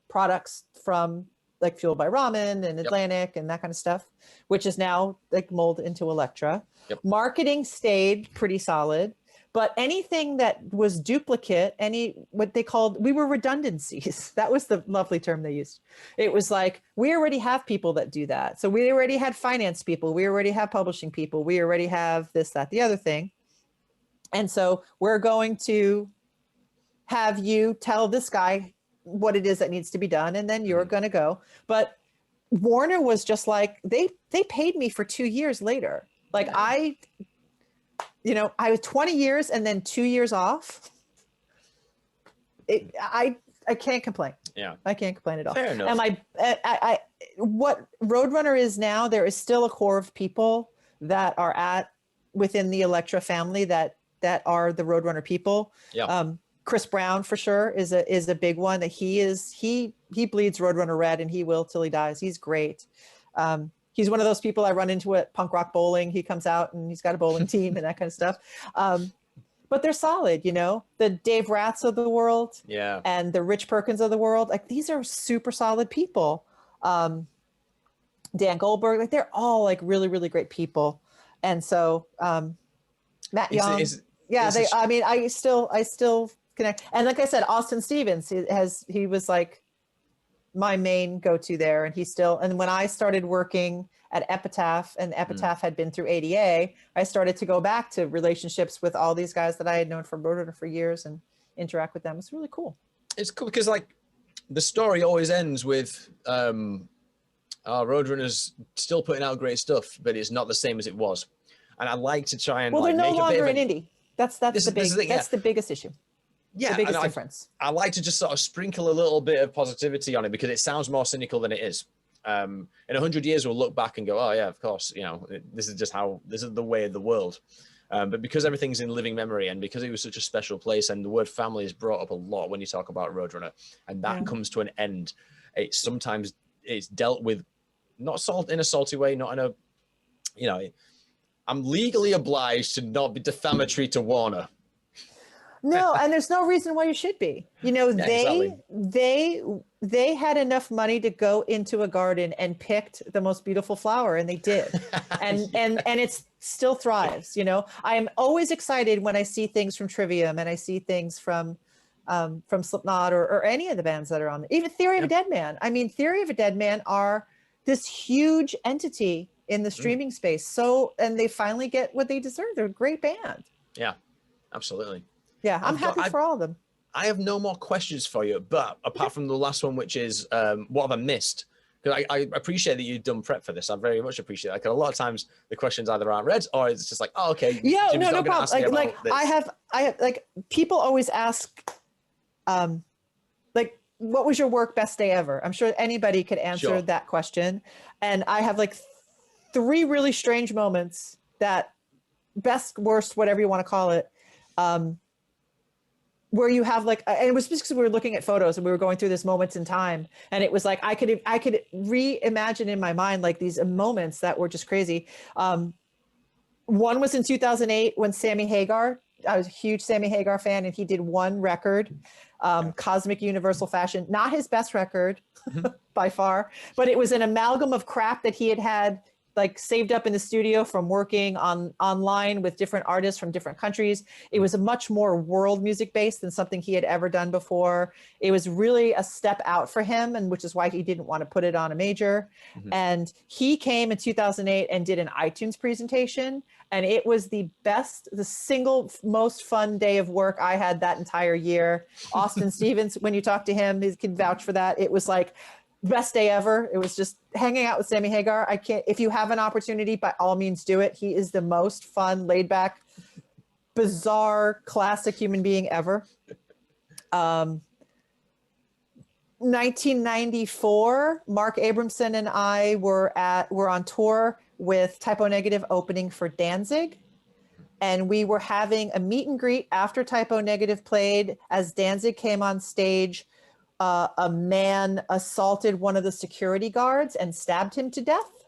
products from like Fueled by Ramen and Atlantic and that kind of stuff, which is now like molded into Elektra. Marketing stayed pretty solid, but anything that was duplicate, we were redundancies. That was the lovely term they used. It was like, we already have people that do that. So we already had finance people. We already have publishing people. We already have this, that, the other thing. And so we're going to have you tell this guy what it is that needs to be done. And then you're going to go. But Warner was just like, they paid me for 2 years later. Like I was 20 years and then 2 years off. I can't complain. Yeah. I can't complain at all. Fair enough. And what Roadrunner is now, there is still a core of people that are within the Elektra family that are the Roadrunner people. Yeah. Chris Brown for sure is a big one. That he bleeds Roadrunner red, and he will till he dies. He's great. He's one of those people I run into at punk rock bowling. He comes out and he's got a bowling team and that kind of stuff. But they're solid, you know, the Dave Ratz of the world, and the Rich Perkins of the world. Like, these are super solid people. Dan Goldberg, like, they're all like really, really great people. And so Matt Young. Yeah, I still connect. And like I said, Austin Stevens he was like my main go-to there. And when I started working at Epitaph, and Epitaph had been through ADA, I started to go back to relationships with all these guys that I had known from Roadrunner for years and interact with them. It's really cool. It's cool because like the story always ends with Roadrunner's still putting out great stuff, but it's not the same as it was. And I like to try and they're no longer an indie. That's the biggest issue. Yeah, the biggest difference. I like to just sort of sprinkle a little bit of positivity on it because it sounds more cynical than it is. In 100 years, we'll look back and go, oh yeah, of course, this is the way of the world. But because everything's in living memory and because it was such a special place, and the word family is brought up a lot when you talk about Roadrunner, and that comes to an end, sometimes it's dealt with not in a salty way, not in a, I'm legally obliged to not be defamatory to Warner. No, and there's no reason why you should be. They had enough money to go into a garden and picked the most beautiful flower, and they did. And it still thrives. I am always excited when I see things from Trivium and I see things from Slipknot or any of the bands that are on there. Even Theory of a Dead Man. I mean, Theory of a Dead Man are this huge entity in the streaming space. And they finally get what they deserve. They're a great band. Yeah, absolutely. Yeah, I'm happy for all of them. I have no more questions for you, but apart from the last one, which is what have I missed? Because I appreciate that you've done prep for this. I very much appreciate it. Like a lot of times the questions either aren't read or it's just like, oh, okay. Yeah, no problem. I have like people always ask, like, what was your work best day ever? I'm sure anybody could answer that question. And I have like 3 really strange moments that best, worst, whatever you want to call it. Where you have like, and it was just because we were looking at photos and we were going through this moments in time, and it was like I could reimagine in my mind like these moments that were just crazy. One was in 2008 when Sammy Hagar. I was a huge Sammy Hagar fan, and he did one record, Cosmic Universal Fashion, not his best record by far, but it was an amalgam of crap that he had like saved up in the studio from working online with different artists from different countries. It was a much more world music based than something he had ever done before. It was really a step out for him, and which is why he didn't want to put it on a major. And he came in 2008 and did an iTunes presentation, and it was the single most fun day of work I had that entire year. Austin Stevens, when you talk to him, he can vouch for that. It was like best day ever. It was just hanging out with Sammy Hagar. If you have an opportunity, by all means do it. He is the most fun, laid back, bizarre, classic human being ever. 1994, Mark Abramson and I were on tour with Typo Negative opening for Danzig. And we were having a meet and greet after Typo Negative played. As Danzig came on stage, a man assaulted one of the security guards and stabbed him to death.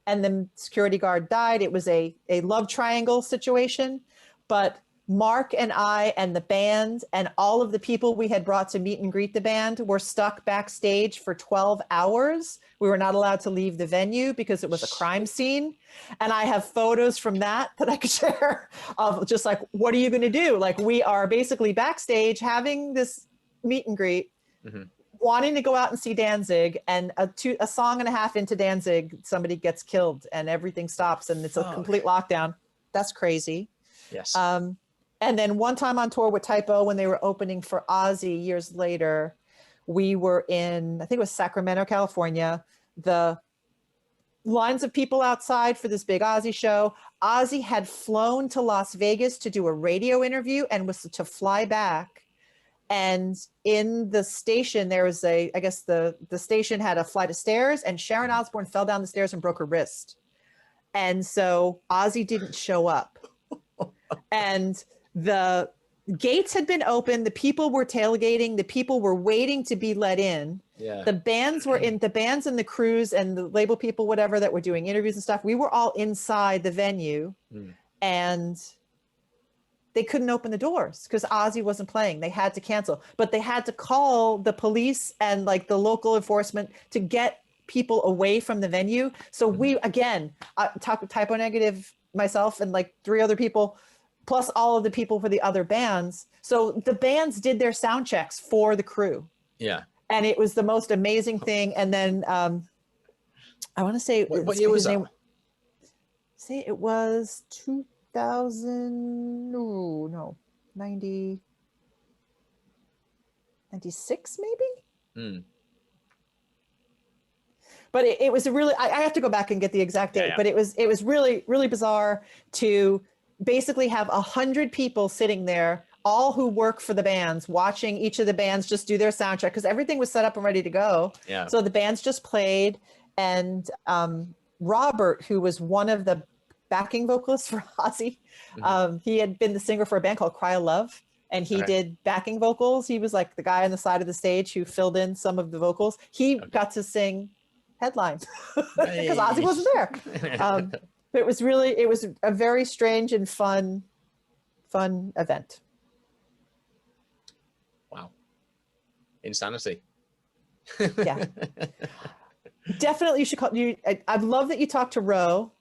And the security guard died. It was a love triangle situation. But Mark and I and the band and all of the people we had brought to meet and greet the band were stuck backstage for 12 hours. We were not allowed to leave the venue because it was a crime scene. And I have photos from that I could share of just like, what are you going to do? Like, we are basically backstage having this meet and greet, wanting to go out and see Danzig, and a song and a half into Danzig, somebody gets killed and everything stops and it's a complete lockdown. That's crazy. Yes. And then one time on tour with Typo, when they were opening for Ozzy years later, we were in, I think it was Sacramento, California. The lines of people outside for this big Ozzy show. Ozzy had flown to Las Vegas to do a radio interview and was to fly back. And in the station, there was I guess the station had a flight of stairs, and Sharon Osbourne fell down the stairs and broke her wrist. And so Ozzy didn't show up. And the gates had been open. The people were tailgating. The people were waiting to be let in. Yeah. The bands and the crews and the label people, whatever, that were doing interviews and stuff. We were all inside the venue, and they couldn't open the doors because Ozzy wasn't playing. They had to cancel, but they had to call the police and like the local enforcement to get people away from the venue. So we, again, Typo Negative, myself and like 3 other people, plus all of the people for the other bands. So the bands did their sound checks for the crew. Yeah. And it was the most amazing thing. And then I want to say, what year was that? Say it was 2000, no, 90, 96 maybe? But it was a really, I have to go back and get the exact date, but it was really, really bizarre to basically have 100 people sitting there, all who work for the bands, watching each of the bands just do their sound check, because everything was set up and ready to go. Yeah. So the bands just played, and Robert, who was one of the backing vocalists for Ozzy, he had been the singer for a band called Cry of Love, and he did backing vocals. He was like the guy on the side of the stage who filled in some of the vocals. He got to sing headline because Ozzy wasn't there. It was a very strange and fun event. Wow. Insanity. Yeah. Definitely you should call you. I love that you talked to Ro.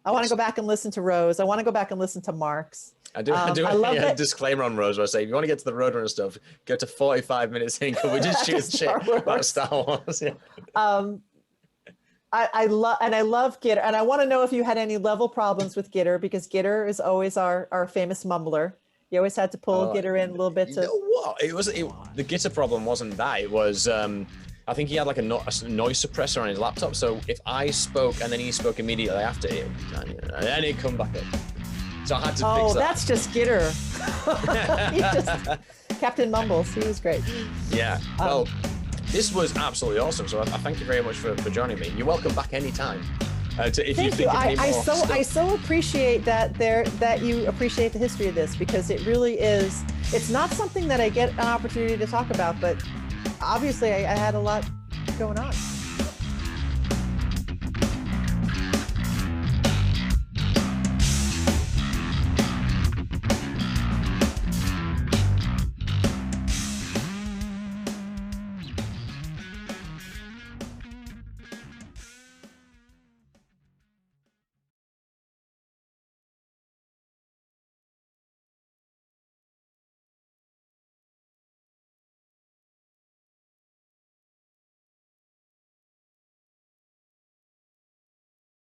I want to go back and listen to Rose. I want to go back and listen to Mark's. I do love a disclaimer on Rose where I say, if you want to get to the Roadrunner stuff, go to 45 minutes in, because we just shoot shit about Star Wars. Yeah. I love Gitter, and I want to know if you had any level problems with Gitter, because Gitter is always our famous mumbler. You always had to pull Gitter in a little bit to. You know what? The Gitter problem wasn't that. It was I think he had like a noise suppressor on his laptop. So if I spoke and then he spoke immediately after it, and then he'd come back up. So I had to fix that. Oh, that's just Gitter. Captain Mumbles. He was great. Yeah. Well. This was absolutely awesome. So I thank you very much for joining me. You're welcome back anytime. Thank you. I so appreciate that you appreciate the history of this, because it really is. It's not something that I get an opportunity to talk about, but obviously I had a lot going on.